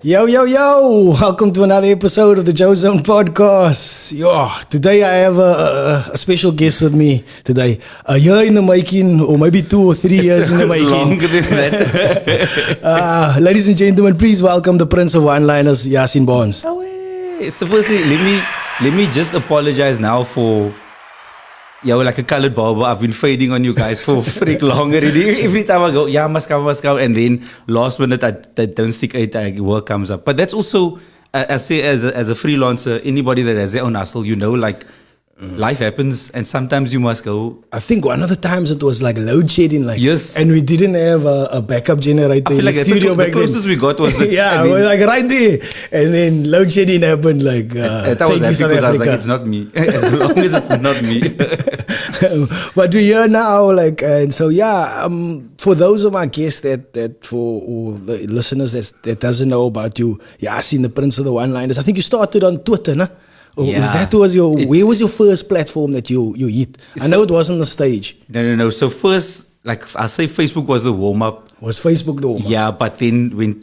Yo, yo, yo! Welcome to another episode of the JoeZONE podcast. Yo, today I have a special guest with me today. A year in the making, or maybe 2 or 3 years in the making. Longer than that. Ladies and gentlemen, please welcome the Prince of One-Liners, YAASEEN Barnes. So firstly, let me just apologize now for like a colored barber. I've been fading on you guys for freak long already. Every time I go, yeah, must come. And then last minute, I don't stick it, work comes up. But that's also, I say as a freelancer, anybody that has their own hustle, life happens and sometimes you must go. I think one of the times it was like load shedding, yes, and we didn't have a backup generator in the studio back then. The closest we got was yeah, we were like right there, and then load shedding happened. Like that was happy because I was like, it's not me, as long as it's not me. But we're here now, and so for those of my guests that for the listeners that doesn't know about you, YAASEEN, the Prince of the One-Liners. I think you started on Twitter, nah? Where was your first platform that you hit? I know it wasn't the stage. No. So first, I'll say Facebook was the warm-up. Was Facebook the warm-up? Yeah, but then when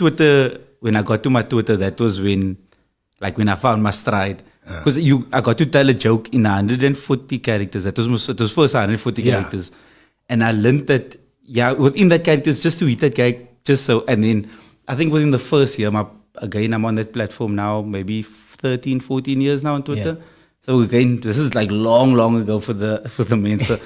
I got to my Twitter, that was when I found my stride. Because I got to tell a joke in 140 characters. It was first 140 characters. And I learned that, within that characters, just to hit that guy, just so. And then I think within the first year, I'm on that platform now, maybe 13, 14 years now on Twitter. Yeah. So again, this is long ago for the men. So,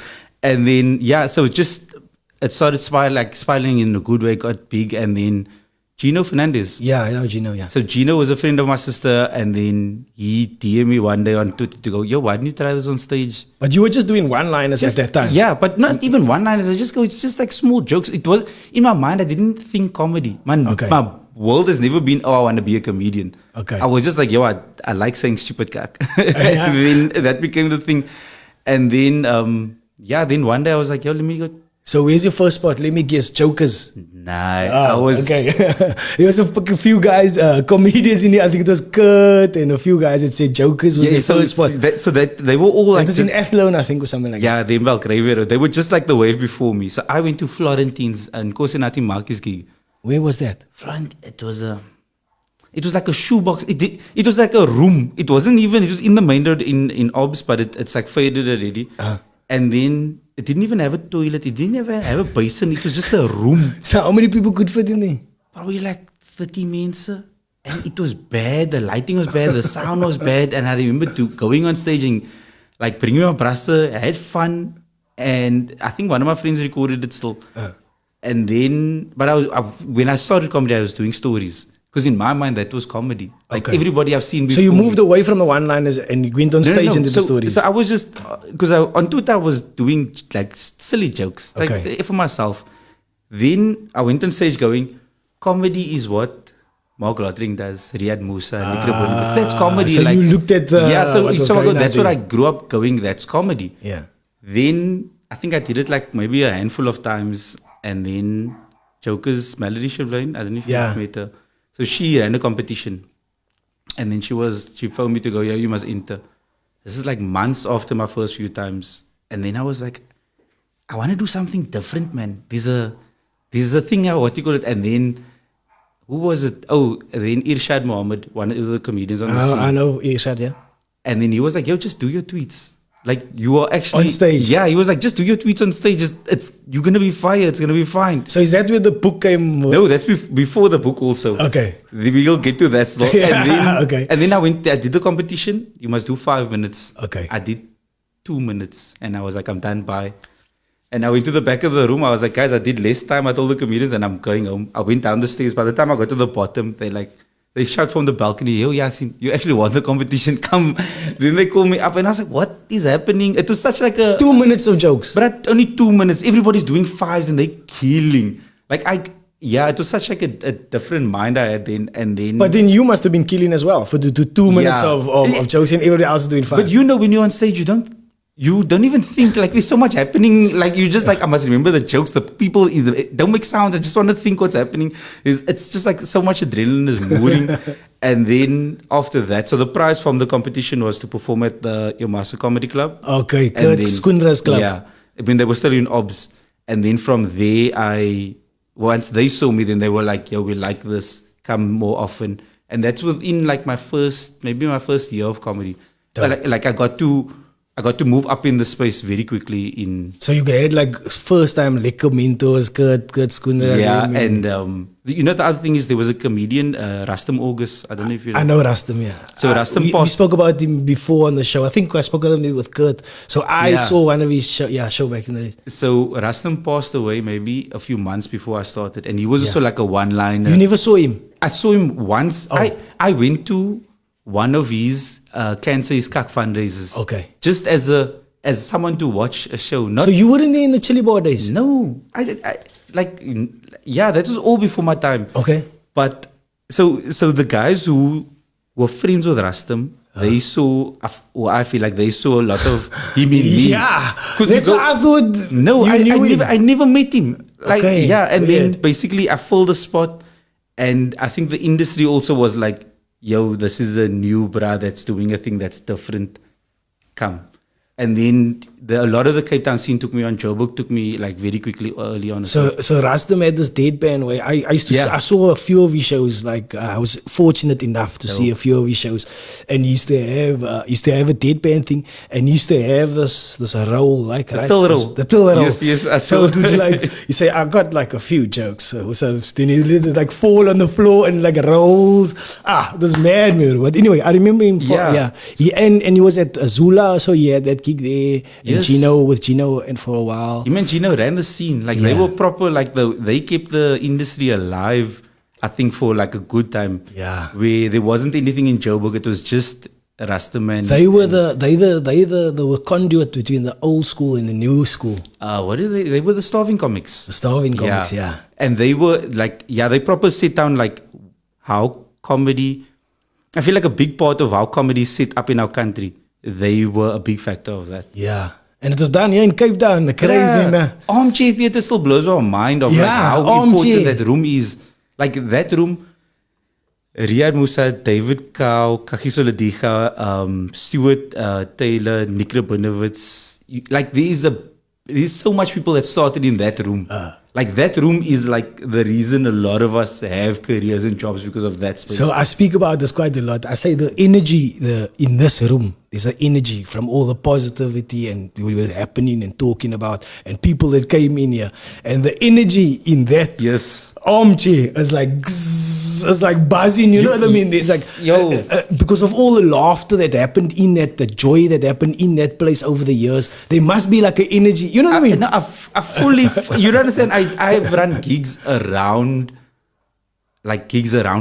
and then so it started spiraling in a good way, got big, and then Gino Fernandez. Yeah, I know Gino. Yeah. So Gino was a friend of my sister, and then he DM'd me one day on Twitter to go, "Yo, why didn't you try this on stage?" But you were just doing one-liners at that time. Yeah, but not even one-liners. I just go, it's just like small jokes. It was in my mind. I didn't think comedy. My world has never been, I want to be a comedian. Okay. I was just like, I like saying stupid cock. And then that became the thing. And then, then one day I was like, let me go. So where's your first spot? Let me guess, Jokers. Nah, okay. There was a few guys, comedians in here. I think it was Kurt and a few guys that said Jokers was the first spot. They were all like... It was in Athlone, I think, or something like that. Yeah, they in Belgrave. They were just like the wave before me. So I went to Florentine's and Kosenati Marquis gig. Where was that? It was like a shoebox. It was like a room. It was in the main road in Obs, but it's like faded already. And then it didn't even have a toilet. It didn't even have a basin. It was just a room. So how many people could fit in there? Probably like 30 men, sir. And it was bad. The lighting was bad. The sound was bad. And I remember going on stage and bringing my brother. I had fun. And I think one of my friends recorded it still. And then, but when I started comedy, I was doing stories. Because in my mind, that was comedy. Everybody I've seen before. So you moved away from the one-liners and you went on stage and did the stories. So I was just, because on Twitter I was doing silly jokes, for myself. Then I went on stage going, comedy is what Mark Lottering does, Riyad Musa, that's comedy. So you looked at the... Yeah, that's what I grew up going, that's comedy. Yeah. Then I think I did it maybe a handful of times. And then Joker's Melody Shavline, I don't know if you've met her. So she ran a competition. And then she phoned me to go, you must enter. This is months after my first few times. And then I was like, I want to do something different, man. There's a thing, what you call it. And then, who was it? Oh, then Irshad Mohammed, one of the comedians on the scene. I know Irshad, yeah. And then he was like, just do your tweets. You are actually... On stage? Yeah, he was like, just do your tweets on stage. You're going to be fired. It's going to be fine. So is that where the book came? No, that's before the book also. Okay. We'll get to that still. Yeah, And then I did the competition. You must do 5 minutes. Okay. I did 2 minutes. And I was like, I'm done, bye. And I went to the back of the room. I was like, guys, I did less time. I told the comedians and I'm going home. I went down the stairs. By the time I got to the bottom, they shout from the balcony, "Yo, YAASEEN, you actually won the competition. Come." Then they call me up and I was like, what is happening? It was such 2 minutes of jokes. But only 2 minutes. Everybody's doing 5s and they're killing. It was such a different mind I had then. And then. But then you must have been killing as well for the 2 minutes of jokes and everybody else is doing 5. But when you're on stage, you don't even think, there's so much happening. You just I must remember the jokes, the people don't make sounds. I just want to think what's happening. It's just so much adrenaline is moving. And then after that, so the prize from the competition was to perform at the YAASEEN Comedy Club. Okay, Kurt Skundra's club. Yeah, when they were still in OBS. And then from there, once they saw me, then they were like, yo, we like this, come more often. And that's within like my first year of comedy. Like I got to move up in the space very quickly in. So you had like first time lekker mentors, Kurt Schooner. Yeah, and the other thing is there was a comedian, Rustam August. I don't know if you know. I know Rustam, yeah. So Rustam we spoke about him before on the show. I think I spoke about him with Kurt. So I saw one of his show back in the day. So Rustam passed away maybe a few months before I started, and he was also like a one-liner. You never saw him? I saw him once. I went to one of his Cancer is Kak fundraisers. Okay. Just as someone to watch a show. Not so you weren't there in the Chili Bar days? No. That was all before my time. Okay. But so the guys who were friends with Rustam, they saw, or I feel like they saw a lot of him in me. Yeah. That's what I thought. No, I never met him. Like, okay. Yeah, and Weird. then basically I filled the spot, and I think the industry also was like, yo, this is a new bra that's doing a thing that's different. Come. And then a lot of the Cape Town scene took me on. Joburg took me like very quickly early on. So Rustam had this deadpan way. I used to I saw a few of his shows. Like I was fortunate enough to see a few of his shows, and he used to have a deadpan thing, and he used to have this roll like the till roll. The till roll. Yes. So dude, like you say, I got like a few jokes. So then he like fall on the floor and like rolls. This mad man. But anyway, I remember him. And he was at Azula, so he had that gig there. And Gino and for a while. You mean Gino ran the scene. Like they were proper, like they kept the industry alive, I think, for like a good time. Yeah. Where there wasn't anything in Joburg, it was just Rastaman. They were conduit between the old school and the new school. What are they? They were the Starving Comics. The Starving Comics, yeah. And they were like, they proper set down like how comedy, I feel like a big part of how comedy is set up in our country. They were a big factor of that. Yeah. And it was done here in Cape Town. Crazy. Armchair theatre still blows my mind of like how important that room is. Like that room, Riyad Musa, David Cow, Kagiso Lediga, Stuart Taylor, Nick Rabinowitz. Like there's so much people that started in that room. Like that room is like the reason a lot of us have careers and jobs because of that space. So I speak about this quite a lot. I say the energy in this room, there's an energy from all the positivity and what was happening and talking about and people that came in here. And the energy in that armchair is like, it's like buzzing, you know what I mean? It's like, because of all the laughter that happened in that, the joy that happened in that place over the years, there must be like an energy, you know what I mean? No, I fully, you don't understand, I've run gigs around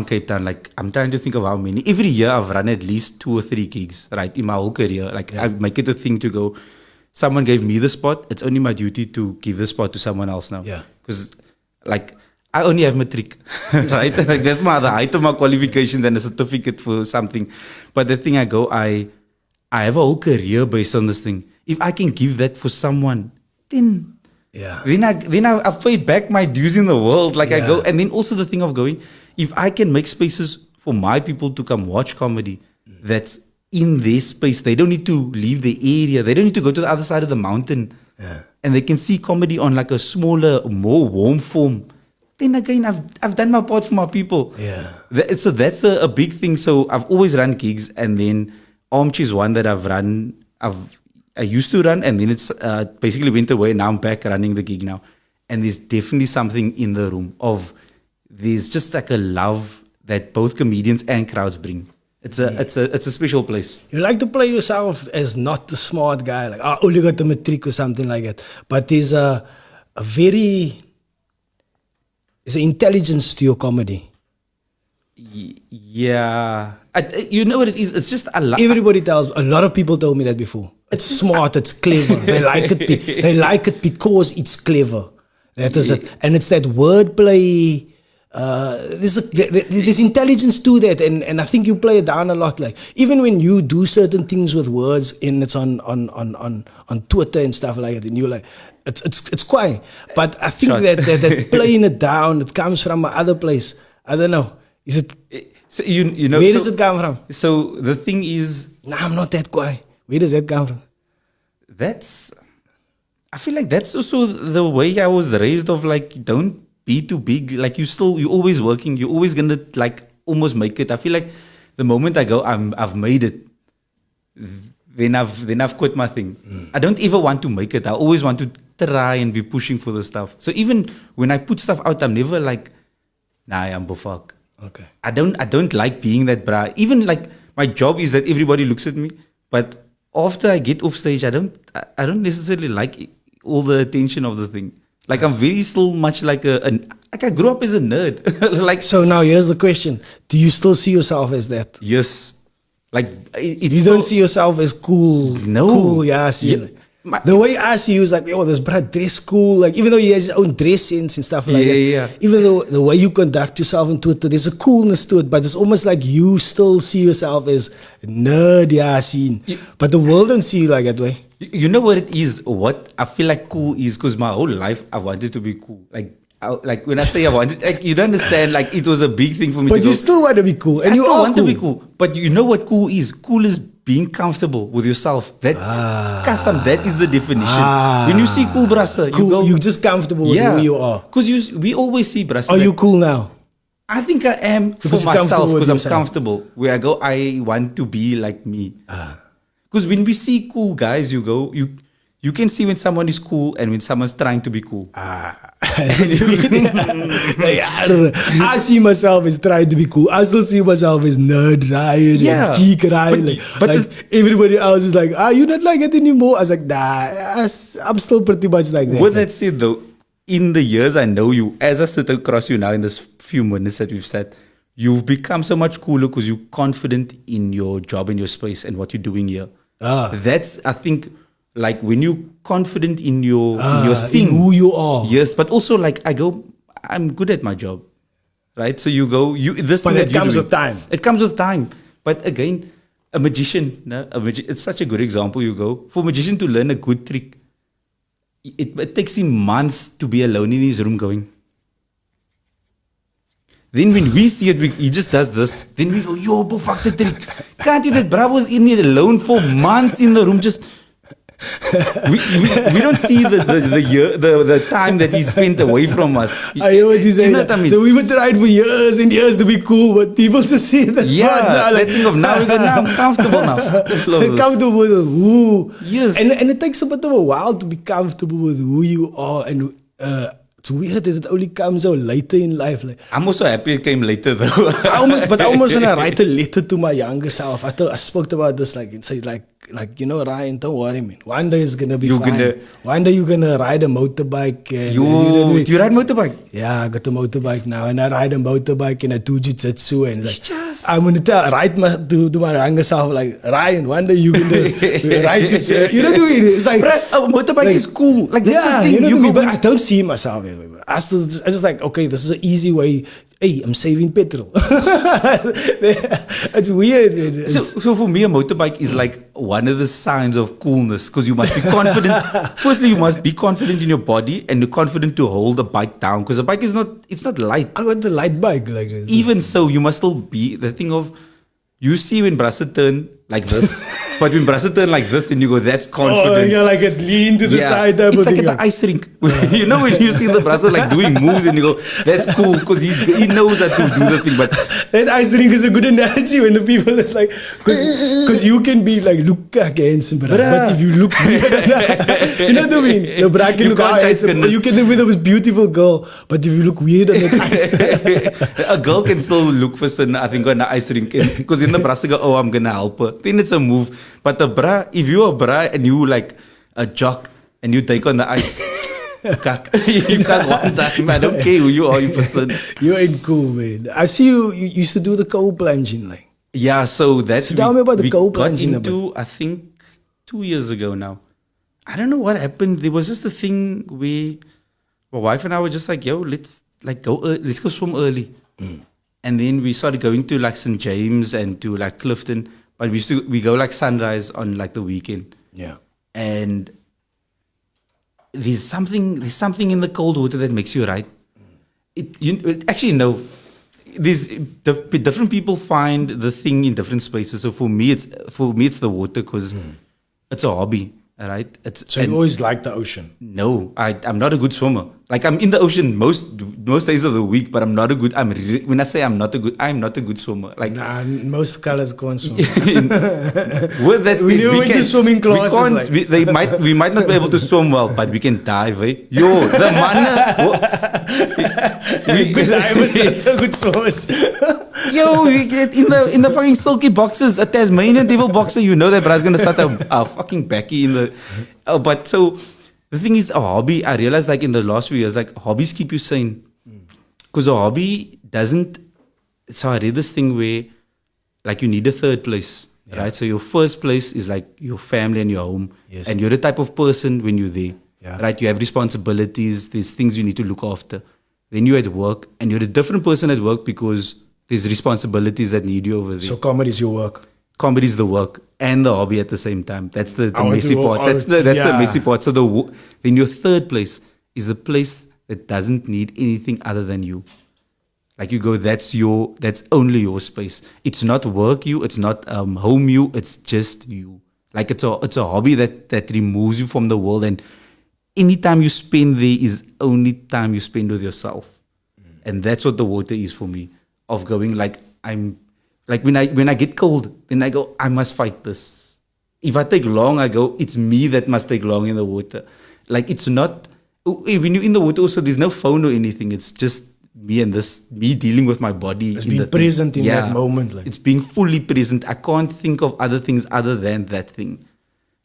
Cape Town. Like I'm trying to think of how many. Every year I've run at least 2 or 3 gigs, right, in my whole career. Like I make it a thing to go, someone gave me the spot, it's only my duty to give the spot to someone else now. Yeah. Because like I only have matric, right? Like that's the height of my qualifications and a certificate for something. But the thing I have a whole career based on this thing. If I can give that for someone, then I've paid back my dues in the world. Like I go, and then also the thing of going, if I can make spaces for my people to come watch comedy that's in their space, they don't need to leave the area, they don't need to go to the other side of the mountain, and they can see comedy on like a smaller, more warm form. Then again, I've done my part for my people. Yeah. So that's a big thing. So I've always run gigs, and then Armchair is one that I've run. I used to run, and then it's basically went away. Now I'm back running the gig now. And there's definitely something in the room of, there's just like a love that both comedians and crowds bring. It's a special place. You like to play yourself as not the smart guy, like, only got the matric or something like that. But there's there's an intelligence to your comedy. Yeah. You know what it is? It's just a lot. A lot of people told me that before. It's smart, it's clever. They like it because it's clever. That is it. And it's that wordplay. There's intelligence to that, and I think you play it down a lot. Like even when you do certain things with words, and it's on Twitter and stuff like that, and you're like, it's quiet. But I think that playing it down, it comes from another place. I don't know. Is it? So you know where does it come from? So the thing is, I'm not that quiet. Where does that come from? I feel like that's also the way I was raised. Of like, don't be too big. Like you're always working. You're always gonna like almost make it. I feel like the moment I go, I've made it. Then I've quit my thing. I don't ever want to make it. I always want to try and be pushing for the stuff. So even when I put stuff out, I'm never like, nah, I'm fuck. Okay. I don't like being that bra. Even like my job is that everybody looks at me, but after I get off stage, I don't necessarily like all the attention of the thing. Like I'm very still much like like I grew up as a nerd. Like So now here's the question: do you still see yourself as that? yes, like it's You don't see yourself as cool. No. Cool, yeah. See, Yeah. the way I see you is like, oh, this brat dress cool. Like, even though he has his own dress sense and stuff like that. Yeah. Even though the way you conduct yourself on Twitter, there's a coolness to it, but it's almost like you still see yourself as nerd, YAASEEN. But the world don't see you like that way. You know what it is? What I feel like cool is because my whole life I wanted to be cool. Like when I say I wanted, like you don't understand. Like it was a big thing for me. But to you go, still want to be cool, and I you still are want cool. to be cool. But you know what cool is? Cool is being comfortable with yourself. That custom. That is the definition. When you see cool brasa, Cool, you go. you're just comfortable with who you are. Because we always see brasa. Are you cool now? I think I am Because for you're comfortable myself with because I'm yourself. comfortable. Where I go, I want to be like me. Because when we see cool guys, you can see when someone is cool and when someone's trying to be cool. I see myself as trying to be cool. I still see myself as nerd Ryan Yeah. and geek Ryan. But Like everybody else is like, you're not like it anymore. I was like, nah, I'm still pretty much like that. With that said, though, in the years I know you, as I sit across you now in this few minutes that we've sat, you've become so much cooler because you're confident in your job and your space and what you're doing here. That's, I think, like when you're confident in your thing, in who you are. Yes, but also like I'm good at my job, right? So you go, this. But thing it that you're comes doing, with time. It comes with time. But again, a magician, it's such a good example. You go for a magician to learn a good trick. It takes him months to be alone in his room going. Then when we see it, he just does this. Then we go, yo, bro, fuck the trick. Can't you that Bravo's in here alone for months in the room just... we don't see the time that he spent away from us. I hear what you say. You know what I mean? So we were trying for years and years to be cool, but people just see that. Yeah, now, like, that thing of now we go, now I'm comfortable now. comfortable with who. Yes. And it takes a bit of a while to be comfortable with who you are. And it's weird that it only comes out later in life. Like, I'm also happy it came later though. I almost want to write a letter to my younger self. I spoke about this and say like, you know, Ryan, don't worry, man. One day it's gonna be fine. One day you're gonna ride a motorbike. And, do you ride motorbike? Yeah, I got a motorbike now, and I ride a motorbike and I do jiu-jitsu, and like, I'm gonna write to my younger self like, Ryan, one day you gonna ride jiu-jitsu. You know what I mean? It's like, a motorbike is cool. Like that's yeah, the thing. you know what I mean? But I don't see myself that way. Bro. I just like, okay, this is an easy way. Hey, I'm saving petrol. It's weird. Man. So for me, a motorbike is like one of the signs of coolness because you must be confident. Firstly, you must be confident in your body and you're confident to hold the bike down because the bike is not light. I got the light bike like this. Even so, you must still be the thing of you see when Brasa turn like this, but when Brasa turn like this, then you go, that's confident. Oh, yeah, like it lean to the side. It's like at the ice rink. You know when you see the Brasa like doing moves and you go, that's cool because he knows how to do the thing. But that ice rink is a good analogy when the people is like, because you can be like, look handsome, but if you look weird, you know what I mean? The bra can look handsome, you can be the most beautiful girl, but if you look weird on the ice, a girl can still look for certain, I think, on the ice rink because in the Brasa go, oh, I'm gonna help her. Then it's a move. But the bra, if you're a bra and you like a jock and you take on the ice, you can't walk time. I don't care who you are, you person. You ain't cool, man. I see you used to do the coal plunging, like. Yeah, so that's... Tell me about the coal plunging. Into, I think, 2 years ago now. I don't know what happened. There was just a thing where my wife and I were just like, yo, let's go swim early. And then we started going to like St. James and to like Clifton. But we go like sunrise on like the weekend. Yeah. And there's something in the cold water that makes you right. Actually, no. There's different people find the thing in different spaces. So for me, it's the water because it's a hobby. Right? So you always like the ocean? No, I'm not a good swimmer. Like I'm in the ocean most days of the week, but I'm not a good. When I say I'm not a good swimmer. Like nah, most colors can't swim. With that We said, never went to swimming classes, We, can't, like- we might not be able to swim well, but we can dive. Eh? Yo, the man. Good divers, not so good swimmers. Yo, we get in the fucking silky boxes, a Tasmanian devil boxer. You know that brother's gonna start a fucking backy in the. But so. The thing is, a hobby, I realized like in the last few years, like hobbies keep you sane. Because a hobby doesn't, so I read this thing where like you need a third place, right? So your first place is like your family and your home. Yes. And you're the type of person when you're there, Yeah. right? You have responsibilities, there's things you need to look after. Then you're at work and you're a different person at work because there's responsibilities that need you over there. So comedy is your work. Comedy is the work and the hobby at the same time. That's the I want messy to- part. That's the messy part. So then your third place is the place that doesn't need anything other than you. Like you go, that's only your space. It's not work you, it's not home you, it's just you. Like it's a hobby that removes you from the world, and any time you spend there is only time you spend with yourself. And that's what the water is for me. Of going like like when I get cold, then I go, I must fight this. If I take long, I go, it's me that must take long in the water. Like it's not, when you're in the water also, there's no phone or anything. It's just me dealing with my body. It's being present in that moment. Like. It's being fully present. I can't think of other things other than that thing.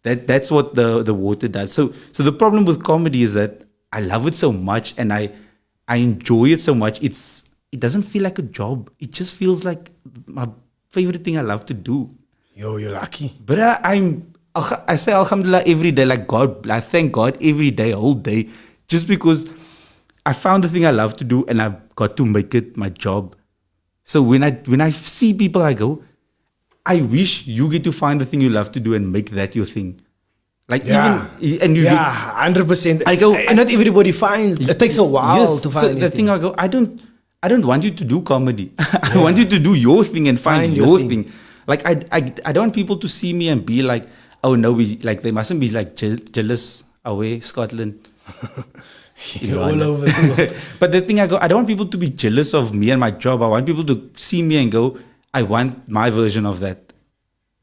That's what the water does. So the problem with comedy is that I love it so much and I enjoy it so much. It doesn't feel like a job. It just feels like my favorite thing I love to do. Yo, you're lucky. But I say Alhamdulillah every day, like God, I thank God every day, whole day, just because I found the thing I love to do and I've got to make it my job. So when I see people, I go, I wish you get to find the thing you love to do and make that your thing. Like Yeah. even and you 100%. I go, and not everybody finds. It takes a while to find. So the thing I go, I don't want you to do comedy. I want you to do your thing and find your thing. Like I don't want people to see me and be like, oh no, they mustn't be like jealous away Scotland. all over the world. But the thing I go, I don't want people to be jealous of me and my job. I want people to see me and go, I want my version of that.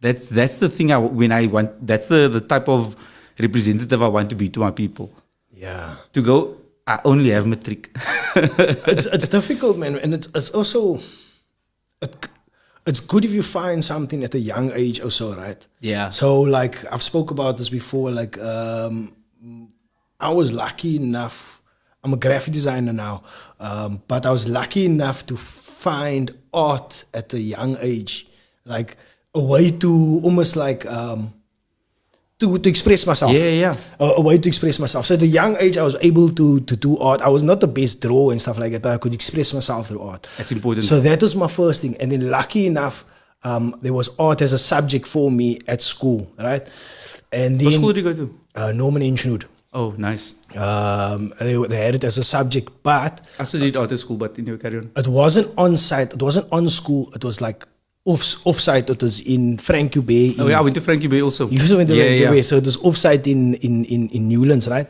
That's the thing that's the type of representative I want to be to my people. Yeah. To go, I only have matric. It's difficult, man, and it's also it's good if you find something at a young age also, right? Yeah. So like I've spoke about this before, like I was lucky enough, I'm a graphic designer now, but I was lucky enough to find art at a young age, like a way to almost like to express myself. Yeah. A way to express myself. So at a young age, I was able to do art. I was not the best drawer and stuff like that, but I could express myself through art. That's important. So that was my first thing. And then lucky enough, there was art as a subject for me at school, right? And then, what school did you go to? Norman Enschnood. Oh, nice. They had it as a subject, but I also did art at school, but anyway, carry on. it wasn't on site. It wasn't on school. It was like off-site. It was in Frankie Bay. Oh yeah, I went to Frankie Bay also. You also went to Frankie Bay. So it was off-site in Newlands, right?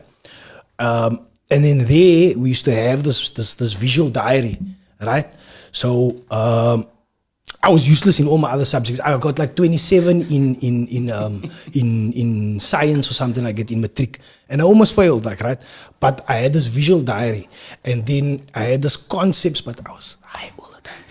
And then there we used to have this visual diary, right? So I was useless in all my other subjects. I got like 27 in science or something like that in matric, and I almost failed, like, right? But I had this visual diary, and then I had this concepts, but I was high all the time.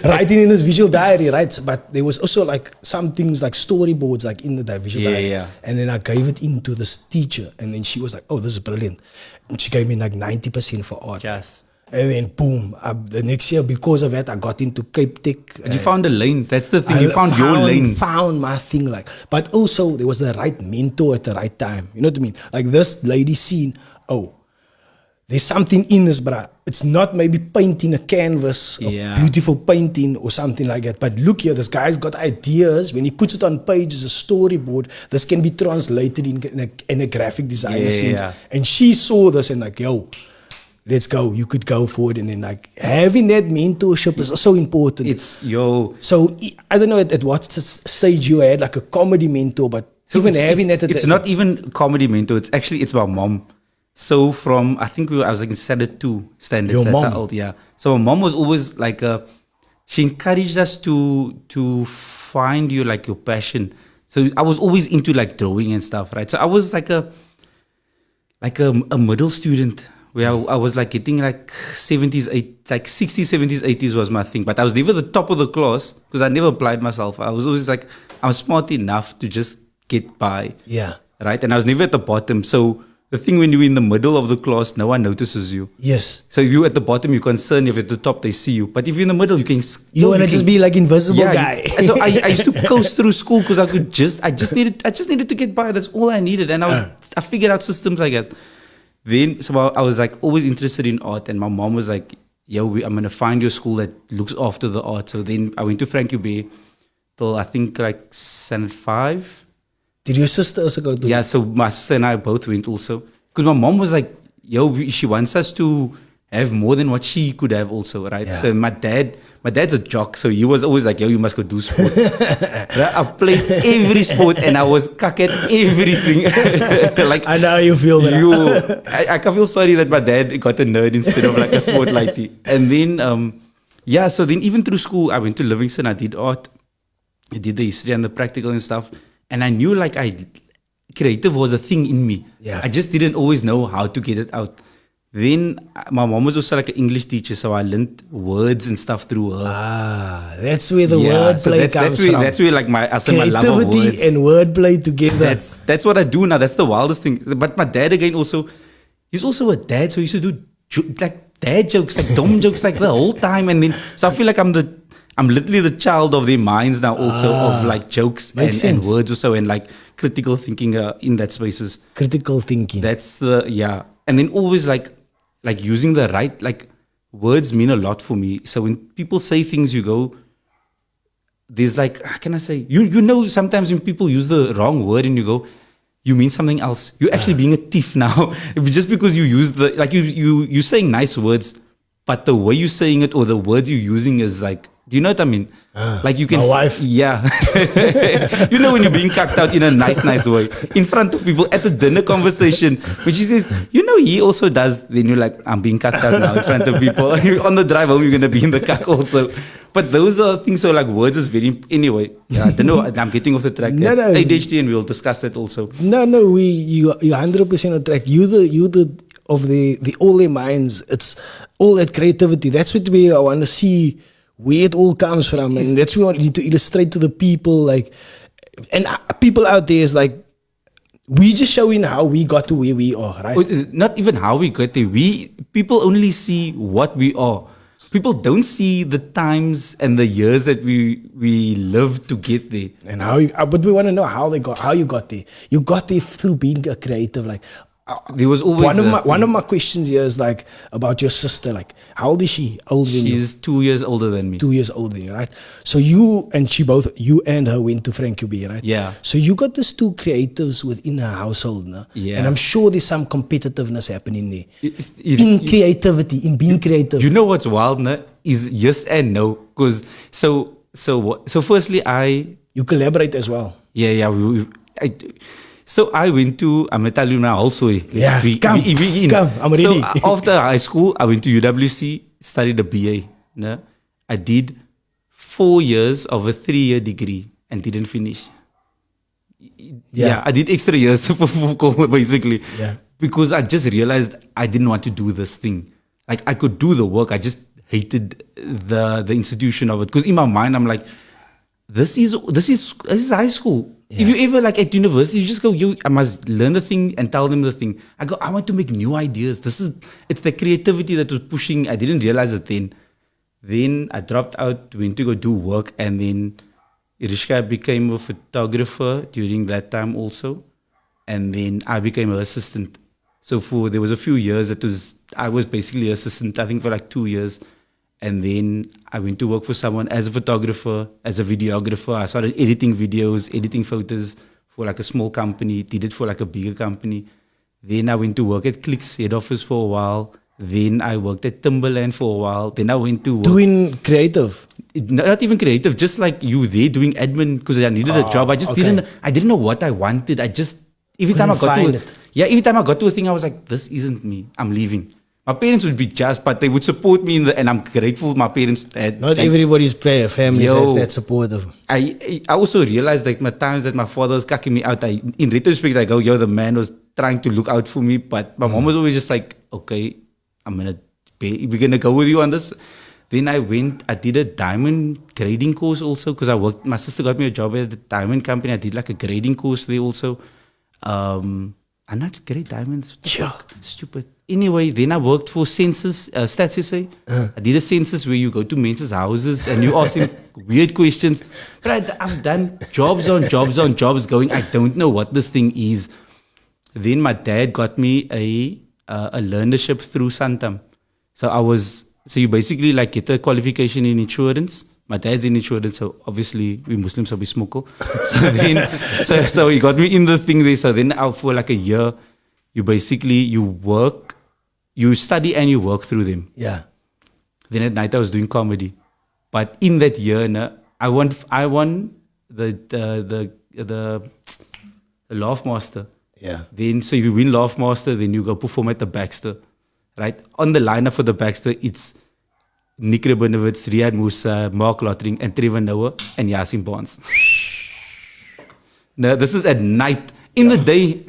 Writing in this visual diary, right? But there was also like some things like storyboards, like in the visual diary. Yeah. And then I gave it into this teacher, and then she was like, "Oh, this is brilliant," and she gave me like 90% for art. Yes. And then boom, the next year, because of that, I got into Cape Tech. And you found a lane. That's the thing. You found your lane. Found my thing, like. But also, there was the right mentor at the right time. You know what I mean? Like this lady seen, oh, there's something in this, bruh. It's not maybe painting a canvas, a beautiful painting or something like that. But look here, this guy's got ideas. When he puts it on page as a storyboard, this can be translated in a graphic design sense. Yeah. And she saw this and like, yo, let's go. You could go forward. And then like having that mentorship is so important. So I don't know at what stage you had like a comedy mentor, but so even having that. It's not even comedy mentor. It's my mom. So from, I think I was like in standard 2 standards. Your That's mom? how old, yeah. So my mom was always like, she encouraged us to find your passion. So I was always into like drawing and stuff, right? So I was like a middle student where I was like getting like 70s, 60s, 70s, 80s was my thing. But I was never the top of the class because I never applied myself. I was always like, I'm smart enough to just get by. Yeah. Right? And I was never at the bottom. So the thing when you're in the middle of the class, no one notices you. Yes. So if you're at the bottom, you're concerned. If you're at the top, they see you. But if you're in the middle, you can... You want to just be like invisible guy. So I used to coast through school because I just needed to get by. That's all I needed. And I figured out systems like that. Then, so I was like always interested in art. And my mom was like, yo, I'm going to find your school that looks after the art. So then I went to Frankie Bay till I think like standard 5. Did your sister also go to? Yeah, so my sister and I both went also. Because my mom was like, yo, she wants us to have more than what she could have also, right? Yeah. So my dad's a jock, so he was always like, yo, you must go do sport. Right? I've played every sport and I was cuck at everything. Like, I know how you feel that. I can feel sorry that my dad got a nerd instead of like a sport lady. And then, so then even through school, I went to Livingston, I did art, I did the history and the practical and stuff. And I knew like creative was a thing in me. Yeah. I just didn't always know how to get it out. Then my mom was also like an English teacher, so I learned words and stuff through her. That's where the wordplay comes from. That's where like my love of words. Creativity and wordplay together. That's what I do now. That's the wildest thing. But my dad again also, he's also a dad, so he used to do like dad jokes, like dumb jokes, like the whole time. And then so I feel like I'm literally the child of their minds now also of like jokes and words also and like critical thinking in that spaces. Critical thinking. That's and then always like using the right, like words mean a lot for me. So when people say things, you go, there's like, how can I say, you know, sometimes when people use the wrong word and you go, you mean something else. You're actually being a thief now. Just because you use you're saying nice words, but the way you're saying it or the words you're using is like, do you know what I mean? Like you can... My wife. Yeah. You know when you're being cucked out in a nice way. In front of people at a dinner conversation. When she says, you know, he also does. Then you're like, I'm being cucked out now in front of people. On the drive home, you're going to be in the cuck also. But those are things, so like words is very... Anyway, I don't know. I'm getting off the track. That's ADHD and we'll discuss that also. No, you're 100% on track. You the of the all their minds. It's all that creativity. That's what I want to see where it all comes from, and that's what we need to illustrate to the people. Like, and people out there is like, we just showing how we got to where we are, right? Not even how we got there. People only see what we are. People don't see the times and the years that we lived to get there. And but we want to know how you got there. You got there through being a creative. Like, there was always one of my questions here is like about your sister. Like, how old is she? Older than you? She's 2 years older than me. 2 years older than you, right? So you and her went to Frankie Bay, right? Yeah. So you got these two creatives within her household, no? Yeah. And I'm sure there's some competitiveness happening there. Creativity, in being creative. You know what's wild, no? Is yes and no. Because so firstly, you collaborate as well. Yeah. So I went to, I'm going to tell you now also. Yeah, come, I'm ready. So after high school, I went to UWC, studied a BA. No? I did 4 years of a 3-year degree and didn't finish. Yeah, I did extra years for basically. Yeah. Because I just realized I didn't want to do this thing. Like I could do the work, I just hated the institution of it. Because in my mind, I'm like, this is high school. Yeah. If you ever like at university, you just go, I must learn the thing and tell them the thing. I go, I want to make new ideas. It's the creativity that was pushing. I didn't realize it then. Then I dropped out, went to go do work, and then Irishka became a photographer during that time also. And then I became her assistant. So there was a few years I was basically assistant, I think for like 2 years. And then I went to work for someone as a photographer, as a videographer. I started editing videos, editing photos for like a small company, did it for like a bigger company. Then I went to work at Click's head office for a while. Then I worked at Timberland for a while. Then I went to work. Doing creative? Not even creative, just like you there doing admin because I needed a job. I didn't know what I wanted. Every time I got to it. Yeah, every time I got to a thing, I was like, this isn't me. I'm leaving. My parents would be just, but they would support me and I'm grateful my parents had. Not everybody's family has that supportive. I also realized that my times that my father was cucking me out, in retrospect, I go, yo, the man was trying to look out for me, but my mom was always just like, okay, we're gonna go with you on this. Then I did a diamond grading course also, because my sister got me a job at the diamond company. I did like a grading course there also. I'm not grade diamonds. Sure. Stupid. Anyway, then I worked for census, Stats SA. I did a census where you go to men's houses and you ask them weird questions. But I've done jobs on jobs on jobs going, I don't know what this thing is. Then my dad got me a learnership through Santam. So you basically like get a qualification in insurance. My dad's in insurance, so obviously we Muslims, so we smoke. So he got me in the thing there. So then for like a year, you work, you study and you work through them. Yeah. Then at night I was doing comedy. But in that year, I won the Laugh Master. Yeah. Then so you win Laugh Master, then you go perform at the Baxter. Right? On the lineup for the Baxter, it's Nick Rabinowitz, Riyad Musa, Mark Lottering, and Trevor Noah, and YAASEEN Barnes. No, this is at night. In the day,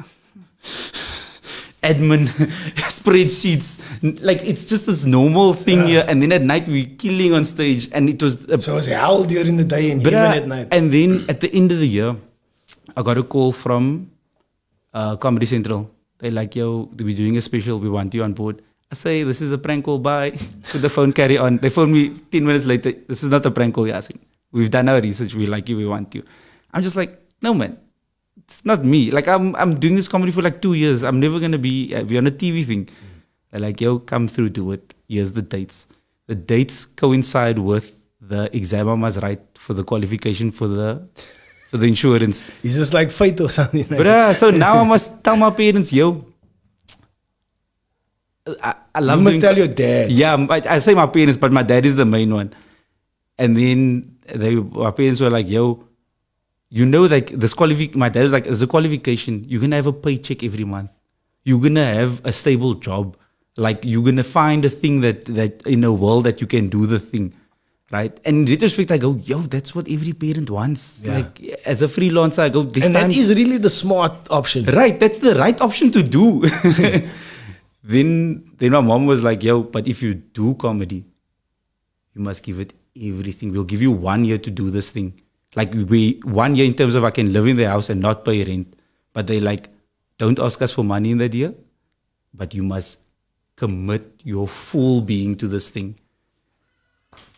admin, spreadsheets, like it's just this normal thing here. And then at night, we're killing on stage. And it was... so it was hell during the day and even at night. And then at the end of the year, I got a call from Comedy Central. They're like, yo, we're doing a special. We want you on board. I say, this is a prank call, bye. Put the phone, carry on. They phoned me 10 minutes later. This is not a prank call, YAASEEN. We've done our research. We like you. We want you. I'm just like, no, man. It's not me. Like, I'm doing this comedy for like 2 years. I'm never going to be on a TV thing. They're like, yo, come through, do it. Here's the dates. The dates coincide with the exam I must write for the qualification for the insurance. Is this like fate or something? Bruh, so now I must tell my parents, yo, I love you must tell your dad. Yeah, I say my parents, but my dad is the main one. And then my parents were like, yo, you know, like my dad was like, as a qualification, you're going to have a paycheck every month. You're going to have a stable job. Like, you're going to find a thing that in a world that you can do the thing. Right? And in retrospect, I go, yo, that's what every parent wants. Yeah. Like, as a freelancer, I go, that is really the smart option. Right. That's the right option to do. Then my mom was like, yo, but if you do comedy, you must give it everything. We'll give you 1 year to do this thing. Like 1 year in terms of I can live in the house and not pay rent. But they like, don't ask us for money in that year, but you must commit your full being to this thing.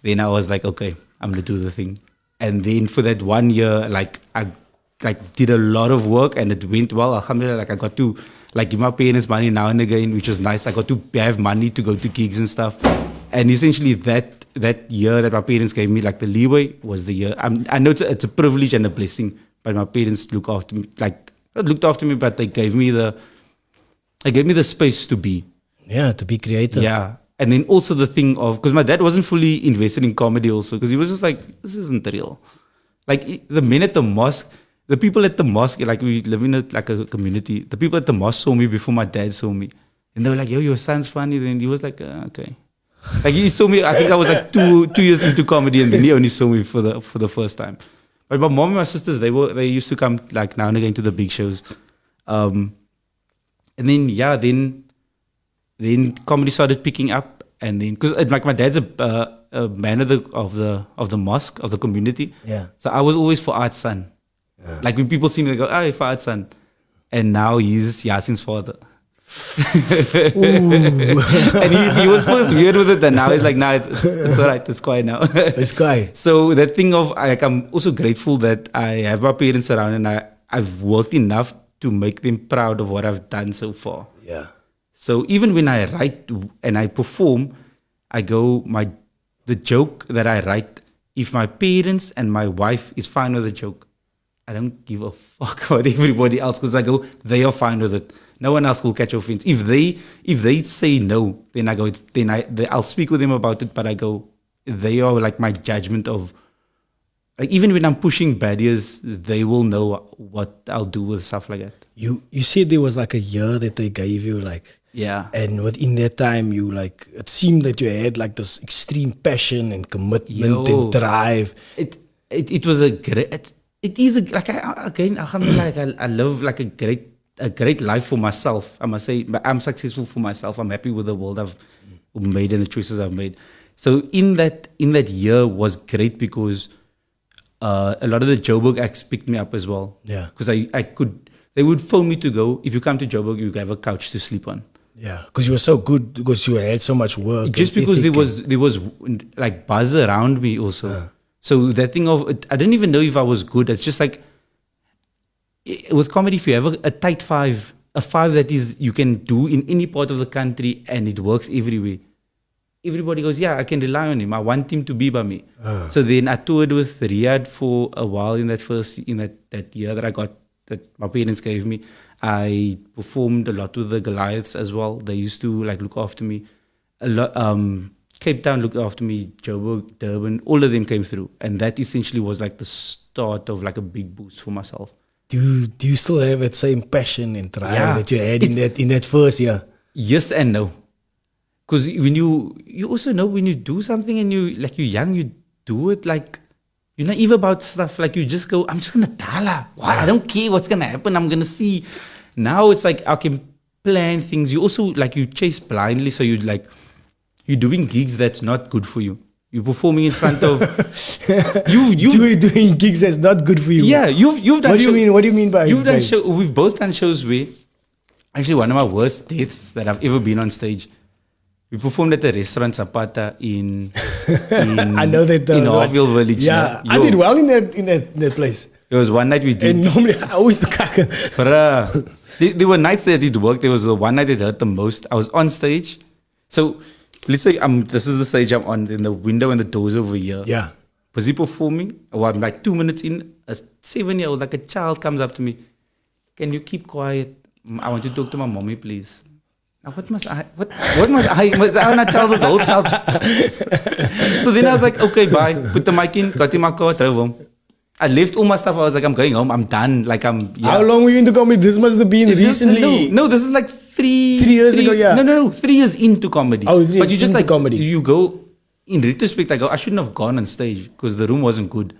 Then I was like, okay, I'm going to do the thing. And then for that 1 year, like I did a lot of work and it went well. Alhamdulillah, like I got to like give my parents money now and again, which was nice. I got to have money to go to gigs and stuff. And essentially that year that my parents gave me, like the leeway, was the year. I know it's a privilege and a blessing, but my parents looked after me, but they gave me the space to be. Yeah, to be creative. Yeah. And then also the thing of, because my dad wasn't fully invested in comedy also, because he was just like, this isn't real. Like the men at the mosque, the people at the mosque, like we live in a community, the people at the mosque saw me before my dad saw me. And they were like, yo, your son's funny. Then he was like, okay. Like he saw me, I think I was like two years into comedy and then he only saw me for the first time. But my mom and my sisters, they used to come like now and again to the big shows. And then, yeah, then comedy started picking up. And then, because like my dad's a man of the mosque, of the community. Yeah. So I was always for Art's son. Yeah. Like when people see me, they go, oh, for Art's son. And now he's YAASEEN's father. And he was first weird with it, and now he's like, nah, it's all right, it's quiet now. It's quiet. So that thing of, like, I'm also grateful that I have my parents around and I've worked enough to make them proud of what I've done so far. Yeah. So even when I write and I perform, I go, the joke that I write, if my parents and my wife is fine with the joke, I don't give a fuck about everybody else, because I go, they are fine with it. No one else will catch offense. If they say no, then I go, I'll speak with them about it, but I go, they are like my judgment of, like even when I'm pushing barriers, they will know what I'll do with stuff like that. You said there was like a year that they gave you, like, Yeah. and within that time, you like, it seemed that you had like this extreme passion and commitment and drive. It was a great. It is like alhamdulillah, I live like a great life for myself. I must say, I'm successful for myself. I'm happy with the world I've made and the choices I've made. So in that year was great because a lot of the Joburg acts picked me up as well. Yeah. Because they would phone me to go. If you come to Joburg, you have a couch to sleep on. Yeah, because you were so good, because you had so much work. Just because there was like buzz around me also. So that thing of, I don't even know if I was good. It's just like, with comedy, if you have a tight five, a five that is you can do in any part of the country and it works everywhere. Everybody goes, yeah, I can rely on him. I want him to be by me. So then I toured with Riyadh for a while in that year that my parents gave me. I performed a lot with the Goliaths as well. They used to like look after me a lot. Cape Town looked after me, Joburg, Durban, all of them came through. And that essentially was like the start of like a big boost for myself. Do you still have that same passion and drive that you had in that first year? Yes and no. Because when you also know when you do something and you're young, you do it like, you're naive about stuff. Like you just go, I'm just going to tala. I don't care what's going to happen. I'm going to see. Now it's like, I can plan things. You also like, you chase blindly. So you're doing gigs that's not good for you. You're performing in front of you doing gigs that's not good for you. Yeah, you've done. What do you mean by you've done show? We've both done shows where actually one of my worst deaths that I've ever been on stage. We performed at the restaurant Zapata in I know that in Harville Village. Yeah, I did well in that place. There was one night we did. And normally I always do kaka. There were nights that it worked. There was the one night that hurt the most. I was on stage, so. Let's say this is the stage I'm on, in the window and the doors over here. Yeah. Busy performing. Well, I'm like 2 minutes in, a 7-year-old, like a child comes up to me. Can you keep quiet? I want to talk to my mommy, please. Now, what must I? I'm not child, this whole child. So then I was like, okay, bye. Put the mic in, got in my car, drove home. I left all my stuff. I was like, I'm going home. I'm done. Like How long were you into comedy? This must have been recently. No, this is like 3 years ago. Yeah. No. 3 years into comedy. Oh, 3 years but you just into like comedy. You go in retrospect. I go, I shouldn't have gone on stage because the room wasn't good.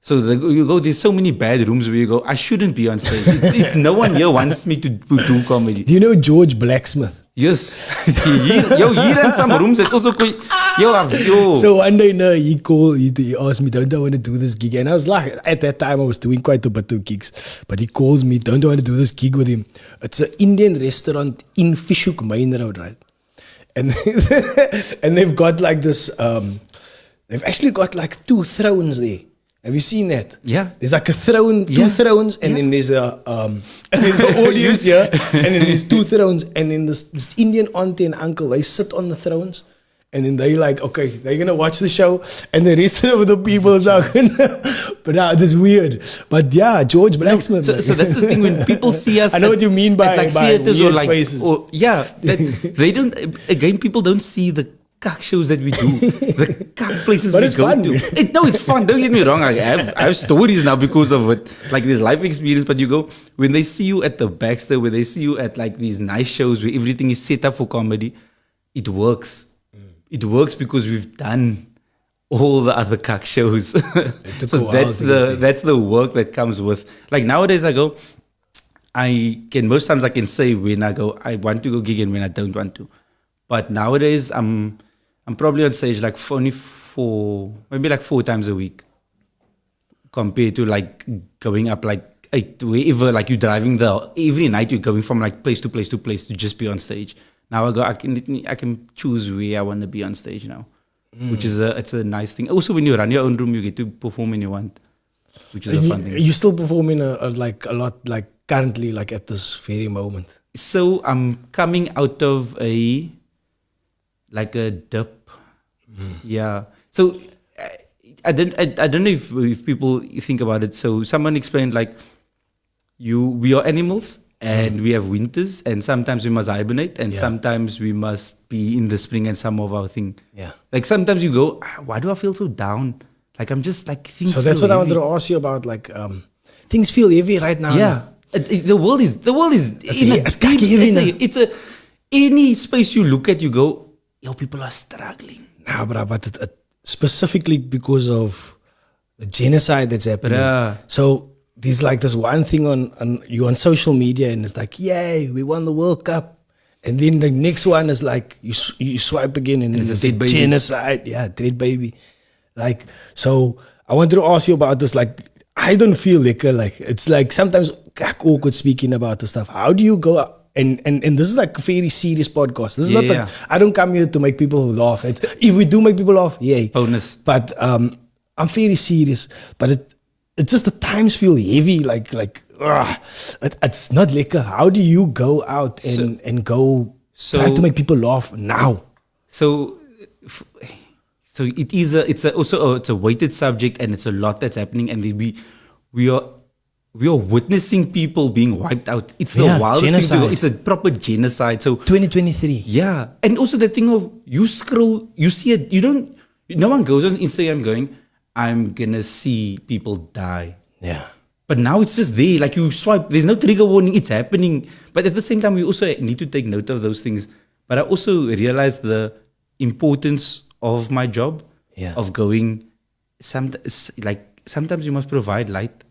So you go. There's so many bad rooms where you go, I shouldn't be on stage. No one here wants me to do comedy. Do you know George Blacksmith? Yes. Here in some rooms, it's also cool. Yo. So one day, he asked me, don't I want to do this gig? And I was like, at that time, I was doing quite a bit of gigs. But he calls me, don't I want to do this gig with him? It's an Indian restaurant in Fishhook Main Road, right? And and they've got like this, they've actually got like 2 thrones there. Have you seen that? Yeah. There's like a throne, 2 thrones, and then there's an audience here, and then there's 2 thrones, and then this Indian auntie and uncle, they sit on the thrones, and then they like, okay, they're gonna watch the show, and the rest of the people is not gonna. But it is weird. But yeah, George Blacksmith. So that's the thing, when people see us. I know what you mean by theaters weird or like spaces. They don't. Again, people don't see the cuck shows that we do, the cuck places but we it's go fun. to. It's fun. Don't get me wrong. I have stories now because of it. Like this life experience. But you go, when they see you at the Baxter, when they see you at like these nice shows where everything is set up for comedy, it works. It works because we've done all the other cuck shows. So that's the work that comes with. Like nowadays, I go. Most times I can say when I go, I want to go gig and when I don't want to. But nowadays, I'm probably on stage like maybe like 4 times a week, compared to like going up like 8, wherever, like you're driving every night you're going from like place to place to place to just be on stage. Now I can choose where I want to be on stage now, which is it's a nice thing. Also, when you run your own room, you get to perform when you want, which is a fun thing. You still performing a lot like currently, like at this very moment. So I'm coming out of a dip. Yeah. So I don't know if people think about it. So someone explained like we are animals and we have winters and sometimes we must hibernate and sometimes we must be in the spring and summer of our thing. Yeah. Like sometimes you go, why do I feel so down? Like I'm just like things. So that's feel what I wanted heavy. to ask you about. Like, things feel heavy right now. Yeah, the world is It's kaki heavy now. it's a any space you look at, you go, yo, people are struggling. Nah, but it specifically because of the genocide that's happening. Bruh. So there's like this one thing on you on social media, and it's like, yay, we won the World Cup. And then the next one is like you swipe again, and it's it's a dead baby. genocide. Yeah, dead baby. Like, so I wanted to ask you about this. Like, I don't feel like it's like sometimes awkward speaking about this stuff. How do you go out? And this is like a very serious podcast. This is not Yeah. like, I don't come here to make people laugh. If we do make people laugh, yay. Bonus. But I'm very serious. But it's just the times feel heavy. It's not liquor. How do you go out and go try to make people laugh now? So it is it's a weighted subject, and it's a lot that's happening, and we are witnessing people being wiped out. It's the wildest thing to go. genocide. It's a proper genocide. So 2023. yeah, and also the thing of you scroll, you see it. No one goes on Instagram going, "I'm gonna see people die." Yeah. But now it's just there. Like you swipe, there's no trigger warning. It's happening. But at the same time, we also need to take note of those things. But I also realized the importance of my job. Yeah. Of going, sometimes you must provide light.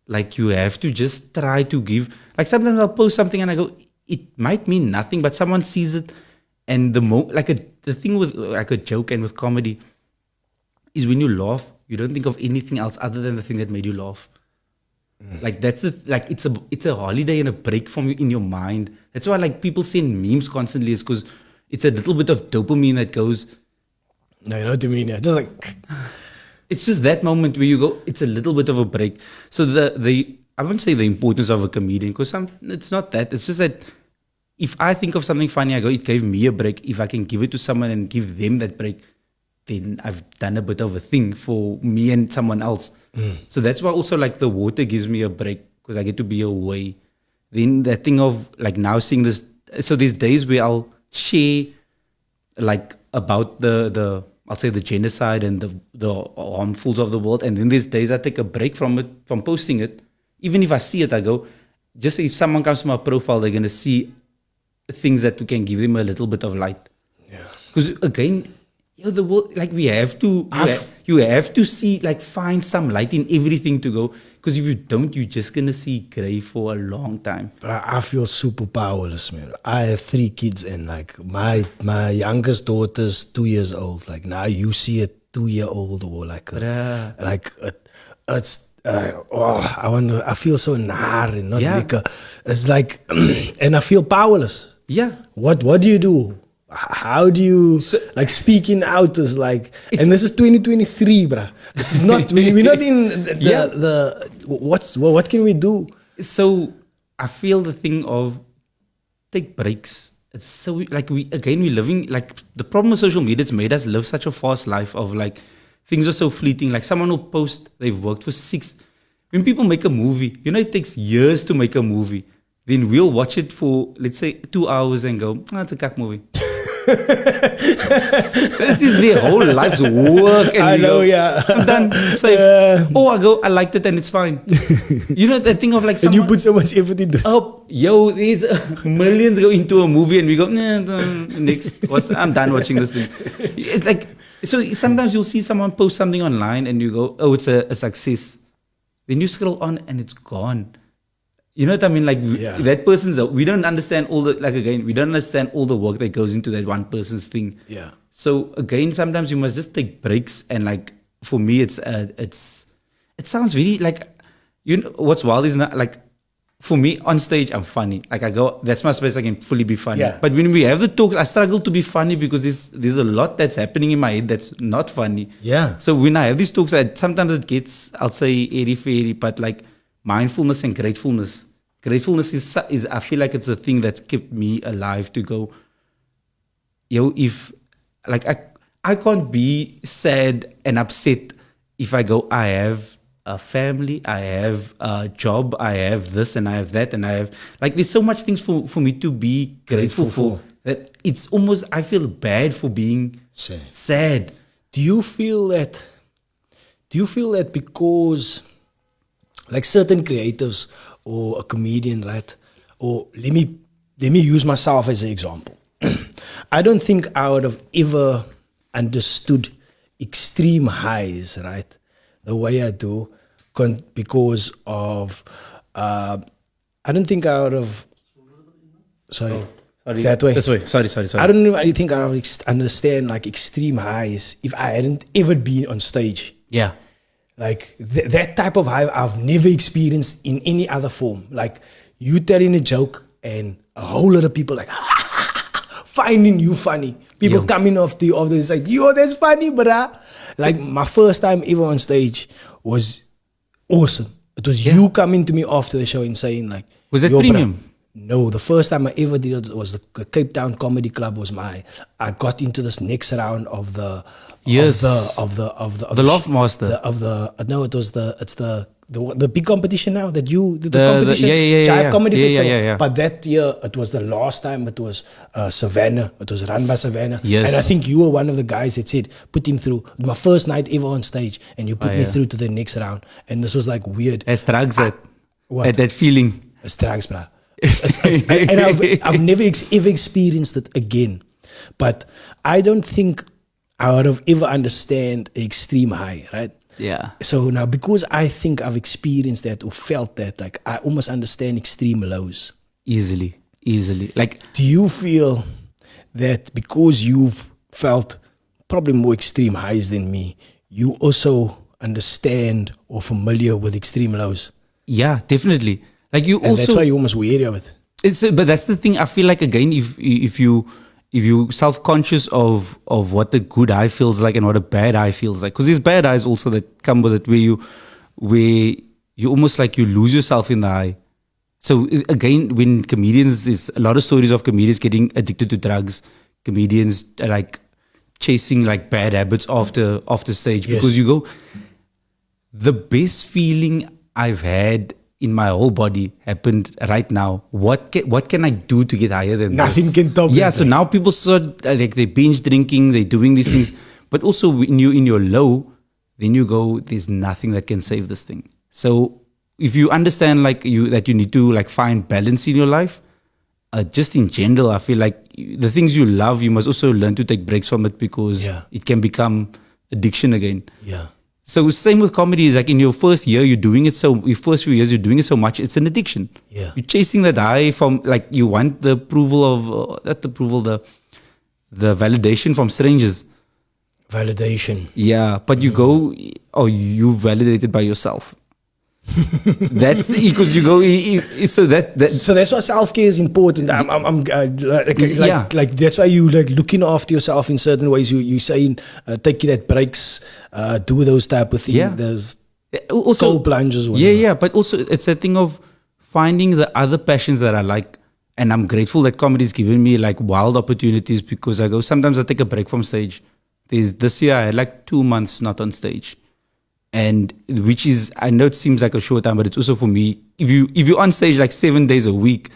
Like you have to just try to give. Like sometimes I'll post something and I go, it might mean nothing, but someone sees it, and the thing with like a joke and with comedy is when you laugh, you don't think of anything else other than the thing that made you laugh. Like it's a holiday and a break from you in your mind. That's why like people send memes constantly, is because it's a little bit of dopamine that goes. No, you know what I mean? Yeah. Just like, It's just that moment where you go, it's a little bit of a break. So I wouldn't say the importance of a comedian, because it's not that. It's just that if I think of something funny, I go, it gave me a break. If I can give it to someone and give them that break, then I've done a bit of a thing for me and someone else. So that's why also like the water gives me a break, because I get to be away. Then that thing of like now seeing this, so there's days where I'll share like about the I'll say the genocide and the harmfuls of the world, and then there's days I take a break from it, from posting it. Even if I see it, I go, just if someone comes to my profile, they're gonna see things that we can give them a little bit of light. yeah. Because again, the world, like we have to, you have to see, like find some light in everything to go. Because if you don't, you're just gonna see grey for a long time. But I feel super powerless, man. I have 3 kids, and like my youngest daughter's 2 years old. Like now you see a 2-year-old or like I feel so nar and not liquor. It's like, and I feel powerless. Yeah. What do you do? How do you like speaking out is like, and this is 2023, bruh. This is not, we're not in what can we do? So I feel the thing of take breaks. It's so like we're living, like the problem with social media, it's made us live such a fast life of like things are so fleeting. Like someone will post they've worked for when people make a movie, it takes years to make a movie. Then we'll watch it for, let's say, 2 hours and go, it's a cack movie. This is their whole life's work. And I know, yeah. I'm done. Safe. I liked it and it's fine. That thing of like And you put so much effort into it. There's millions go into a movie and we go, next. I'm done watching this thing. It's like, so sometimes you'll see someone post something online and you go, it's a success. Then you scroll on and it's gone. You know what I mean? Like that person's, we don't understand we don't understand all the work that goes into that one person's thing. Yeah. So again, sometimes you must just take breaks. And like, for me, it sounds really like, what's wild is not like, for me on stage, I'm funny. Like I go, that's my space. I can fully be funny. Yeah. But when we have the talks, I struggle to be funny because there's a lot that's happening in my head that's not funny. Yeah. So when I have these talks, sometimes it gets, I'll say airy-fairy, but like mindfulness and gratefulness. Gratefulness is I feel like it's a thing that's kept me alive to go, if like I can't be sad and upset if I go, I have a family, I have a job, I have this and I have that, and I have like there's so much things for me to be grateful for that it's almost, I feel bad for being sad. Do you feel that do you feel that because like certain creatives or a comedian, right? Or let me use myself as an example. I don't think I would have ever understood extreme highs, right? The way I do, because of I don't think I would have. Sorry. Sorry. That way. This way. Sorry. I don't really think I would understand like extreme highs if I hadn't ever been on stage. Yeah. Like that type of high I've never experienced in any other form. Like you telling a joke and a whole lot of people like finding you funny. People coming off the it's like, yo, that's funny, bruh. Like my first time ever on stage was awesome. It was you coming to me after the show and saying like, was it yo, premium? Bruh. No, the first time I ever did it was the Cape Town Comedy Club was I got into this next round of the Loft Master. It's the big competition now that you the competition Jive Comedy Festival. Yeah. But that year it was the last time it was Savannah. It was run by Savannah. Yes. And I think you were one of the guys that said put him through. My first night ever on stage, and you put me through to the next round. And this was like weird. As drugs what? that feeling. It's drugs, bro. And I've never ever experienced it again. But I don't think I would have ever understand extreme high, right? Yeah. So now, because I think I've experienced that or felt that, like I almost understand extreme lows. Easily. Like, do you feel that because you've felt probably more extreme highs than me, you also understand or familiar with extreme lows? Yeah, definitely. Like you And also. that's why you're almost wary of it. But that's the thing. I feel like again, if you self-conscious of what the good high feels like and what a bad high feels like, because there's bad highs also that come with it, where you almost like you lose yourself in the high. So again, when comedians, there's a lot of stories of comedians getting addicted to drugs, comedians are like chasing like bad habits after stage, because you go, the best feeling I've had in my whole body happened right now. What can I do to get higher than Nothing this? can top it. Yeah, so now people start like they binge drinking, they're doing these things. But also when you're in your low, then you go, there's nothing that can save this thing. So if you understand like that you need to like find balance in your life, just in general, I feel like the things you love, you must also learn to take breaks from it, because it can become addiction again. Yeah. So same with comedy, is like in your first year, your first few years, you're doing it so much, it's an addiction. Yeah. You're chasing that high from, like, you want the approval of, not the approval, the validation from strangers. Validation. Yeah, but you go, you validated by yourself. That's because you go, so that's why self-care is important. Like that's why you like looking after yourself in certain ways. You saying take that breaks, do those type of things. Yeah. There's also cold plunges. Whatever. Yeah. But also it's a thing of finding the other passions that I like, and I'm grateful that comedy's given me like wild opportunities, because sometimes I take a break from stage. This year I had like 2 months not on stage. And which is, I know it seems like a short time, but it's also for me, if you're on stage like 7 days a week,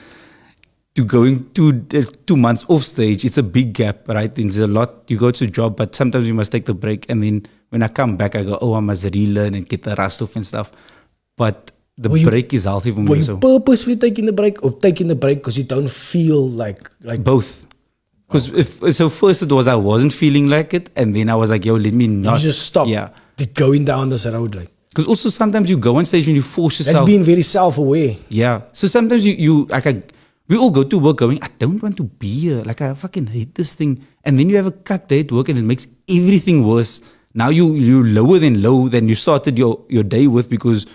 to going 2 months off stage, it's a big gap, right? There's a lot, you go to a job, but sometimes you must take the break. And then when I come back, I go, I must relearn and get the rust off and stuff. But the break is healthy for me. Were you purposely taking the break, or taking the break because you don't feel like both? Because first it was I wasn't feeling like it, and then I was like, let me not. You just stop. Yeah. Going down this road, like. Because also sometimes you go on stage and you force yourself. That's being very self-aware. Yeah. So sometimes you we all go to work going, I don't want to be here. Like, I fucking hate this thing. And then you have a cuck day at work and it makes everything worse. Now you're lower than low than you started your day with, because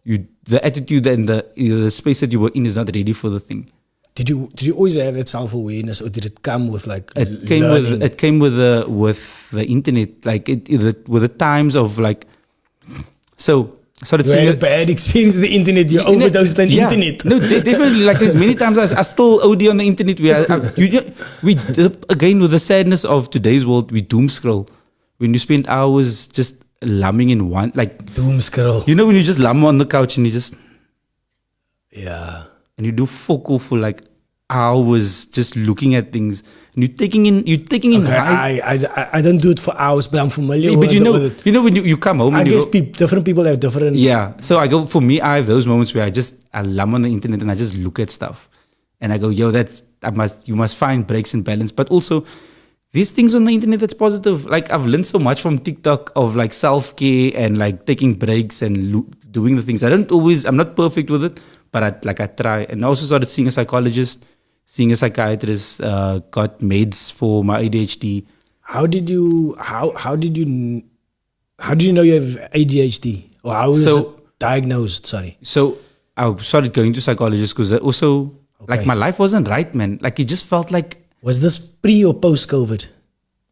the attitude and the space that you were in is not ready for the thing. Did you always have that self-awareness, or did it come with like it came with the internet, like with the times of like, so started you had a bad experience with the internet. You overdosed on the internet. No, definitely. Like, there's many times I still OD on the internet. We again, with the sadness of today's world, we doom scroll. When you spend hours just lumming in one, like doom scroll. You know, when you just lum on the couch and you just and you do fuck all for like hours just looking at things. And you're taking in Okay, I don't do it for hours, but I'm familiar with but it. you know when you come home I and guess you go, different people have different. yeah. So I go, for me, I have those moments where I lump on the internet and I just look at stuff. And I go, yo, you must find breaks and balance. But also, these things on the internet that's positive. Like I've learned so much from TikTok of like self-care and like taking breaks and doing the things. I'm not perfect with it, but I try. And I also started seeing a psychologist, seeing a psychiatrist, got meds for my ADHD. How did you know you have ADHD? Or how was it diagnosed? Sorry. So I started going to psychologists because also like my life wasn't right, man. Like it just felt like. Was this pre or post COVID?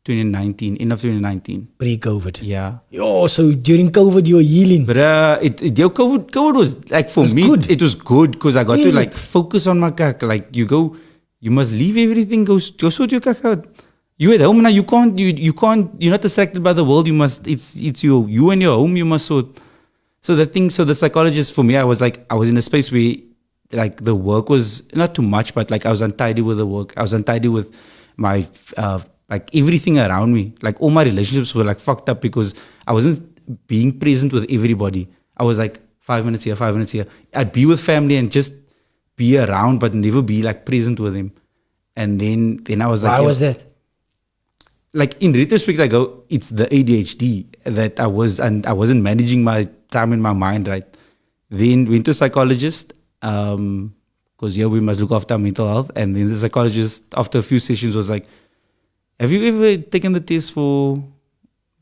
2019, end of 2019. Pre-COVID. Yeah. Yo, so during COVID you were healing. But COVID was like for me, good. it was good because I got Is to like it? focus on my kak. Like you must leave everything, go sort your kak out. You at home now, you can't, you're not distracted by the world. You must, it's you and your home, you must sort. So the psychologist for me, I was in a space where like the work was not too much, but like I was untidy with the work. I was untidy with my, like everything around me. Like all my relationships were like fucked up because I wasn't being present with everybody. I was like 5 minutes here, 5 minutes here. I'd be with family and just be around, but never be like present with them. And then I was like, why was that? Like in retrospect, I go, it's the ADHD that I wasn't managing my time in my mind right. Then went to a psychologist, because we must look after our mental health. And then the psychologist, after a few sessions, was like, have you ever taken the test for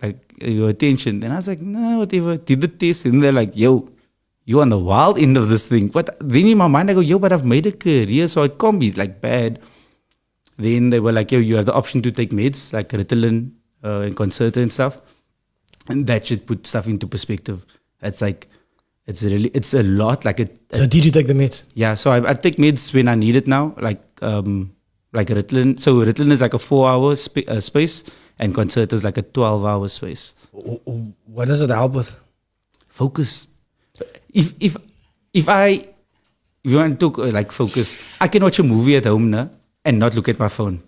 like your attention? And I was like, no, whatever. Did the test, and they're like, yo, you're on the wild end of this thing. But then in my mind, I go, yo, but I've made a career, so it can't be like bad. Then they were like, yo, you have the option to take meds like Ritalin and Concerta and stuff. And that should put stuff into perspective. It's like, it's a lot. So did you take the meds? Yeah, so I take meds when I need it now, like Ritalin. So Ritalin is like a 4-hour space, and Concerta is like a 12-hour space. What does it help with? Focus. If you want to talk like focus, I can watch a movie at home now and not look at my phone.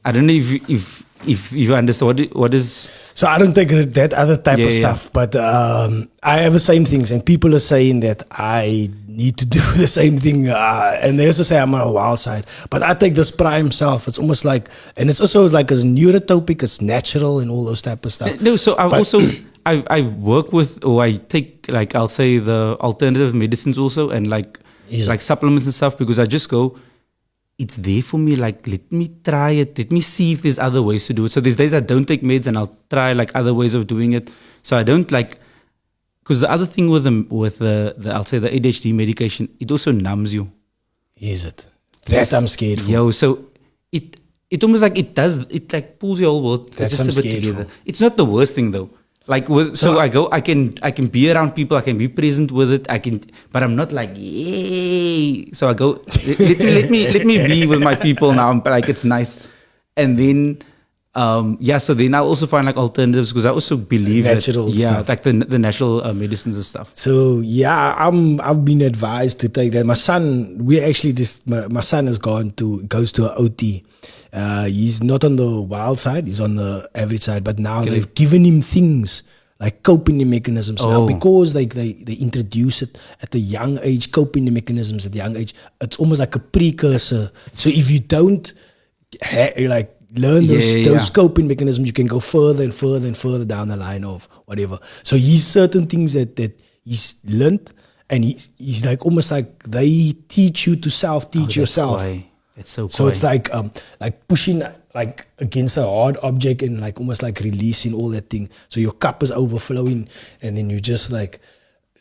I don't know if you understand what is. So I don't take that other type of stuff, but I have the same things, and people are saying that I need to do the same thing, and they also say I'm on a wild side. But I take this prime self. It's almost like, and it's also like a neurotopic. It's natural and all those type of stuff. No, so I work with, or I take like, I'll say the alternative medicines also, and like supplements and stuff, because I just go, it's there for me. Like, let me try it. Let me see if there's other ways to do it. So there's days I don't take meds and I'll try like other ways of doing it. So I don't like, because the other thing with the I'll say the ADHD medication, it also numbs you. Is it? That I'm scared for. Yo, so it almost like it like pulls your whole world That's just a bit together. For. It's not the worst thing though. Like so I go, I can be around people, I can be present with it, but I'm not like, yay. So I go, let me be with my people now. Like it's nice. And then so then I'll also find like alternatives, because I also believe natural that, like the natural medicines and stuff. So yeah, I've been advised to take that. My son, my son goes to an OT. He's not on the wild side, he's on the average side, but now they've given him things like coping mechanisms. Now, because they introduce it at a young age, coping mechanisms at a young age, it's almost like a precursor. So if you don't learn those coping mechanisms, you can go further and further and further down the line of whatever. So he's certain things that he's learned, and he's like almost like they teach you to self-teach yourself. Why. It's so it's like pushing like against a hard object and like almost like releasing all that thing. So your cup is overflowing, and then you just like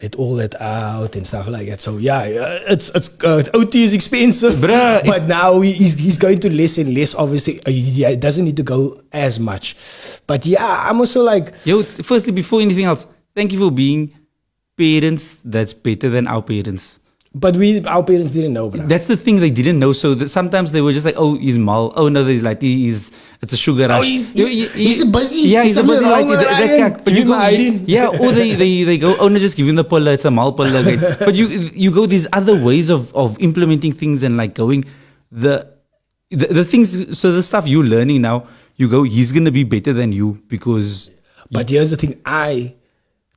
let all that out and stuff like that. So yeah, it's OT is expensive, bruh, but now he's going to less and less. Obviously, he doesn't need to go as much. But yeah, I'm also like, yo. Firstly, before anything else, thank you for being parents that's better than our parents. But our parents didn't know, bro. That's the thing, they didn't know. So sometimes they were just like, oh, he's mal. Oh no, there's like it's a sugar rush. Oh, he's busy. Yeah, he's a busy. Like, but you go, or they go, oh no, just give him the puller. It's a mal puller. But you go these other ways of implementing things and like going. the things, so the stuff you're learning now, you go, he's going to be better than you because. But here's the thing, I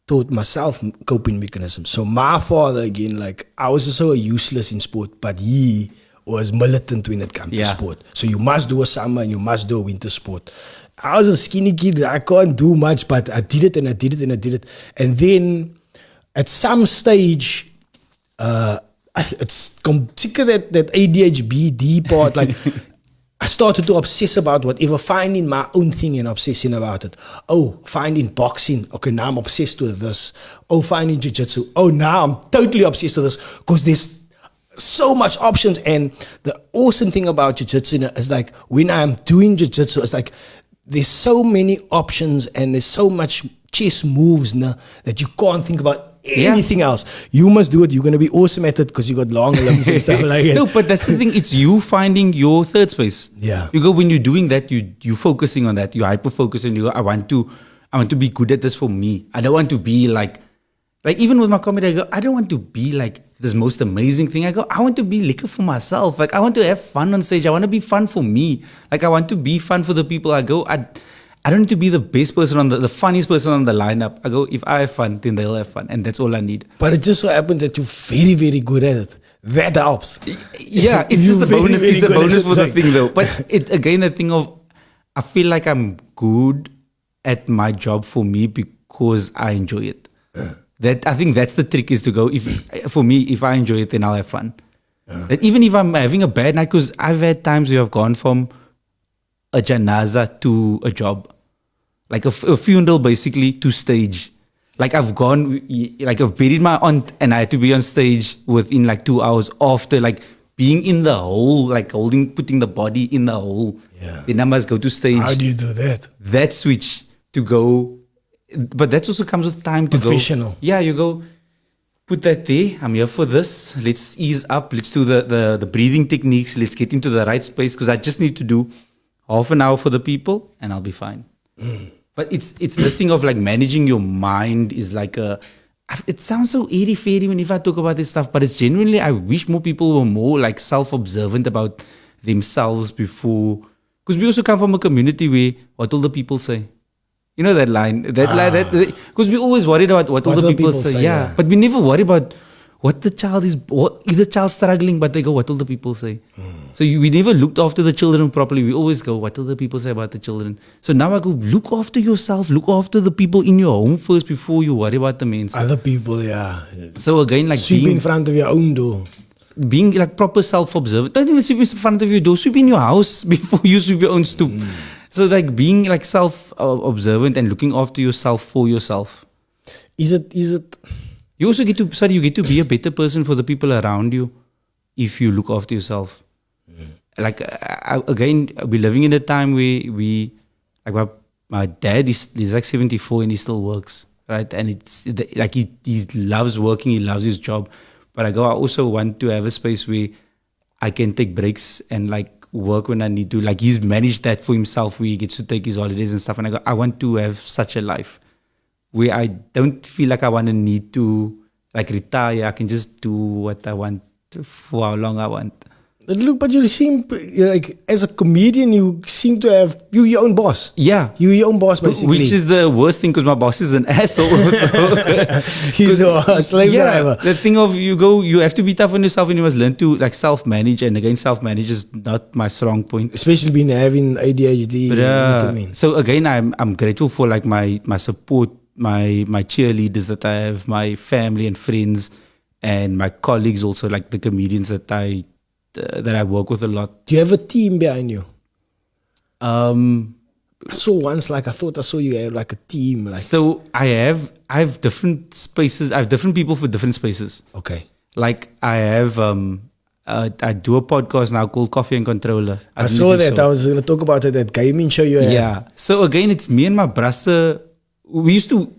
taught myself coping mechanisms. So my father, again, like, I was also useless in sport, but he was militant when it came to sport. So you must do a summer and you must do a winter sport. I was a skinny kid, I can't do much, but I did it and I did it and I did it. And then at some stage, it's sick of that ADHD part. Like, I started to obsess about whatever, finding my own thing and obsessing about it. Oh, finding boxing. Okay, now I'm obsessed with this. Oh, finding jiu-jitsu. Oh, now I'm totally obsessed with this because there's so much options. And the awesome thing about jiu-jitsu is like when I'm doing jiu-jitsu, it's like there's so many options and there's so much chess moves that you can't think about anything else. You must do it. You're going to be awesome at it because you got long limbs and stuff like that. No, but that's the thing. It's you finding your third space. Yeah. You go, when you're doing that, you focusing on that. You hyper focusing. You go, I want to be good at this for me. I don't want to be like even with my comedy, I go, I don't want to be like this most amazing thing. I go, I want to be liquor for myself. Like, I want to have fun on stage. I want to be fun for me. Like, I want to be fun for the people. I go, I don't need to be the best person on the funniest person on the lineup. I go, if I have fun, then they'll have fun. And that's all I need. But it just so happens that you're very, very good at it. That helps. Yeah, it's just a bonus. It's a bonus for the thing though. But it again, the thing of, I feel like I'm good at my job for me because I enjoy it. That I think that's the trick, is to go, if I enjoy it, then I'll have fun. That even if I'm having a bad night, because I've had times where I've gone from a janaza to a job. Like a funeral basically to stage. Like I've buried my aunt and I had to be on stage within like 2 hours after like being in the hole, like putting the body in the hole. Yeah. Then I must go to stage. How do you do that? That switch to go, but that also comes with time to Professional. go. Yeah, you go, put that there. I'm here for this. Let's ease up. Let's do the breathing techniques. Let's get into the right space because I just need to do half an hour for the people and I'll be fine. But it's the thing of like managing your mind is like it sounds so airy-fairy when if I talk about this stuff, but it's genuinely, I wish more people were more like self-observant about themselves before, because we also come from a community where what will the people say? You know that line, because we always worried about what will the people say. Yeah, but we never worry about what the child is the child struggling, but they go, what will the people say? So we never looked after the children properly. We always go, what will the people say about the children? So now I go, look after yourself, look after the people in your home first before you worry about the men. Other people, yeah. So again, like sweep in front of your own door. Being like proper self-observant. Don't even sweep in front of your door. Sweep in your house before you sweep your own stoop. So like being like self-observant and looking after yourself for yourself. Is it? You also get to be a better person for the people around you if you look after yourself. Like, again, we're living in a time where my dad is like 74 and he still works, right? And it's like he loves working, he loves his job. But I also want to have a space where I can take breaks and like work when I need to. Like he's managed that for himself where he gets to take his holidays and stuff. And I want to have such a life where I don't feel like I want to need to like retire. I can just do what I want for how long I want. Look, but you seem like, as a comedian, you seem to have, you're your own boss. Yeah. You're your own boss, basically. Which is the worst thing because my boss is an asshole. He's a slave driver. The thing of you have to be tough on yourself and you must learn to like self-manage. And again, self-manage is not my strong point. Especially having ADHD. But, you know what I mean? So again, I'm grateful for like my support, my cheerleaders that I have, my family and friends, and my colleagues also, like the comedians that I work with a lot. Do you have a team behind you? I saw once, like I thought I saw you have like a team. Like, so I have different spaces. I have different people for different spaces. Okay. Like I have I do a podcast now called Coffee and Controller. I saw that. I was going to talk about it, that gaming show you had. Yeah. So again, it's me and my brother. We used to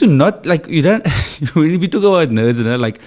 not like, you don't when we talk about nerds, like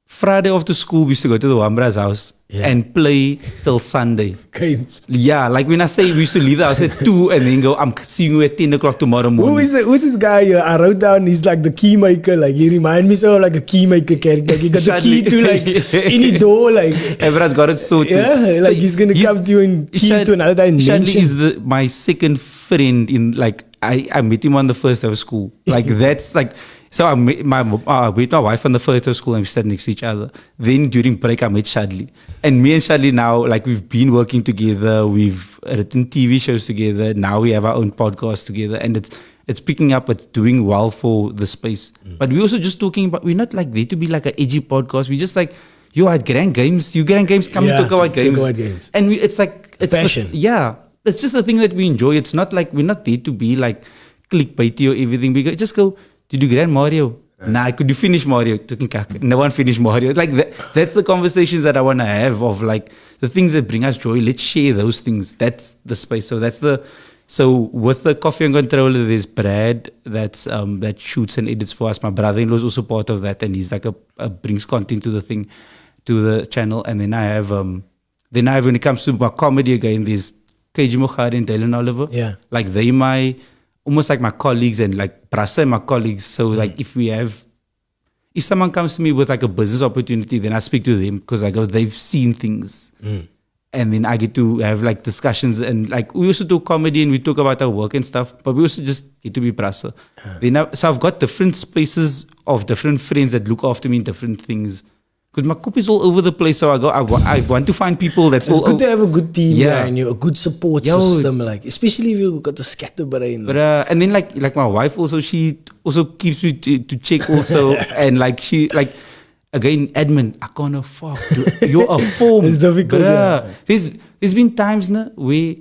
Friday after school, we used to go to the Wambra's house and play till Sunday. Games. Yeah, like when I say we used to leave the house at 2 and then go, I'm seeing you at 10 o'clock tomorrow morning. Who's this guy? I wrote down, he's like the key maker. Like, he remind me so of like a key maker character. Like, he got the key to like any door. Like, everyone's got it sorted. Yeah, like he's going to come to you and key to another dimension. Shadley is my second friend in like, I met him on the first day of school. Like, that's like, so I met my wife on the first day of school and we sat next to each other. Then during break, I met Shadley. And me and Shadley now, like, we've been working together. We've written TV shows together. Now we have our own podcast together. And it's picking up. It's doing well for the space. But we're also just talking about, we're not like there to be like an edgy podcast. We just like, you at Grand Games. You Grand Games, come and talk about games. And it's like, it's passion. It's just a thing that we enjoy. It's not like, we're not there to be like clickbaity or everything. We just go, did you Grand Mario? Nah, could you finish Mario? No one finished Mario. Like that's the conversations that I want to have of like the things that bring us joy. Let's share those things. That's the space. So with the Coffee and Controller, there's Brad that shoots and edits for us. My brother-in-law is also part of that, and he's like a brings content to the channel. And then I have when it comes to my comedy again, there's KG Mokhari and Dylan Oliver. Yeah. Like they almost like my colleagues and like Brasa and my colleagues. So like if someone comes to me with like a business opportunity, then I speak to them because I go, they've seen things. And then I get to have like discussions and like we also do comedy and we talk about our work and stuff, but we also just get to be Brasa. So I've got different spaces of different friends that look after me in different things. Because my cup is all over the place, so I want to find people that's it's good to have a good team, and a good support system, like especially if you've got the scatterbrain. But and then like my wife also, she also keeps me to check also, and like she like again admin. I can't afford. You're a form. It's difficult. There's been times now where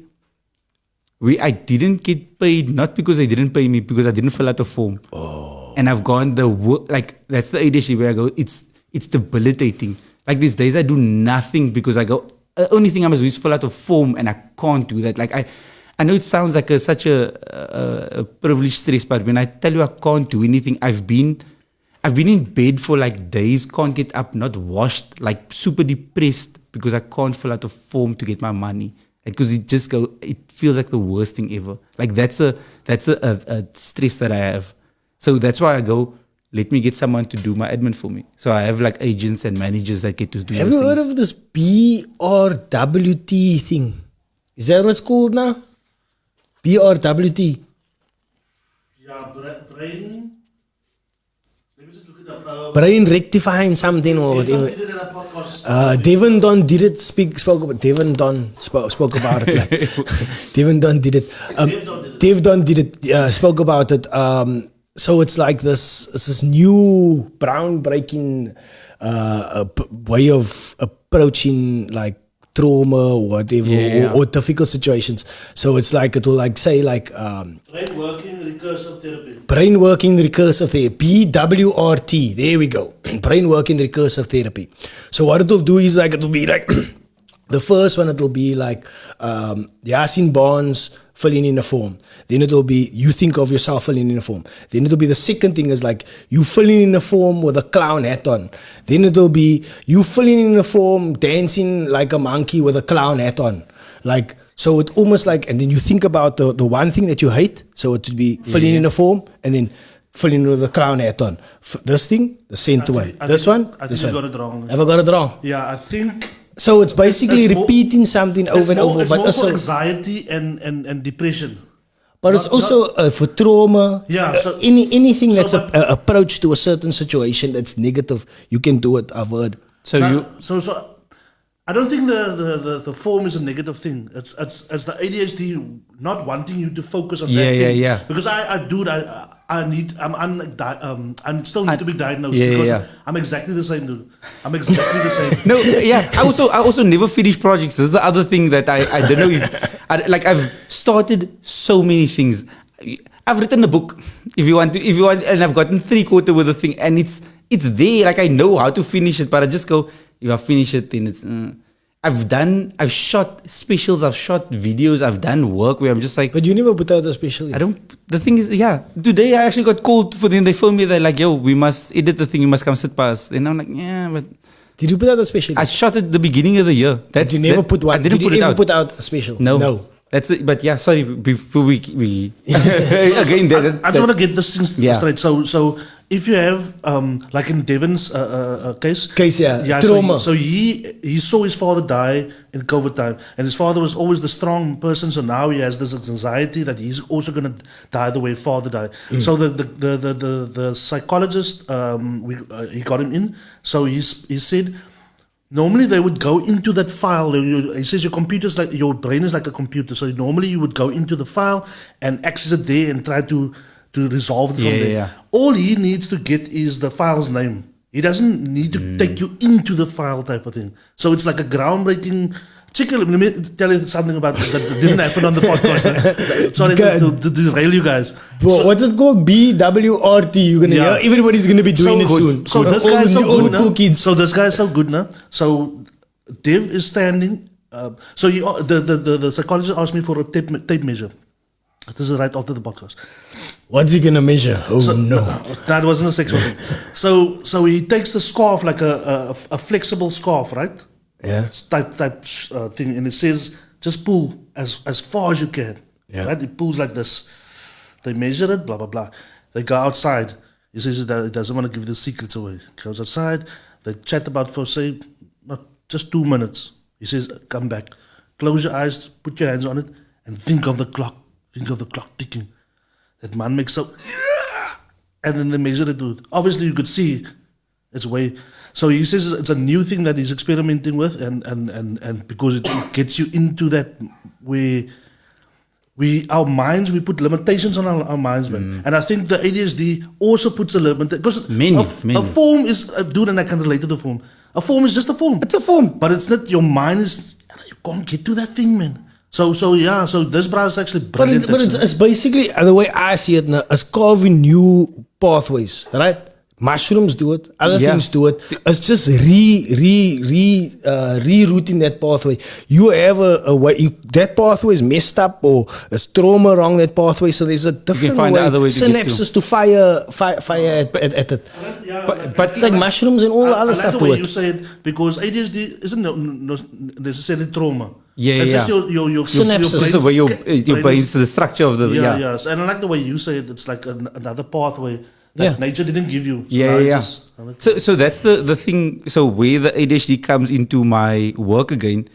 I didn't get paid, not because they didn't pay me, because I didn't fill out a form. And I've gone like that's the ADHD where I go. It's debilitating. Like these days I do nothing because I go, the only thing I must do is fill out a form and I can't do that. Like I know it sounds like such a privileged stress, but when I tell you I can't do anything, I've been in bed for like days, can't get up, not washed, like super depressed because I can't fill out a form to get my money. Because it feels like the worst thing ever. Like that's a stress that I have. So that's why I go, let me get someone to do my admin for me. So I have like agents and managers that get to do those things. Have you heard of this BRWT thing? Is that what it's called now? BRWT. Yeah, brain. Let me just look it up. Brain rectifying something or whatever. Devon Don did it. Spoke about Devon Don spoke about it. Like, Devon Don did it. Dev Don did it. Spoke about it. So it's like this new groundbreaking way of approaching like trauma or whatever or difficult situations. So it's like it will like say like brain working recursive therapy. Brain working recursive therapy, BWRT. There we go. Brain working recursive therapy. So what it will do is like it will be like the first one. It will be like YAASEEN Barnes filling in a form. Then it will be you think of yourself filling in a form. Then it will be the second thing is like you filling in a form with a clown hat on. Then it will be you filling in a form dancing like a monkey with a clown hat on. Like so it almost like, and then you think about the one thing that you hate. So it would be filling in a form and then filling in with a clown hat on. This thing, the center one. This one. I think you got it wrong. Have I got it wrong? Yeah, I think. So it's basically repeating something over and over. It's but more also for anxiety and depression. But it's also for trauma. Yeah. So, anything that's an approach to a certain situation that's negative, you can do it. I've heard. So I don't think the form is a negative thing. It's the ADHD not wanting you to focus on that thing. Yeah. Because I still need to be diagnosed because I'm exactly the same, dude. I'm exactly the same. No, yeah. I also never finish projects. This is the other thing that I don't know if I've started so many things. I've written a book if you want, and I've gotten 3/4 with the thing, and it's there. Like I know how to finish it, but I just go, if I finish it, then it's. I've shot specials, I've shot videos, I've done work where I'm just like. But you never put out a special. I don't. the thing is, today I actually got called for them. They phoned me. They're like, yo, we must edit the thing. You must come sit past. And I'm like, yeah, but Did you put out a special? I shot at the beginning of the year. Did you never put one? I didn't Did put you it ever out. put out a special? No. That's it. But yeah, sorry. Before we again, I just want to get this thing Yeah. straight. So if you have like in Devon's case, yeah, trauma. So he saw his father die in COVID time, and his father was always the strong person. So now he has this anxiety that he's also going to die the way father died. So the psychologist he got him in. So he said. Normally they would go into that file. He says your brain is like a computer. So normally you would go into the file and access it there and try to resolve it from there. Yeah. All he needs to get is the file's name. He doesn't need to take you into the file type of thing. So it's like a groundbreaking. Let me tell you something about that didn't happen on the podcast. Sorry to derail you guys. Bro, what's it called? BWRT. You're gonna hear. Everybody's gonna be doing it soon. So this guy is so good now. So this guy is so good now. So Dev is standing. So the psychologist asked me for a tape measure. This is right after the podcast. What's he gonna measure? Oh no, that wasn't a sexual thing. So he takes the scarf like a flexible scarf, right? Yeah. Type thing, and it says just pull as far as you can. Yeah. Right? It pulls like this. They measure it, blah blah blah. They go outside. He says that he doesn't want to give the secrets away. Goes outside. They chat about for say just 2 minutes. He says, come back, close your eyes, put your hands on it, and think of the clock. Think of the clock ticking. That man makes up, and then they measure it. Obviously, you could see it's way. So he says it's a new thing that he's experimenting with, and because it gets you into that where our minds, we put limitations on our minds, man. And I think the ADHD also puts a limit because a form is dude, and I can relate to the form. A form is just a form. It's a form, but it's not. Your mind is. You can't get to that thing, man. So this bra is actually brilliant. But it's basically the way I see it now. It's carving new pathways, right? Mushrooms do it. Other things do it. It's just rerouting that pathway. You have a way. That pathway is messed up, or there's trauma wrong that pathway. So there's a different way. Synapses to fire at it. But it's like mushrooms and all the other stuff to to it. it. You say it because ADHD isn't necessarily trauma. It's just your synapses. It's the way your brain's the structure of the So, and I like the way you say it. It's like another pathway that nature didn't give you. So that's the thing. So where the ADHD comes into my work again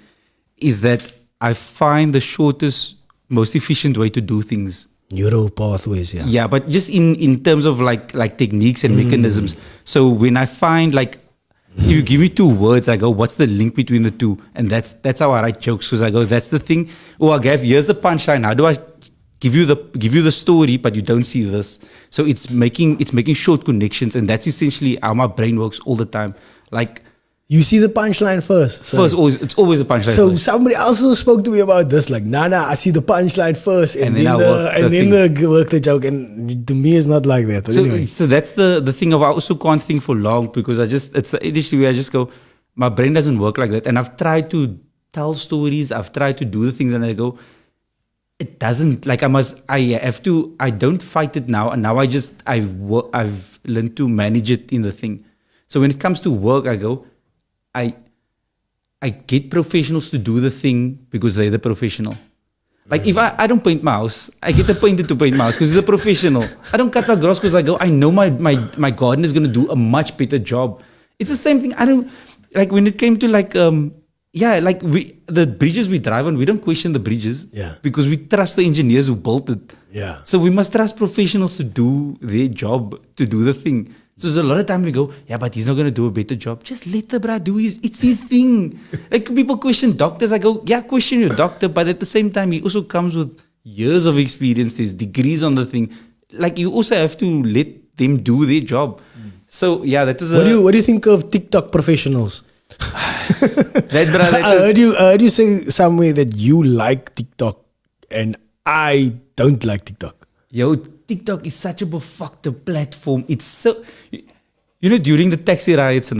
is that I find the shortest, most efficient way to do things. Neural pathways, Yeah, but just in terms of like techniques and mechanisms. So when I find like, if you give me 2 words, I go, what's the link between the two? And that's how I write jokes, because I go, that's the thing. Oh, I gave, here's the punchline. How do I give you the story, but you don't see this? So it's making short connections, and that's essentially how my brain works all the time. Like, you see the punchline first. It's always the punchline. So first. somebody also spoke to me about this. Like, I see the punchline first, and then the work the joke. And to me, it's not like that. But anyway. So that's the thing of I also can't think for long, because it's the ADHD where I just go, my brain doesn't work like that. And I've tried to tell stories, I've tried to do the things, and I go, it doesn't. Like I don't fight it now, and now I've learned to manage it in the thing. So when it comes to work, I go, I get professionals to do the thing because they're the professional. Like if I don't paint my house, I get a painter to paint my house because he's a professional. I don't cut my grass because I go, I know my garden is going to do a much better job. It's the same thing. I don't, like when it came to like, the bridges we drive on, we don't question the bridges because we trust the engineers who built it. Yeah. So we must trust professionals to do their job, to do the thing. So there's a lot of time we go, but he's not going to do a better job. Just let the bro do it's his thing. Like people question doctors. I go, question your doctor. But at the same time, he also comes with years of experience. There's degrees on the thing. Like you also have to let them do their job. So that was what do you think of TikTok professionals? I heard you say somewhere that you like TikTok and I don't like TikTok. Yo, TikTok is such a befucked platform. It's so, during the taxi riots,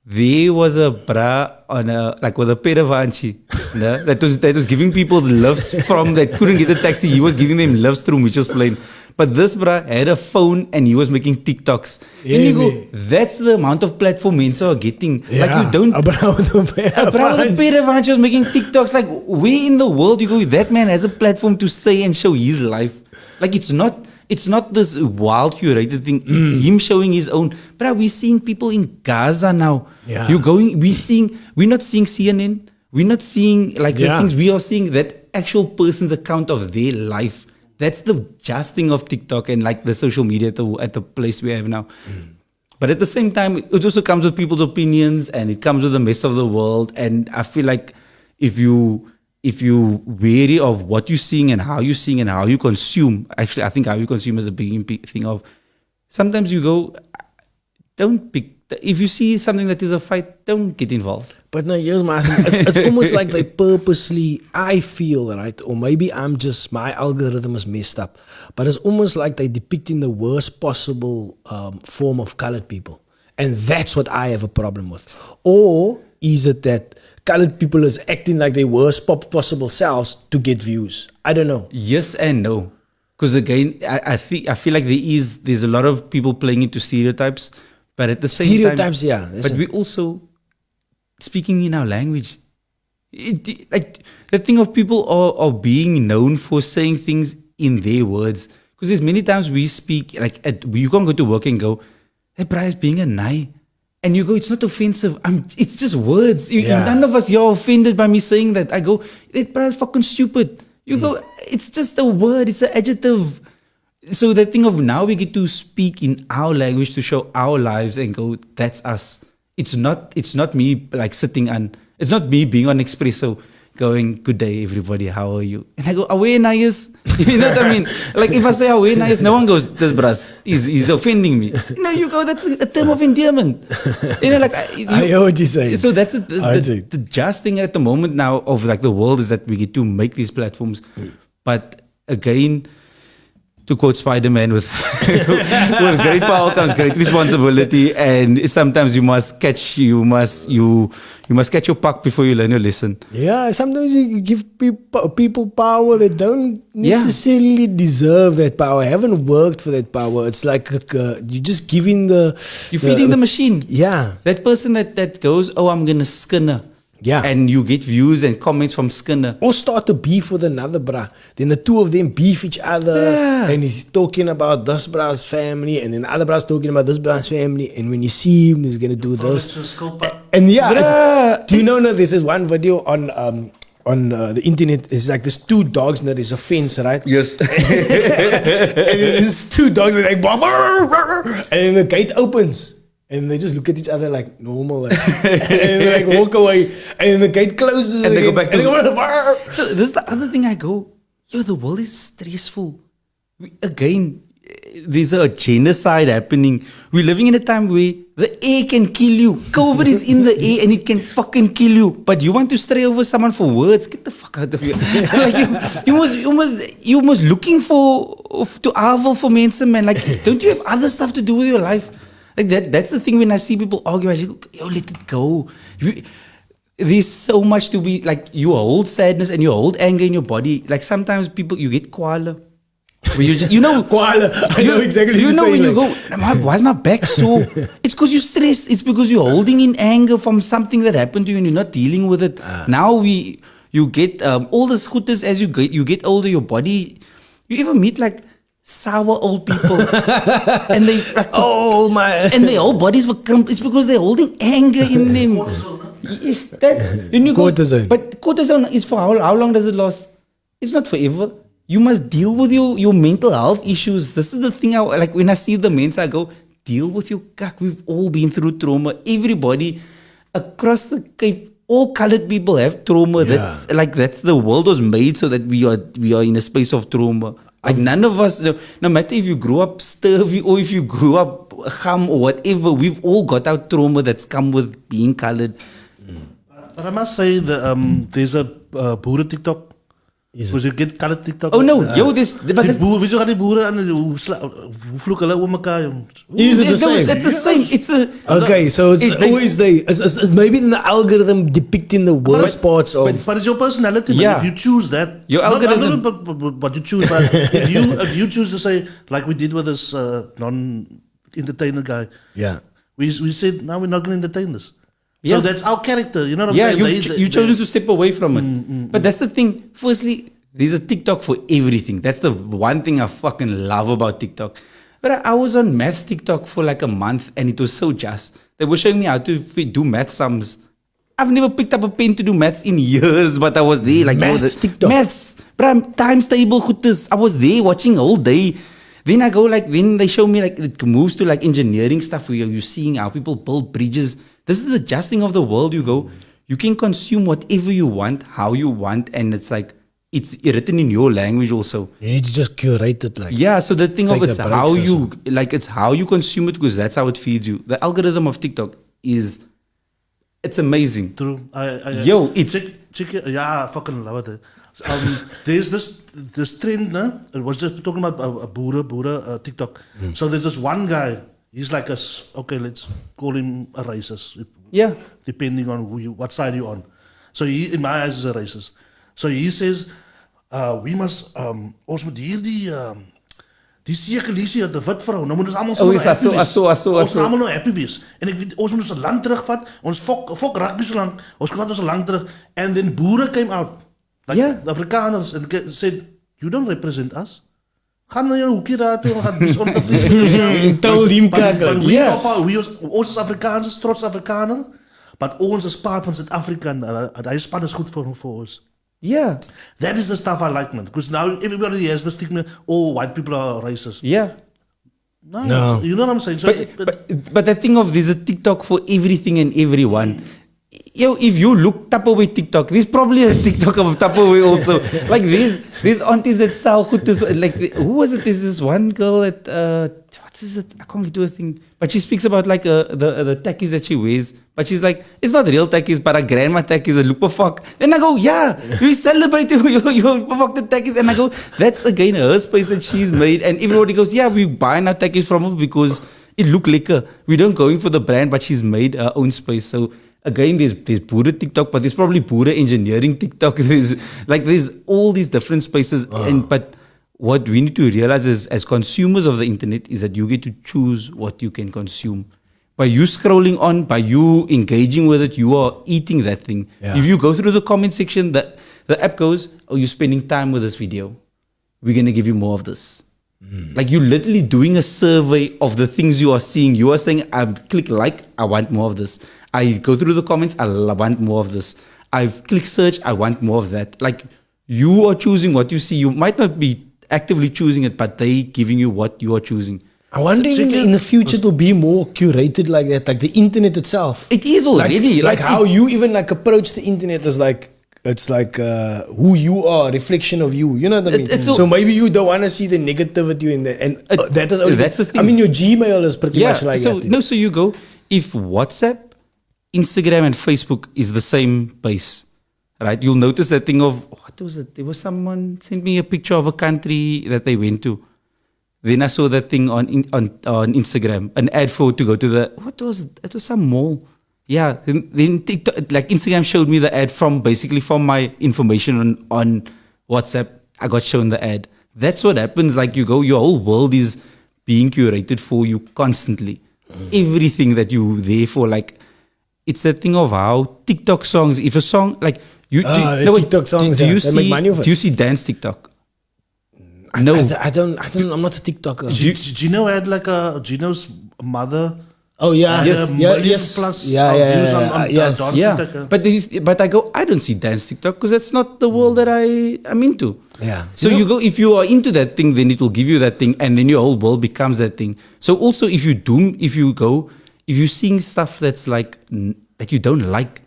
there was a bra on a like with a pedavanchi, no? that was giving people lifts from that couldn't get a taxi. He was giving them lifts through Mitchell's Plain. But this bra had a phone and he was making TikToks. Yeah, and you go, man. that's the amount of platform Mensa are getting. Yeah. Like you don't. A bra with a A bra with a pedavanchi was making TikToks. Like where in the world you go? That man has a platform to say and show his life. Like it's not this wild curated thing. It's him showing his own. But we're seeing people in Gaza now. Yeah. We're not seeing CNN. We're not seeing like the Yeah. things. We are seeing that actual person's account of their life. That's the just thing of TikTok and like the social media at the place we have now. But at the same time, it also comes with people's opinions and it comes with the mess of the world. And I feel like if you wary of what you're seeing and how you're seeing and how you consume, actually, I think how you consume is a big thing of sometimes you go, don't pick. If you see something that is a fight, don't get involved. But no, here's my it's almost like they purposely, I feel, right? Or maybe my algorithm is messed up. But it's almost like they're depicting the worst possible form of colored people. And that's what I have a problem with. Or is it that colored people is acting like their worst possible selves to get views? I don't know. Yes and no. Because again, I feel like there's a lot of people playing into stereotypes. But at the same Stereotypes, time, yeah. But we also speaking in our language. Like the thing of people are being known for saying things in their words. Because there's many times we speak like you can't go to work and go, "Hey, Brian, being a nai," and you go, "It's not offensive. It's just words." Yeah. None of us are offended by me saying that. I go, "That Brian's fucking stupid." You go, "It's just a word. It's an adjective." So the thing of now we get to speak in our language to show our lives and go, that's us. It's not me like sitting on, it's not me being on Espresso going, good day everybody, how are you? And I go, away nice. You know what I mean? Like if I say away nice, no one goes, this bras, he's offending me. No, you go, that's a term of endearment. You know, like I hear what you're saying. So that's the just thing at the moment now of like the world is that we get to make these platforms. But again, to quote Spider-Man, with great power comes great responsibility, and sometimes you must catch your puck before you learn your lesson. Yeah, sometimes you give people power that don't necessarily deserve that power, haven't worked for that power. It's like you're just giving you're feeding the machine. Yeah. That person that goes, oh, I'm going to Skinner. Yeah. And you get views and comments from Skinner. Or start a beef with another bra. Then the two of them beef each other. Yeah. And he's talking about this bra's family. And then the other bra's talking about this bra's family. And when you see him, he's going to do this. And do you know there's this one video on the internet. It's like there's two dogs and there's a fence, right? Yes. And there's two dogs and they're like, and then the gate opens. And they just look at each other like normal. Like, and they like walk away. And then the gate closes and again. they go back to So this is the other thing I go, the world is stressful. Again, there's a genocide happening. We're living in a time where the air can kill you. COVID is in the air and it can fucking kill you. But you want to stray over someone for words? Get the fuck out of here. Like you must looking to arvel for mensen, man. Like, don't you have other stuff to do with your life? Like that's the thing when I see people argue, I go, let it go. There's so much to be, like, you hold sadness and you hold anger in your body. Like sometimes people, you get koala. When you know koala. I know exactly. You know when you like, go, why is my back sore? It's because you're stressed. It's because you're holding in anger from something that happened to you and you're not dealing with it. Now you get all the scooters as you get older. Your body, you ever meet like sour old people and they like, and their whole bodies were crumped. It's because they're holding anger in them. Cortisone. But cortisone is for how long does it last? It's not forever. You must deal with your mental health issues. This is the thing. Like when I see the Mensa, I go, deal with your kak. We've all been through trauma. Everybody across the Cape, all colored people have trauma. Yeah. That's the world was made so that we are in a space of trauma. Like none of us, no matter if you grew up scurvy or if you grew up gum or whatever, we've all got our trauma that's come with being colored. But I must say that there's a Boere TikTok Because you get colored TikTok. Oh no, yo, this, but Die that's, boer, weet jy wat die boere aan hoe vloek hulle oor mekaar? Is it the no, same? that's the same. It's a Okay, so it's They- always it's maybe in the algorithm depicting the worst parts of. But it's your personality, man. Yeah. If you choose that, Your not algorithm- what you choose, but if you choose to say, like we did with this non-entertainer guy, Yeah. we said, no, we're not going to entertain this. Yeah. So that's our character, you know what I'm yeah, saying? you chose to step away from it. But that's the thing. Firstly, there's a TikTok for everything. That's the one thing I fucking love about TikTok. But I was on maths TikTok for like a month and it was so just. They were showing me how to do math sums. I've never picked up a pen to do maths in years, but I was there like Maths TikTok. Maths. But times table goodness. I was there watching all day. Then I go like, then they show me like it moves to like engineering stuff where you're seeing how people build bridges. This is the just thing of the world. You go, you can consume whatever you want, how you want, and it's like it's written in your language also. You need to just curate it like. Yeah, so the thing of Take it's the breaks how or you like it's how you consume it because that's how it feeds you. The algorithm of TikTok is it's amazing. True. Yo, it's- check it. Yeah, I fucking love it. There's this trend, no? It was just talking about a boere TikTok. So there's this one guy. He's like okay, let's call him a racist. Yeah. Depending on what side you're on. So he, in my eyes, is a racist. So he says, we must, ons moet hier die sekelisie, die wit vrou, nou moet ons allemaal Oh, nou yes, happy wees. I saw. Ons moet allemaal nou happy wees. En ek weet, ons moet ons land terugvat, ons fok rugby so lang, ons vat ons land terug. And then boere came out, like the Afrikaners, and said, you don't represent us. Gaan na jou hoekie daar toe, gaan dis ontevrede. Tel riem But kijken. we ons is Afrikaans, is trots Afrikaner, but ons is part van Suid-Afrika en hy span is goed vir ons. Yeah. That is the stuff I like, man. Because now everybody has the stigma, oh, white people are racist. Yeah. No. You know what I'm saying? So, But the thing of there's a TikTok for everything and everyone. Yo, if you look Tupperware TikTok, there's probably a TikTok of Tupperware also. Like there's aunties that sell good. Like who was it? There's this one girl that what is it? I can't do a thing. But she speaks about like the tackies that she wears. But she's like, it's not real tackies, but a grandma tackies, a lupa fuck. And I go, yeah, you celebrate your fuck the tackies. And I go, that's again her space that she's made. And everybody goes, yeah, we buy our tackies from her because it look liquor. We don't going for the brand, but she's made her own space. So again, there's Buddha TikTok, but there's probably Buddha engineering TikTok. There's all these different spaces. But what we need to realize is, as consumers of the internet, is that you get to choose what you can consume. By you scrolling on, by you engaging with it, you are eating that thing. Yeah. If you go through the comment section, the app goes, oh, you're spending time with this video. We're going to give you more of this. Like you're literally doing a survey of the things you are seeing. You are saying, I click like, I want more of this. I go through the comments, I want more of this. I've clicked search, I want more of that. Like you are choosing what you see. You might not be actively choosing it, but they giving you what you are choosing. I wonder in the future it will be more curated like that, like the internet itself. It is already. Like how you even like approach the internet is like, it's like who you are, reflection of you. You know what I mean? So maybe you don't want to see the negativity in there. And that is only, that's the thing. I mean, your Gmail is pretty much like that. No, so you go, if WhatsApp, Instagram and Facebook is the same base, right? You'll notice that thing of, what was it? There was someone sent me a picture of a country that they went to. Then I saw that thing on Instagram, an ad for to go to the, what was it? It was some mall. Yeah. Then TikTok, like Instagram showed me the ad from my information on WhatsApp. I got shown the ad. That's what happens. Like you go, your whole world is being curated for you constantly. Everything that you there for, like, it's that thing of how TikTok songs, if a song, like, TikTok songs, do you they make money of it. Do you see dance TikTok? No. I don't, I'm not a TikToker. Gino had like Gino's mother. Oh yeah, yes. Plus views on dance TikTok. But I go, I don't see dance TikTok because that's not the world that I'm into. Yeah. So you go, if you are into that thing, then it will give you that thing, and then your whole world becomes that thing. So also, if you're seeing stuff that's like that you don't like,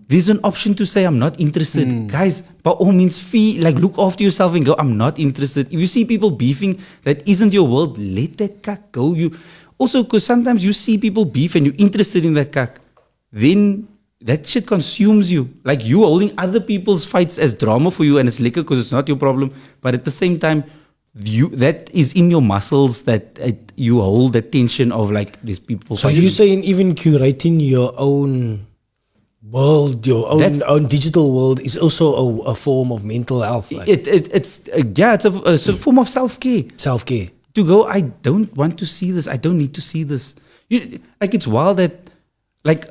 there's an option to say I'm not interested. Guys, by all means, look after yourself and go, I'm not interested. If you see people beefing that isn't your world, let that cuck go. Also, because sometimes you see people beef and you're interested in that cuck, then that shit consumes you. Like you holding other people's fights as drama for you, and it's liquor because it's not your problem. But at the same time, that is in your muscles that you hold that tension of like these people. So you're saying even curating your own world, your own digital world is also a form of mental health. Like It's a form of self-care. self-care. To go, I don't want to see this. I don't need to see this. Like it's wild that like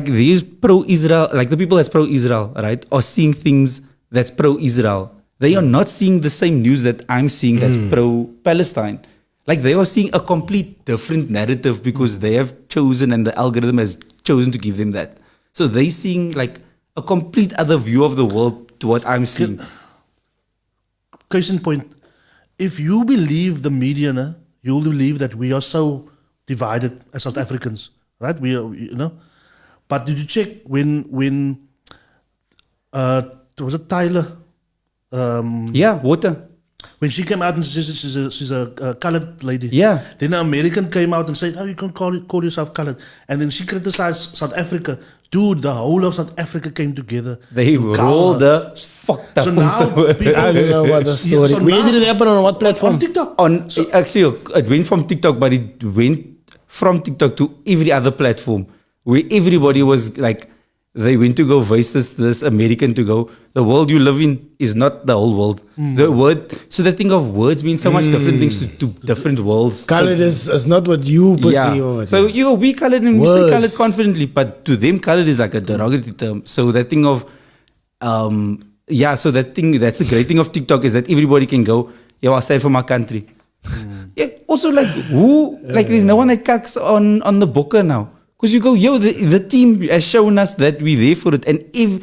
these pro-Israel, like the people that's pro-Israel, right, are seeing things that's pro-Israel. They are not seeing the same news that I'm seeing that's pro-Palestine. Like they are seeing a complete different narrative because they have chosen and the algorithm has chosen to give them that. So they seeing like a complete other view of the world to what I'm seeing. Case in point, if you believe the media, na, you'll believe that we are so divided as South Africans, right? We are, But did you check when was it Tyler? Water. When she came out and she's a colored lady. Yeah. Then an American came out and said, "Oh, you can't call yourself colored." And then she criticized South Africa. Dude, the whole of South Africa came together. They rolled the fucked up. So now people, I don't know what the story. so Where now- did it happen? On what platform? On TikTok. Actually, it went from TikTok, but it went from TikTok to every other platform where everybody was like, they went to go voice this American to go, the world you live in is not the whole world. So the thing of words mean so much different things to different worlds. Colored is not what you perceive of it. So we colored and we say Words. colored confidently, but to them colored is like a derogatory term. So that thing of so that's the great thing of TikTok is that everybody can go, I'll stand for my country. Yeah, also like there's no one that cucks on the booker now. Because you go, the team has shown us that we're there for it. And if...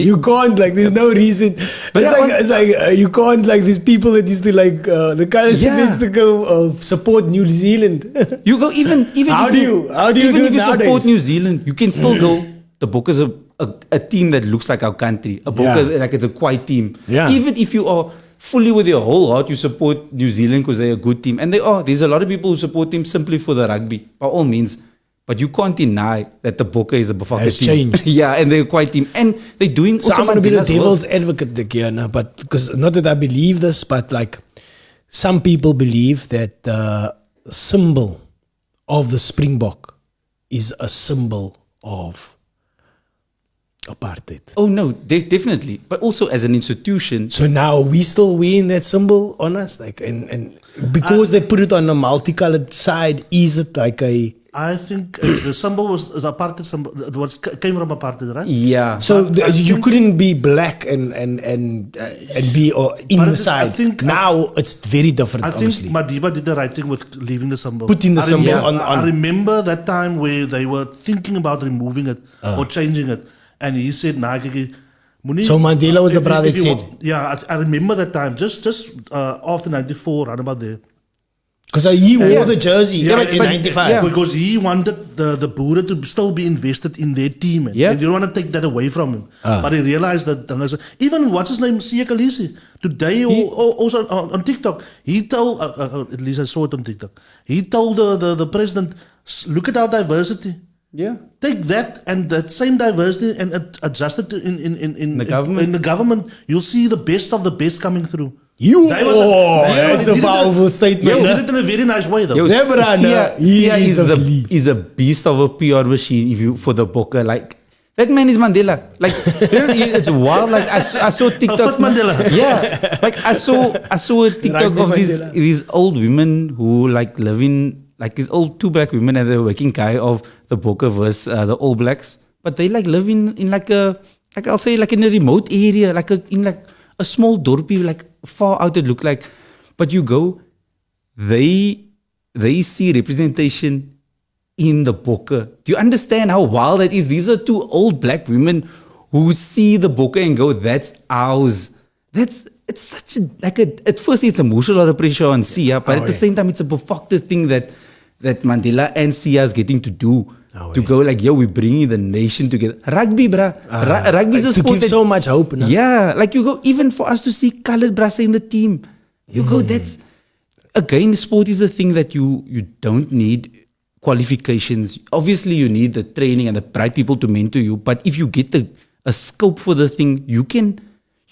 you can't, like, there's no reason. But It's like you can't, like, these people that used to, like, the guys that used to go support New Zealand. You go, even How do you do it support nowadays? New Zealand, you can still go, the Bokkers are a team that looks like our country. A Bokker, like, it's a quiet team. Yeah. Even if you are fully with your whole heart, you support New Zealand because they're a good team. And they are. There's a lot of people who support them simply for the rugby, by all means. But you can't deny that the Bokke is a Bafaka Has team. changed. Yeah, and they're quite team. And they're doing So also I'm going to be the Mandela's devil's work. advocate again, but because not that I believe this, but like some people believe that the symbol of the Springbok is a symbol of apartheid. Oh no, definitely. But also as an institution, So now we still wearing that symbol on us, like, and because they put it on a multicolored side, is it like a? I think the symbol was apartheid symbol. It came from apartheid, right? yeah. So But I you think- couldn't be black and be in But the I side. think- Now it's very different. I obviously. think Madiba did the right thing with leaving the symbol. Putting the I symbol remember- on- I remember that time where they were thinking about removing it or changing it. And he said, nah, Moenie, So Mandela was the if you- brother if that you said- wa- Yeah, I remember that time. Just after 94, around about there. Because he wore the jersey Yeah, in but- 95. yeah. Because he wanted the Boere to still be invested in their team. And Yeah. you don't want to take that away from him. But he realized that, even what's his name, Siya Kalisi, today also on TikTok, he told, at least I saw it on TikTok, he told the president, look at our diversity. Yeah. Take that and that same diversity and adjust it in The government. In the government, you'll see the best of the best coming through. That's a powerful statement. He huh? did it in a very nice way, though. Yo, Never Sia, he Sia is a is a beast of a PR machine. If you for the Bokke, like that man is Mandela. Like it's wild. Like I saw TikTok. first Mandela. Yeah, like I saw a TikTok Rugby of Mandela. these old women who like live in like these old two black women and the working guy of the Bokke versus the All Blacks, but they like live in like I'll say like in a remote area, like in a small dorpie, like far out it look like, but you go, they see representation in the Bokke. Do you understand how wild that is? These are two old black women who see the Bokke and go, that's ours. It's such at first it's a lot of pressure on Sia, but at the same time it's a befakte thing that Mandela and Sia is getting to do. To go like, we're bringing the nation together. Rugby, bruh. Rugby is a to sport give that- so much hope. No? yeah, like you go, even for us to see colored brasa in the team, you go, that's, again, sport is a thing that you don't need qualifications. Obviously, you need the training and the right people to mentor you. But if you get a scope for the thing, you can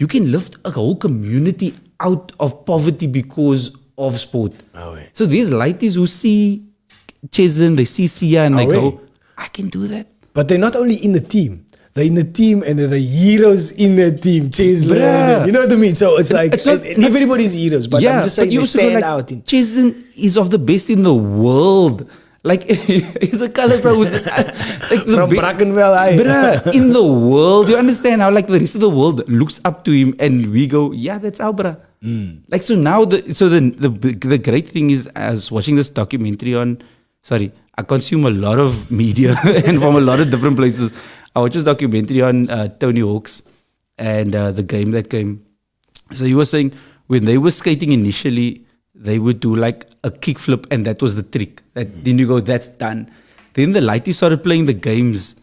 lift a whole community out of poverty because of sport. Oh, yeah. So these lighties who see Chesden, they see Sia, and they go, I can do that. But they're not only in the team. They're in the team and they're the heroes in the team. Bruh. You know what I mean? So it's like, It's not- and everybody's heroes. But I'm just saying you they also go stand like, out. Chesden is of the best in the world. Like, he's a color bro. Like From Brackenfell, bruh, in the world. You understand how like the rest of the world looks up to him, and we go, yeah, that's our bruh. Like so now, the great thing is, I was watching this documentary on. Sorry, I consume a lot of media and from a lot of different places. I watched this documentary on Tony Hawk's and the game that came. So he was saying when they were skating initially, they would do like a kickflip, and that was the trick. Then you go, that's done. Then the lighties started playing the games.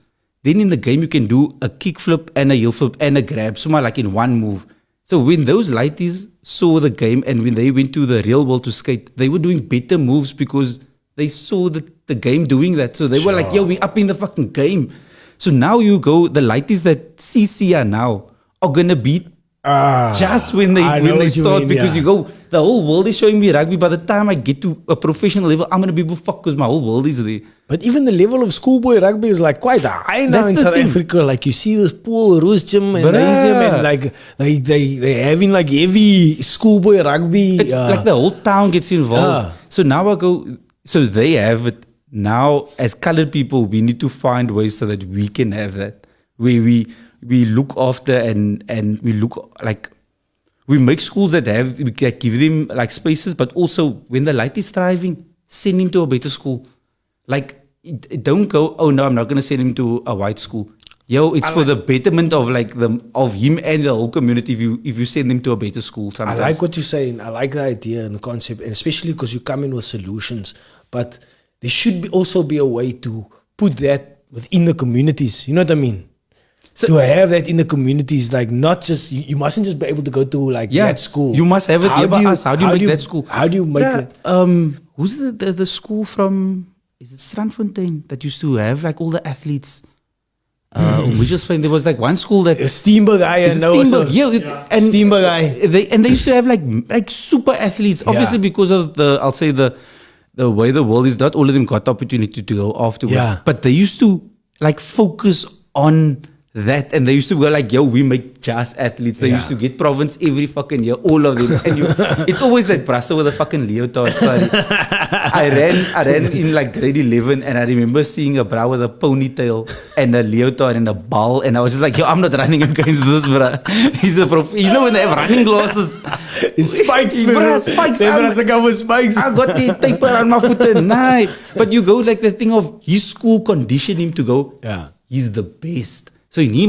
Then in the game, you can do a kickflip and a heel flip and a grab, so like in one move. So when those lighties saw the game and when they went to the real world to skate, they were doing better moves because they saw the game doing that. So they were like, yo, we up in the fucking game. So now you go, the lighties that see Sia now are going to beat just when they start, because you go, the whole world is showing me rugby. By the time I get to a professional level, I'm going to be fucked because my whole world is there. But even the level of schoolboy rugby is like quite high now in South Africa. Like you see this Paul Roosgym and Naisem, and like they having like heavy schoolboy rugby. Like the whole town gets involved. So now I go, so they have it. Now as colored people, we need to find ways so that we can have that. Where we look after and we look like, we make schools that we give them like spaces, but also when the light is thriving, send him to a better school. Like, don't go, oh no, I'm not going to send him to a white school. Yo, it's for the betterment of like of him and the whole community if you send him to a better school sometimes. I like what you're saying. I like the idea and the concept, and especially because you come in with solutions. But there should also be a way to put that within the communities. You know what I mean? So, to have that in the communities, like not just, you mustn't just be able to go to like that school. You must have it here by us. How do you make that school? How do you make it? Who's the school from, is it Strandfontein, that used to have like all the athletes? We just playing, there was like one school that Steenberg and they used to have like super athletes, obviously because of I'll say the way the world is, not all of them got the opportunity to go afterwards. But they used to like focus on that, and they used to go like, yo, we make just athletes. They used to get province every fucking year, all of them. And it's always that brassa with a fucking leotard. Sorry. I ran in like grade 11, and I remember seeing a bra with a ponytail and a leotard and a ball, and I was just like, yo, I'm not running against this bra. He's a prof. You know when they have running glasses, spikes, bro. Spikes. Spikes. I got the tape around my foot and but you go like the thing of his school conditioned him to go, he's the best. So in his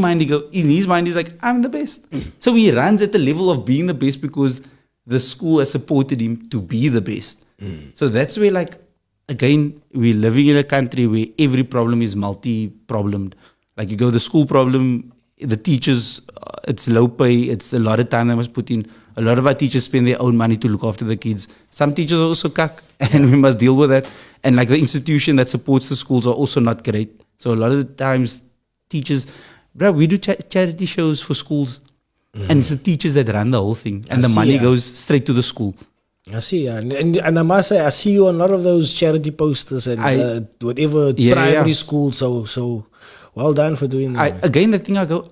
mind, he's like, I'm the best. So he runs at the level of being the best because the school has supported him to be the best. So that's where, like, again, we're living in a country where every problem is multi-problemed. Like you go, the school problem, the teachers, it's low pay, it's a lot of time they must put in. A lot of our teachers spend their own money to look after the kids. Some teachers are also cuck, and we must deal with that. And like the institution that supports the schools are also not great. So a lot of the times, teachers, bro, we do charity shows for schools, and it's the teachers that run the whole thing, and the money goes straight to the school. I see, and I must say, I see you on a lot of those charity posters and whatever primary school. So well done for doing that. Again, the thing I go,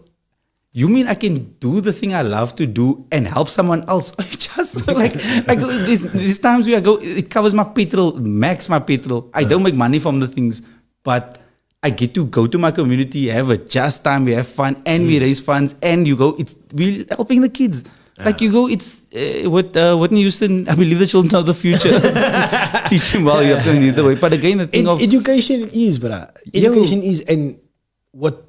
you mean I can do the thing I love to do and help someone else? Just like these times where I go, it covers my petrol, max my petrol. I don't make money from the things, but I get to go to my community, have a just time, we have fun, and we raise funds, and you go, we're helping the kids. Like you go, it's Whitney Houston, I believe the children are the future. Teach them well, you have to lead the way. But again, the thing of education is, bruh. Education is, and what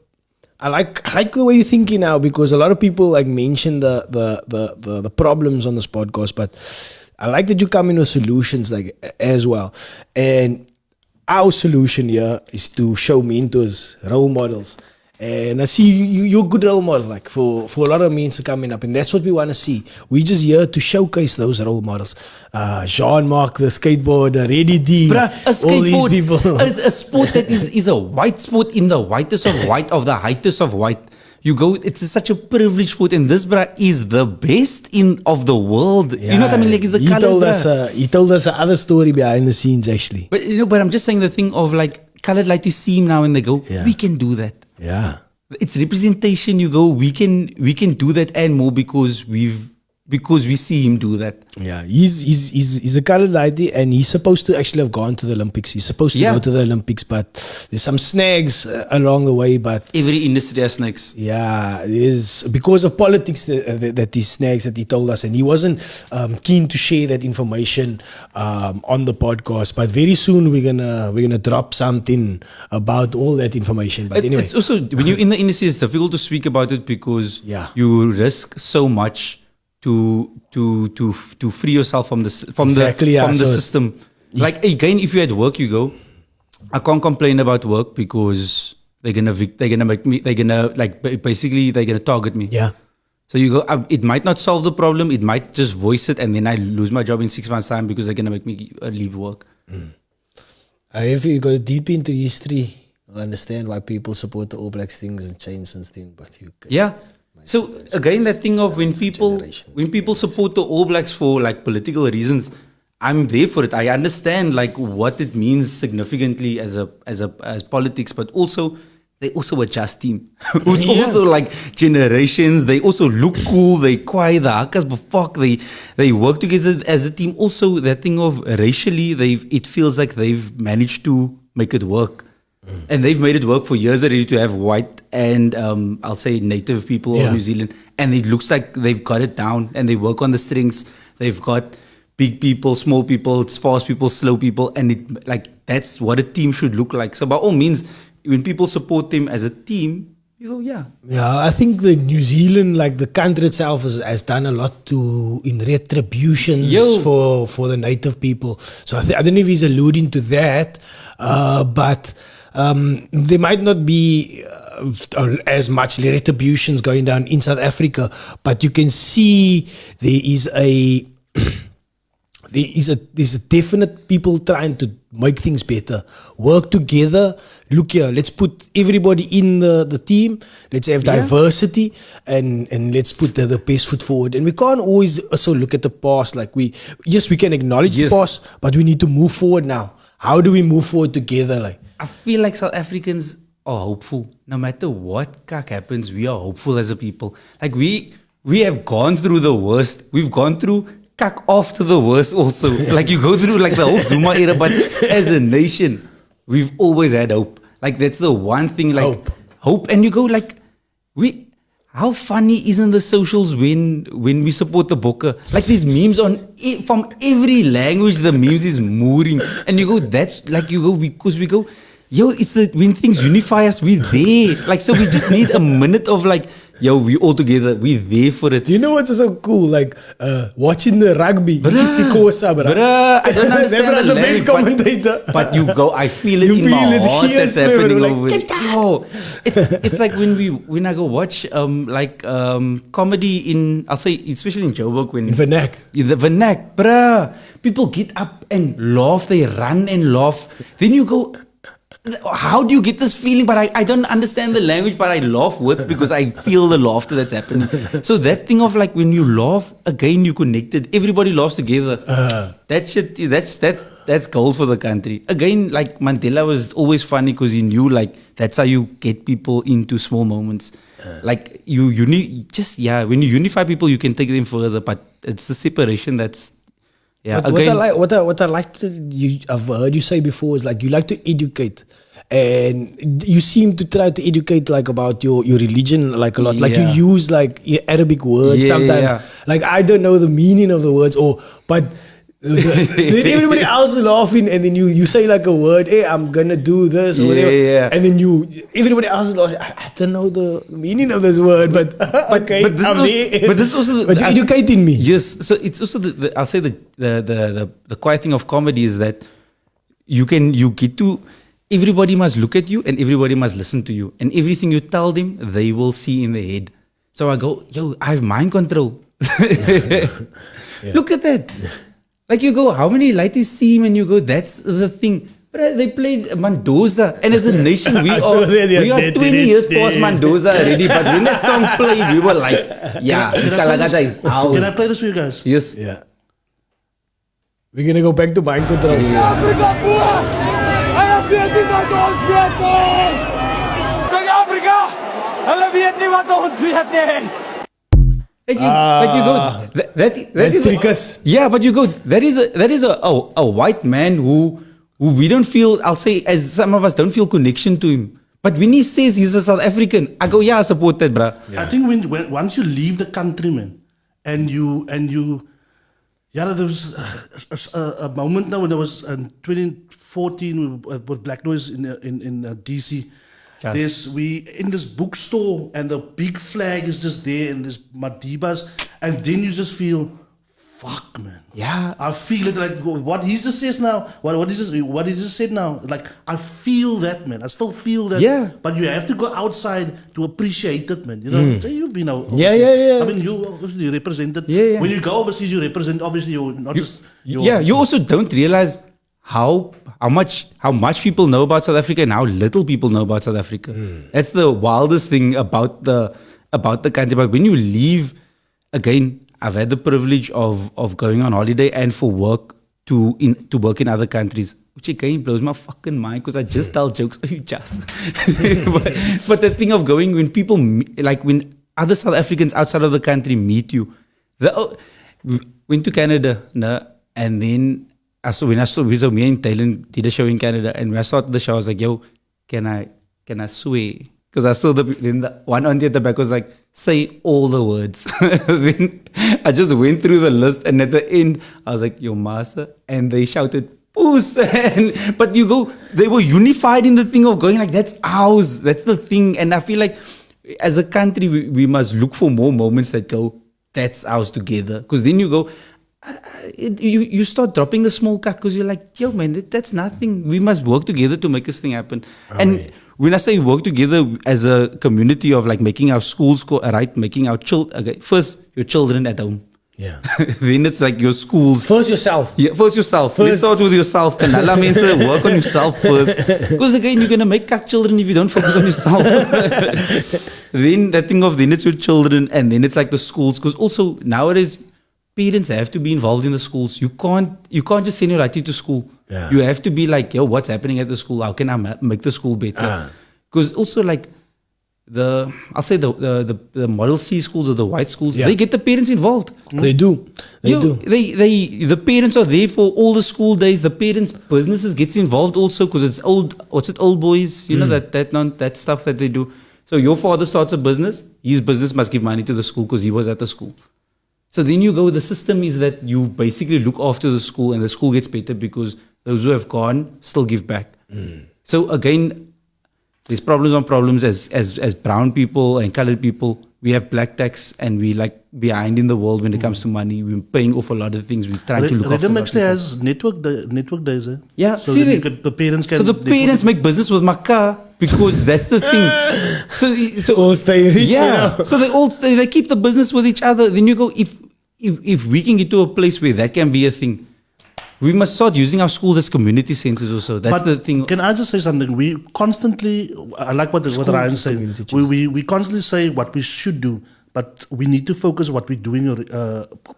I like the way you're thinking now, because a lot of people like mention the problems on this podcast, but I like that you come in with solutions like as well. And our solution here is to show mentors, role models. And I see you're a good role model, like for a lot of men coming up, and that's what we want to see. We just here to showcase those role models. Jean-Marc, the skateboarder, Reddy D, Bruh, a all these skateboard, people. a sport that is a white sport in the whitest of white, of the heightest of white. You go, it's such a privileged sport, and this bruh is the best of the world. You know what I mean? Like, it's the color. He told us another story behind the scenes, actually. But but I'm just saying the thing of like colored lighties see him now and they go, we can do that. Yeah. It's representation. You go, we can do that and more because we see him do that. Yeah, he's a colored lighty, and he's supposed to actually have gone to the Olympics. He's supposed to go to the Olympics, but there's some snags along the way. But every industry has snags. Yeah, it is because of politics that these snags that he told us, and he wasn't keen to share that information on the podcast. But very soon we're gonna drop something about all that information. But anyway, it's also when you're in the industry, it's difficult to speak about it because you risk so much to free yourself from the system. Like again, if you're at work, you go, I can't complain about work because they're gonna target me. Yeah. So you go, it might not solve the problem. It might just voice it, and then I lose my job in 6 months' time because they're gonna make me leave work. If you go deep into history, you'll understand why people support the All Blacks things and change since then. But So again, that thing of when people support the All Blacks for like political reasons, I'm there for it. I understand like what it means significantly as politics, but also they also a just team. Who's also like generations. They also look cool. They quiet the hakas, but fuck, they work together as a team. Also, that thing of racially, it feels like they've managed to make it work. And they've made it work for years already to have white and I'll say native people of New Zealand, and it looks like they've got it down and they work on the strings. They've got big people, small people, fast people, slow people, and that's what a team should look like. So by all means, when people support them as a team, you go, yeah. I think the New Zealand, like the country itself, has done a lot in retributions for the native people. So I don't know if he's alluding to that, but there might not be as much retributions going down in South Africa, but you can see there's a definite people trying to make things better, work together. Look here, let's put everybody in the team. Let's have diversity and let's put the best foot forward. And we can't always also look at the past. Like we can acknowledge the past, but we need to move forward now. How do we move forward together? Like, I feel like South Africans are hopeful. No matter what happens, we are hopeful as a people. Like we have gone through the worst. We've gone through after the worst also. Like you go through like the whole Zuma era, but as a nation, we've always had hope. Like that's the one thing, like hope. And you go like, how funny isn't the socials when we support the Bokke? Like these memes from every language, the memes is moving. And you go, because we go, it's when things unify us, we're there. Like, so we just need a minute of like, we all together, we're there for it. You know what's so cool? Like, watching the rugby. Bruh, I don't understand the best commentator. But you go, I feel it in my heart that's happening over there. It's like when I go watch comedy in, I'll say, especially in Joburg, when Vernac. The Vernac, bruh. People get up and laugh, they run and laugh. Then you go, how do you get this feeling? But I don't understand the language, but I laugh with because I feel the laughter that's happening. So that thing of like when you laugh, again you connected. Everybody laughs together. That shit, that's gold for the country. Again, like Mandela was always funny because he knew like that's how you get people into small moments. Like when you unify people, you can take them further. But it's the separation that's. Yeah, but what I like I've heard you say before is like you like to educate, and you seem to try to educate like about your religion like a lot. Like you use like Arabic words sometimes. Yeah. Like I don't know the meaning of the words, but then everybody else is laughing, and then you say like a word, hey, I'm gonna do this or whatever, and then everybody else is laughing. I don't know the meaning of this word, but okay, but this is also but you're educating me. Yes, so it's also I'll say the quiet thing of comedy is that you get to everybody must look at you and everybody must listen to you. And everything you tell them, they will see in their head. So I go, yo, I have mind control. Look at that. Like you go, how many lighties seem, and you go, that's the thing. But they played Mendoza, and as a nation, we are 20 years past Mendoza already. But when that song played, we were like, yeah, Kalagata is out. Can I play this for you guys? Yes. Yeah. We're gonna go back to mind control. Like you go, That's trickers. yeah, but you go, that is a white man who we don't feel, I'll say, as some of us don't feel connection to him. But when he says he's a South African, I go, yeah, I support that, bruh. I think when once you leave the country, man, and you, yeah, there was a moment now when there was in 2014 with Black Noise in DC. Yes. We in this bookstore and the big flag is just there and there's Madibas, and then you just feel, fuck, man. Yeah. I feel it like what he just says now. What he just said now. Like I feel that, man. I still feel that. Yeah. But you have to go outside to appreciate it, man. You know. So you've been out. Yeah, overseas. yeah, yeah. I mean, you obviously represented. Yeah. When you go overseas, you represent. Obviously, you're not just. Yeah, you also don't realize how much people know about South Africa and how little people know about South Africa. That's the wildest thing about the country. But when you leave, again, I've had the privilege of going on holiday and for work to work in other countries, which again blows my fucking mind because I just tell jokes. Oh, you just. but the thing of going when people when other South Africans outside of the country meet you, went to Canada, and then so me and Thailand did a show in Canada, and when I started the show, I was like, yo, can I swear? Because I saw the one auntie at the back was like, say all the words. Then I just went through the list, and at the end, I was like, yo, master, and they shouted, Poos. But you go, they were unified in the thing of going like, that's ours, that's the thing. And I feel like as a country, we must look for more moments that go, that's ours together. Because then you go, you start dropping the small cut because you're like, yo, man, that's nothing. We must work together to make this thing happen. And when I say work together as a community of like making our schools go right, making our first your children at home. Yeah. Then it's like your schools. First yourself. Yeah, first yourself. Let's start with yourself. And Allah means work on yourself first. Because again, you're going to make cut children if you don't focus on yourself. Then it's your children, and then it's like the schools. Because also nowadays, parents have to be involved in the schools. You can't just send your righty to school. Yeah. You have to be like, yo, what's happening at the school? How can I make the school better? Because also like the Model C schools or the white schools, they get the parents involved. They do. The parents are there for all the school days. The parents' businesses gets involved also because it's old boys, you know, that stuff that they do. So your father starts a business, his business must give money to the school because he was at the school. So then you go, the system is that you basically look after the school and the school gets better because those who have gone still give back. So again, there's problems on problems as brown people and colored people. We have black tax and we like behind in the world when it comes to money. We're paying off a lot of things. We're trying to look after Rhythm actually has network days. Yeah, so see the parents can. So the parents make business with my car because that's the thing. So all stay rich. Yeah. So they all stay. They keep the business with each other. Then you go, if we can get to a place where that can be a thing, we must start using our schools as community centers also. That's the thing. Can I just say something? We constantly, I like what Ryan said. We constantly say what we should do, but we need to focus what we're doing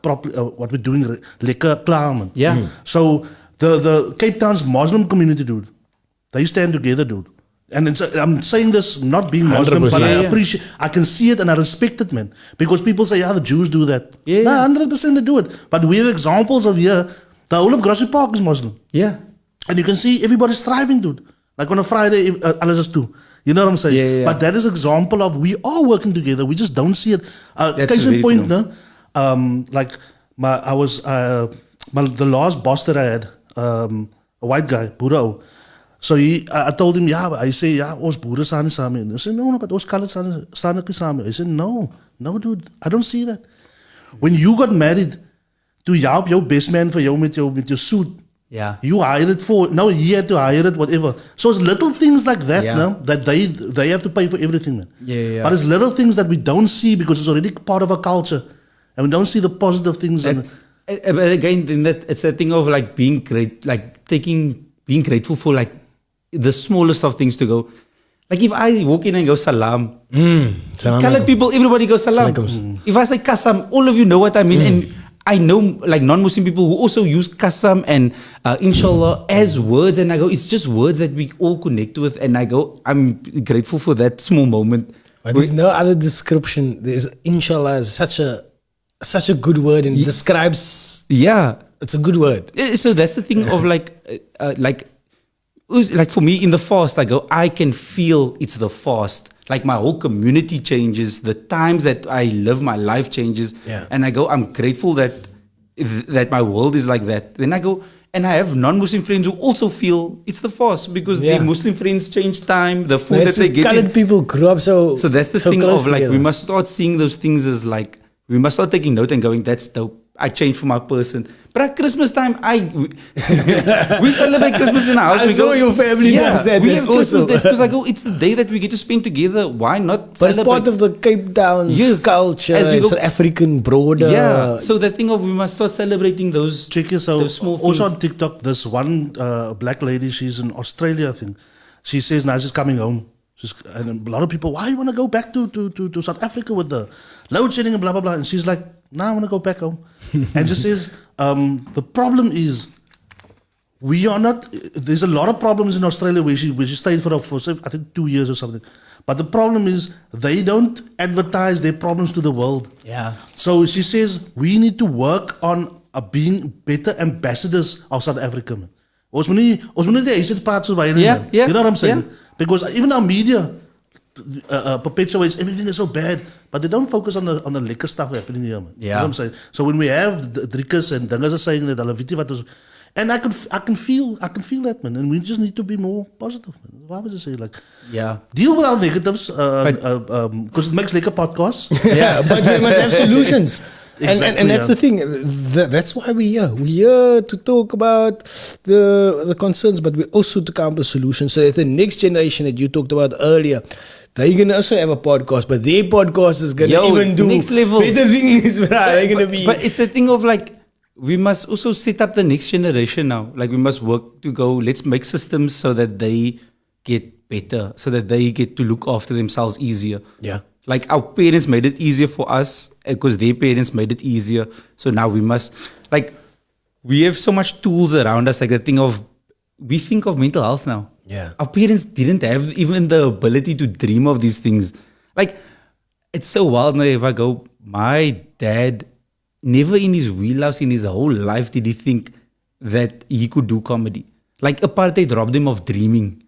properly. What we're doing, lekker klaar, man. Yeah. So the Cape Town's Muslim community, dude, they stand together, dude. And I'm saying this not being Muslim, but I appreciate, I can see it and I respect it, man. Because people say, yeah, the Jews do that. Yeah. Nah, 100% they do it. But we have examples of here. The whole of Grassy Park is Muslim. Yeah. And you can see everybody's thriving, dude. Like on a Friday, alles is too. You know what I'm saying? Yeah. But that is an example of we are working together. We just don't see it. Case in very point, true. like the last boss that I had, a white guy, Burao. So I told him, I say, ons boere staan nie saam nie. I said, no, but ons colored staan nie saam nie. I said, no, dude, I don't see that. When you got married, toe jy op jou best man vir jou met jou suit, Yeah. You hire it for, now he had to hire it, whatever. So it's little things like that, Yeah. no, that they have to pay for everything, man. Yeah. But it's little things that we don't see because it's already part of our culture. And we don't see the positive things in it. But again, then it's a thing of like being great, like being grateful for like the smallest of things to go. Like if I walk in and go salam, Salam colored alaikum. people, everybody goes salam. If I say kasam, all of you know what I mean. And I know like non-Muslim people who also use kasam and inshallah as words. And I go, it's just words that we all connect with. And I go, I'm grateful for that small moment. But there's no other description. There's inshallah is such a good word and describes. Yeah. It's a good word. So that's the thing of like for me in the fast, I go, I can feel it's the fast. Like my whole community changes, the times that I live my life changes. Yeah. And I go, I'm grateful that my world is like that. Then I go, and I have non-Muslim friends who also feel it's the fast because their Muslim friends change time, the food that they get. Colored people grew up so that's the thing close of like, together. we must start seeing those things as like, we must start taking note and going, that's dope. I changed for my person. But at Christmas time, we celebrate Christmas in our house. I we saw go, your family does that. We That's have Christmas awesome. days because I go, it's the day that we get to spend together. Why not But it's celebrate? part of the Cape Town culture. As we It's go- an African broader. Yeah. So the thing of we must start celebrating those. Check this out. Those small Also things. on TikTok, this one black lady, she's in Australia, I think. She says now she's coming home. And a lot of people, why you want to go back to South Africa with the load shedding and blah, blah, blah. And she's like, nah, I want to go back home. And she says, the problem is, we are not, there's a lot of problems in Australia where she stayed for I think 2 years or something. But the problem is, they don't advertise their problems to the world. Yeah. So she says, we need to work on being better ambassadors of South Africa, man. Ons moet nie die huis praat so baie nie, Yeah, man. yeah, You know what I'm saying? yeah. Because even our media perpetuates everything is so bad, but they don't focus on the lekker stuff happening here, man. You know what I'm saying? So when we have the drinkers and dinges are saying that hulle weet nie wat ons, and I can feel that, man, and we just need to be more positive, man. Why would I say like Yeah. deal with our negatives because it makes lekker podcasts. Yeah, but we must have solutions. Exactly, and that's yeah. the thing. That's why we're here. We're here to talk about the concerns, but we also to come up with solutions so that the next generation that you talked about earlier, they're going to also have a podcast, but their podcast is going to even do next level. better things. They're going to be. But it's a thing of like, we must also set up the next generation now. Like we must work to go, let's make systems so that they get better, so that they get to look after themselves easier. Yeah. Like our parents made it easier for us because their parents made it easier. So now we must, like, we have so much tools around us. Like the thing of, we think of mental health now. Yeah. Our parents didn't have even the ability to dream of these things. Like, it's so wild now if I go, my dad, never in his wheelhouse in his whole life did he think that he could do comedy. Like apartheid robbed him of dreaming.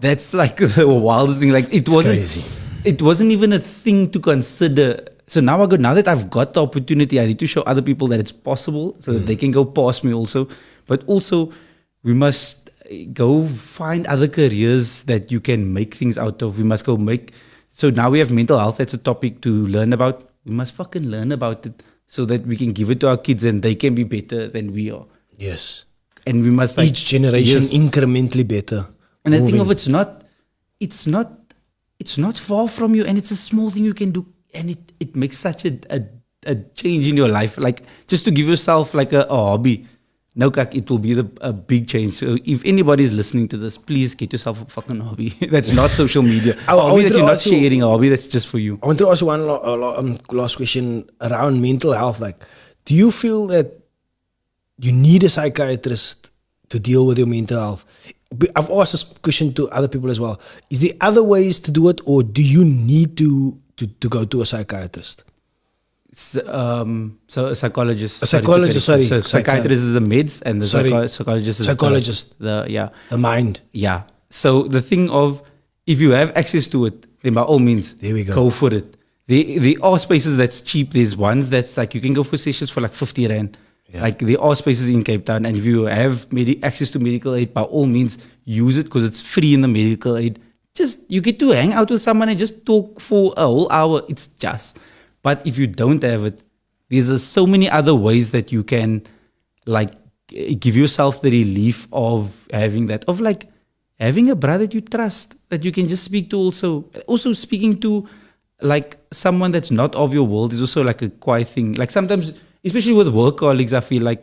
That's like the wildest thing. Like it wasn't. Crazy. It wasn't even a thing to consider. So now now that I've got the opportunity, I need to show other people that it's possible so that they can go past me also. But also, we must go find other careers that you can make things out of. We must go make. So now we have mental health. That's a topic to learn about. We must fucking learn about it so that we can give it to our kids and they can be better than we are. Yes. And we must like, Each generation yes. incrementally better. And the thing Moving. of it's not far from you, and it's a small thing you can do, and it makes such a change in your life. Like just to give yourself like a hobby. No, kak, it will be a big change. So if anybody is listening to this, please get yourself a fucking hobby. That's not social media. I A hobby wanted that to you're not ask you- sharing, a hobby that's just for you. I want to ask you one last question around mental health. Like, do you feel that you need a psychiatrist to deal with your mental health? I've asked this question to other people as well. Is there other ways to do it, or do you need to go to a psychiatrist? So a psychologist. A psychologist, sorry. sorry. So psychiatrist is the meds, and the Sorry. psychologist is Psychologist. the The mind. Yeah. So the thing of, if you have access to it, then by all means, There we go. for it. There are spaces that's cheap. There's ones that's like, you can go for sessions for like 50 Rand. Yeah. Like there are spaces in Cape Town, and if you have access to medical aid, by all means, use it because it's free in the medical aid. Just, you get to hang out with someone and just talk for a whole hour. It's just. But if you don't have it, there's so many other ways that you can like give yourself the relief of having that, of like having a brother that you trust, that you can just speak to. Also speaking to like someone that's not of your world is also like a quiet thing. Like sometimes, especially with work colleagues, I feel like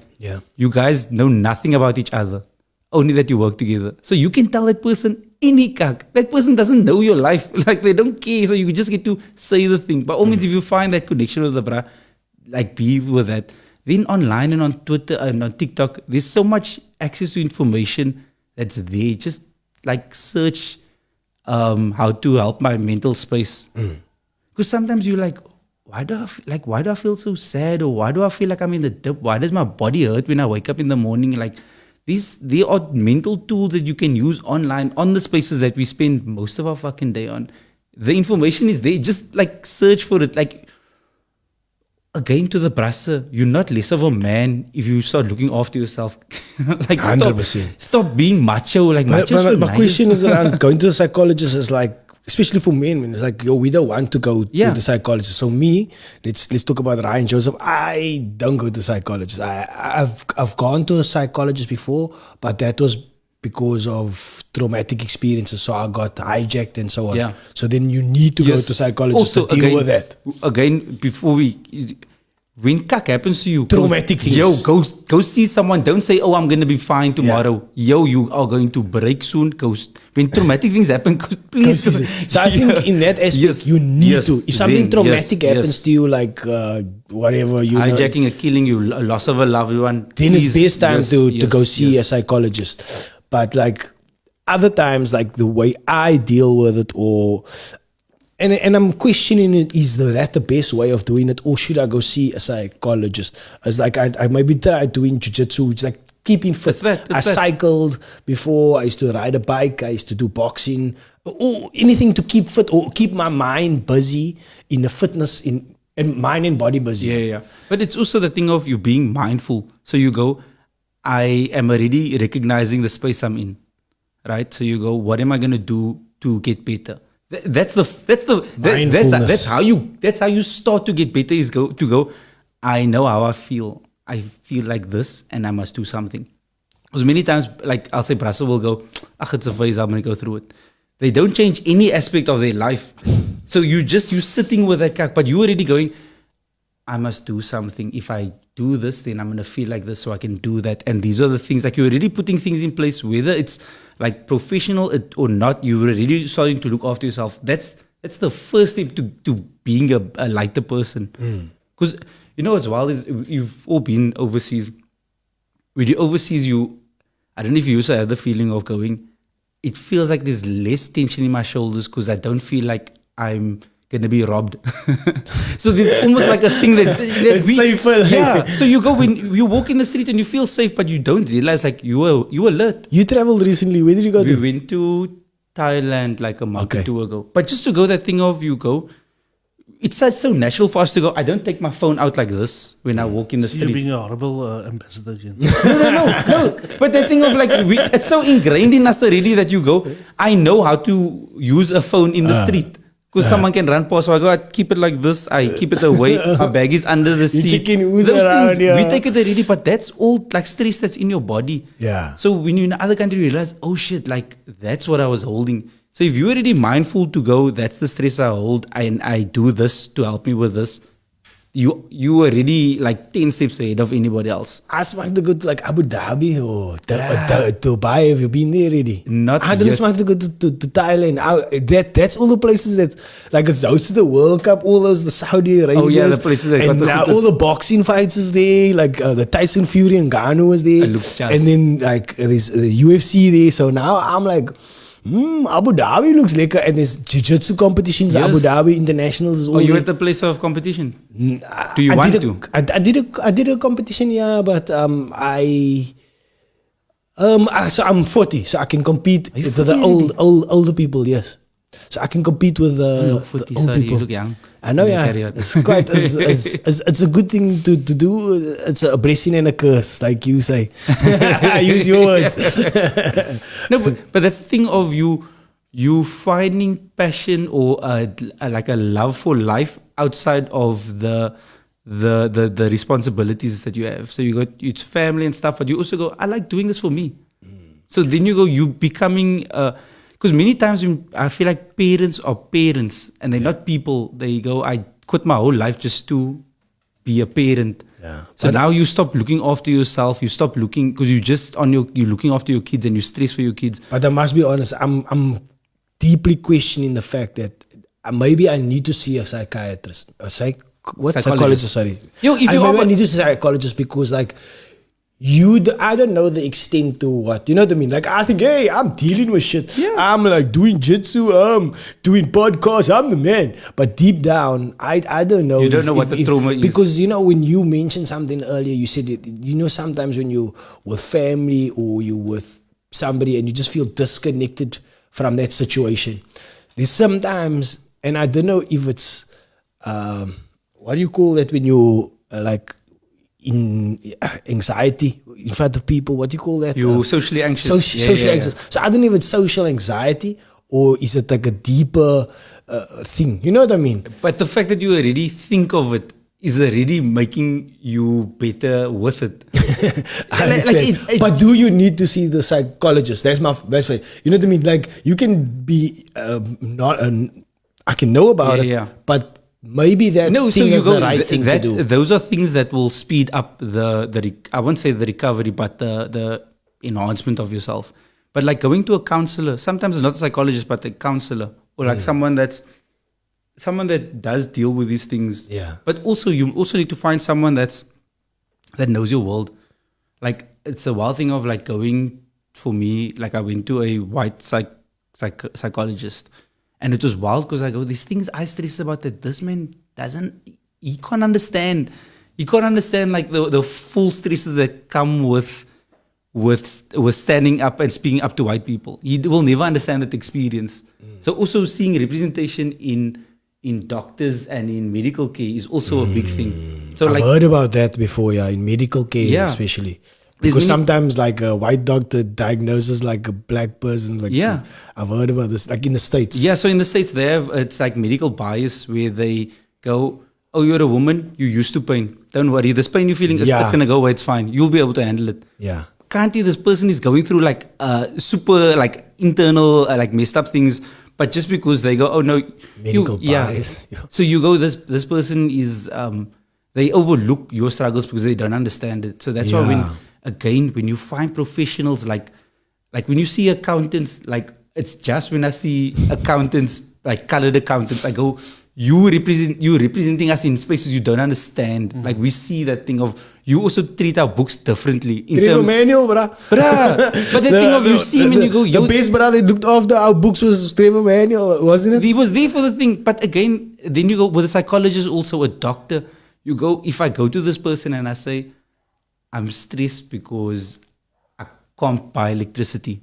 you guys know nothing about each other, only that you work together. So you can tell that person any kak. That person doesn't know your life. Like they don't care. So you just get to say the thing. By all means, if you find that connection with the bra, like be with that. Then online and on Twitter and on TikTok, there's so much access to information that's there. Just like search how to help my mental space. Because sometimes you're like, why do I feel so sad, or why do I feel like I'm in the dip? Why does my body hurt when I wake up in the morning? Like they are mental tools that you can use online on the spaces that we spend most of our fucking day on. The information is there. Just like search for it. Like again, to the brasser, you're not less of a man if you start looking after yourself. Like 100%. Stop being macho. Like my question is around going to the psychologist is like, especially for men, when it's like, yo, we don't want to go to the psychologist. So me, let's talk about Ryan Joseph. I don't go to psychologist. I've gone to a psychologist before, but that was because of traumatic experiences. So I got hijacked and so on. Yeah. So then you need to go to psychologist also, to deal with that. Again, when kak happens to you, traumatic things. Yo, go see someone. Don't say, oh, I'm going to be fine tomorrow. Yo, you are going to break soon. When traumatic things happen, please. So I think in that aspect, you need to. If something traumatic happens to you, like whatever, you hijacking, a killing, you a loss of a loved one, then it's best time to go see a psychologist. But like other times, like the way I deal with it, and I'm questioning it, is that the best way of doing it, or should I go see a psychologist? It's like I maybe tried doing jiu-jitsu, it's like keeping fit. I cycled before, I used to ride a bike, I used to do boxing, or anything to keep fit or keep my mind busy in the fitness, and mind and body busy. Yeah. But it's also the thing of you being mindful. So you go, I am already recognizing the space I'm in, right? So you go, what am I going to do to get better? That's how you start to get better. Is go. I know how I feel. I feel like this, and I must do something. Because many times, like I'll say, Brasso will go, it's a phase. I'm going to go through it. They don't change any aspect of their life. So you sitting with that kak, but you already going, I must do something. If I do this, then I'm going to feel like this, so I can do that. And these are the things, like you're already putting things in place, whether it's like professional or not, you're already starting to look after yourself. That's the first step to being a lighter person. Because you know what's wild is you've all been overseas. When you're overseas, I don't know if you also have the feeling of going, it feels like there's less tension in my shoulders because I don't feel like I'm going to be robbed. So there's almost like a thing that it's safer. Yeah. So you go, when you walk in the street and you feel safe, but you don't realize like you alert. You traveled recently. Where did you go to? We went to Thailand like a month or two ago. But just to go, that thing of you go, it's so natural for us to go. I don't take my phone out like this when I walk in the street. You're being a horrible ambassador again. No. But that thing of like, it's so ingrained in us already that you go, I know how to use a phone in the street. Because someone can run past, so I go, I keep it like this, I keep it away, my bag is under the seat. Checking who's around, we take it already, but that's all like stress that's in your body. Yeah. So when you're in another country, you realize, oh shit, like that's what I was holding. So if you're already mindful to go, that's the stress I hold, and I do this to help me with this, you already like 10 steps ahead of anybody else. I smart to go to like Abu Dhabi or Dubai. Have you been there already? Not I don't smart to go to Thailand. That's all the places that, like, it's hosted the World Cup, all those, the Saudi Arabia. Oh yeah, the places that and now all the boxing fights is there, like the Tyson Fury and Gano was there. And then like there's the UFC there. So now I'm like, Abu Dhabi looks lekker, and there's jiu-jitsu competitions. Yes. Abu Dhabi internationals is all. You at the place of competition? Do you want to? I did a competition, yeah, but so I'm 40, so I can compete with the older people. Yes, so I can compete with the old people. You look young. I know, yeah. It's quite. It's a good thing to do. It's a blessing and a curse, like you say. I use your words. No, but that's the thing of you finding passion or like a love for life outside of the the responsibilities that you have. So you got it's family and stuff, but you also go, I like doing this for me. So then you go, you becoming because many times I feel like parents are parents and they're not people. They go, I quit my whole life just to be a parent. Yeah. So now you stop looking after yourself. You stop looking because you're looking after your kids and you stress for your kids. But I must be honest, I'm deeply questioning the fact that maybe I need to see a psychiatrist, psychologist. Sorry, Yo, if you maybe are- I need to see a psychologist because like I don't know the extent to what, you know what I mean? Like I think, hey, I'm dealing with shit. Yeah. I'm like doing jitsu, doing podcasts, I'm the man. But deep down, I don't know. You don't know what the trauma is. Because you know when you mentioned something earlier, you said it, you know sometimes when you with family or you with somebody and you just feel disconnected from that situation. There's sometimes, and I don't know if it's what do you call that when you like in anxiety in front of people? What do you call that? You're socially anxious. Socially anxious. So I don't know if it's social anxiety or is it like a deeper thing. You know what I mean? But the fact that you already think of it is already making you better with it. I understand. But do you need to see the psychologist? That's my best way. You know what I mean? Like you can be not. I can know about it, but maybe that thing is the right thing to do. Those are things that will speed up I won't say the recovery, but the enhancement of yourself. But like going to a counselor, sometimes it's not a psychologist, but a counselor or like someone that does deal with these things. Yeah. But also you also need to find someone that knows your world. Like it's a wild thing of like going, for me, like I went to a white psychologist. And it was wild because I go, these things I stress about that this man he can't understand. He can't understand like the full stresses that come with standing up and speaking up to white people. He will never understand that experience. So also seeing representation in doctors and in medical care is also a big thing. So I've heard about that before, in medical care especially. Because sometimes like a white doctor diagnoses like a black person. Like I've heard about this, like in the States. Yeah, so in the States they have, it's like medical bias where they go, oh, you're a woman, you're used to pain. Don't worry, this pain you're feeling, it's going to go away, it's fine. You'll be able to handle it. Yeah. Can't you, this person is going through like super like internal like messed up things, but just because they go, oh no. Medical bias. Yeah. So you go, this person is, they overlook your struggles because they don't understand it. So that's why when you find professionals like when you see accountants, like it's just when I see accountants, like colored accountants, I go, you representing us in spaces you don't understand. Like we see that thing of, you also treat our books differently. Trevor Manuel, bruh. But the thing of, you see him and you go, the best brother that looked after our books was Trevor Manuel, wasn't it? He was there for the thing. But again, then you go with a psychologist, also a doctor. You go, if I go to this person and I say, I'm stressed because I can't buy electricity.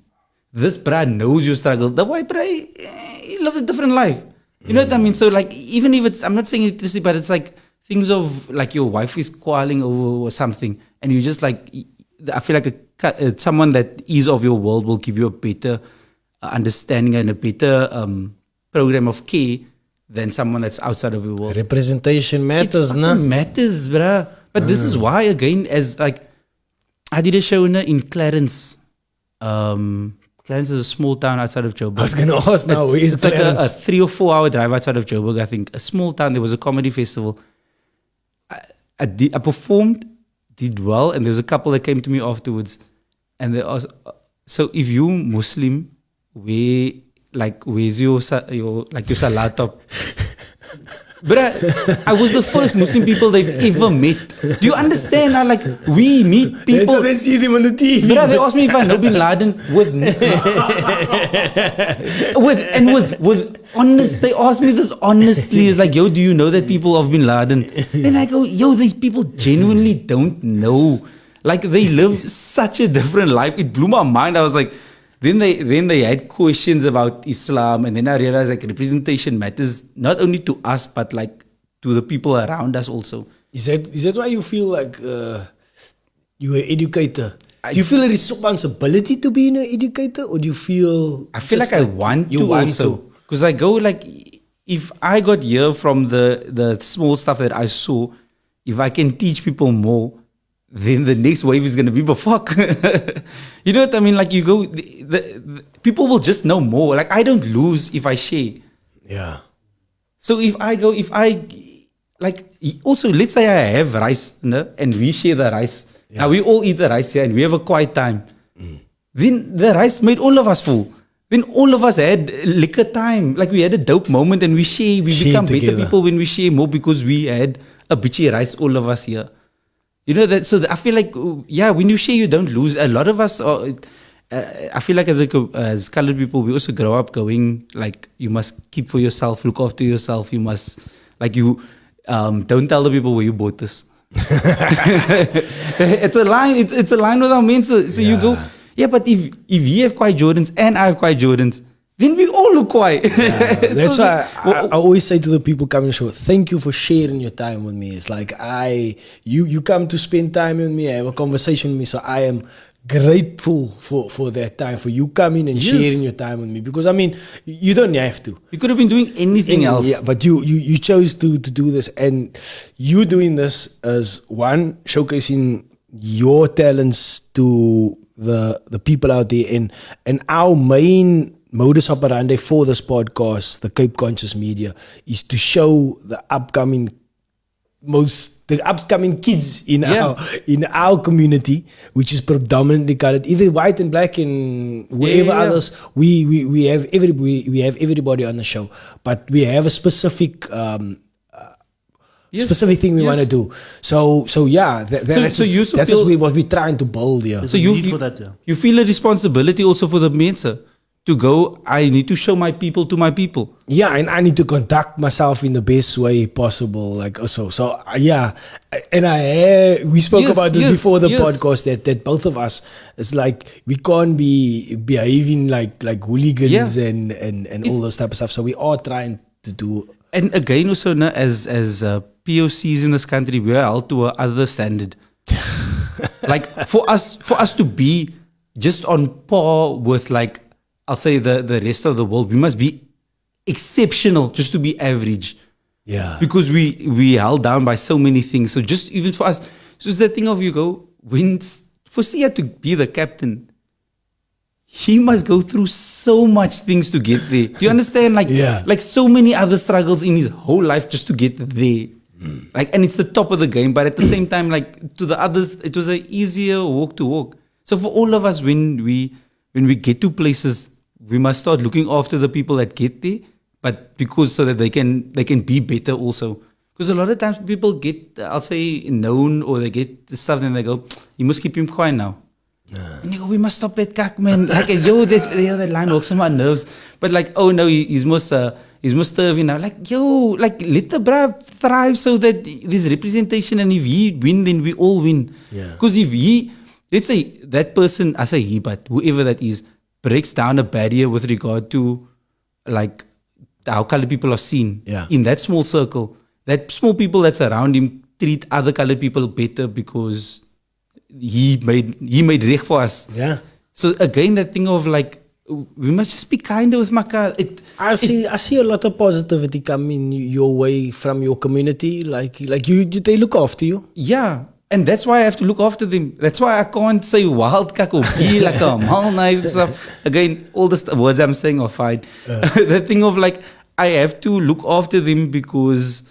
This bruh knows your struggle. The white bruh, he lives a different life. You know what I mean? So like, even if it's, I'm not saying electricity, but it's like things of like your wife is quarreling over or something. And you just like, I feel like someone that is of your world will give you a better understanding and a better program of care than someone that's outside of your world. Representation matters, It matters, bruh. But this is why, again, as like, I did a show in Clarence. Clarence is a small town outside of Joburg. I was going to ask now, where is Clarence? Like a 3 or 4 hour drive outside of Joburg, I think. A small town, there was a comedy festival. I performed, did well, and there was a couple that came to me afterwards. And they asked, so if you Muslim, where's your salat top? Bruh, I was the first Muslim people they've ever met. Do you understand how like we meet people? That's how they see them on the TV. Bruh, they asked me if I know Bin Laden with honest. They asked me this honestly. It's like, yo, do you know that people of Bin Laden? And I go, yo, these people genuinely don't know. Like they live such a different life. It blew my mind. I was like, Then they had questions about Islam, and then I realized like representation matters not only to us but like to the people around us also. Is that why you feel like you're an educator? Do you feel a responsibility to be an educator, or do you feel? I feel like I want to also, because I go like, if I got here from the small stuff that I saw, if I can teach people more, then the next wave is going to be, but fuck. You know what I mean? Like you go, the people will just know more. Like I don't lose if I share. Yeah. So if I like, also let's say I have rice, no? And we share the rice. Yeah. Now we all eat the rice here and we have a quiet time. Then the rice made all of us full. Then all of us had liquor time. Like we had a dope moment and we share. We Share become together. better people when we share more because we had a bitchy rice, all of us here. You know that. So I feel like, yeah, when you share, you don't lose. A lot of us are. I feel like as colored people, we also grow up going like, you must keep for yourself, look after yourself. You must, like you, don't tell the people where you bought this. It's a line. It's a line with our men. So you go, yeah, but if you have quiet Jordans and I have quiet Jordans, then we all look quiet. Yeah, that's why I always say to the people coming to the show, thank you for sharing your time with me. It's like you come to spend time with me, have a conversation with me, so I am grateful for that time, for you coming and sharing your time with me. Because I mean, you don't have to. You could have been doing anything else. Yeah, but you chose to do this, and you doing this as one, showcasing your talents to the people out there, and our main modus operandi for this podcast, the Cape Conscious Media, is to show the upcoming kids in our community, which is predominantly colored, either white and black and wherever others. We have everybody on the show, but we have a specific specific thing we want to do. So yeah, that is what we're trying to build here. There's So a you- need you- for that, yeah. You feel a responsibility also for the Mensa to go, I need to show my people to my people. Yeah, and I need to conduct myself in the best way possible. Like also, so yeah, and we spoke about this before the podcast that both of us, it's like we can't be behaving like hooligans and all those type of stuff. So we are trying to do. And again, also as POCs in this country, we are held to a other standard. Like for us to be just on par with, like, I'll say the rest of the world, we must be exceptional just to be average. Yeah. Because we held down by so many things. So just even for us, so it's the thing of, you go, when for Sia to be the captain, he must go through so much things to get there. Do you understand? Like so many other struggles in his whole life just to get there. Like, and it's the top of the game, but at the same time, like to the others, it was an easier walk to walk. So for all of us, when we get to places, we must start looking after the people that get there, but because so that they can be better also. Because a lot of times people get, I'll say, known, or they get stuff, and they go, you must keep him quiet now. And you go, we must stop that cock, man. Like, that line works on my nerves. But like, oh no, he's most starving now. Like, like, let the bruh thrive so that there's representation, and if he win, then we all win. Because if he, let's say that person, I say he, but whoever that is, breaks down a barrier with regard to like how colored people are seen in that small circle, that small people that's around him treat other colored people better because he made reg for us. Yeah. So again, that thing of like, we must just be kinder with Maka. I see a lot of positivity coming your way from your community. Like they look after you. Yeah. And that's why I have to look after them. That's why I can't say wild kak or be like a mal knife and stuff. Again, all the words I'm saying are fine. The thing of like, I have to look after them because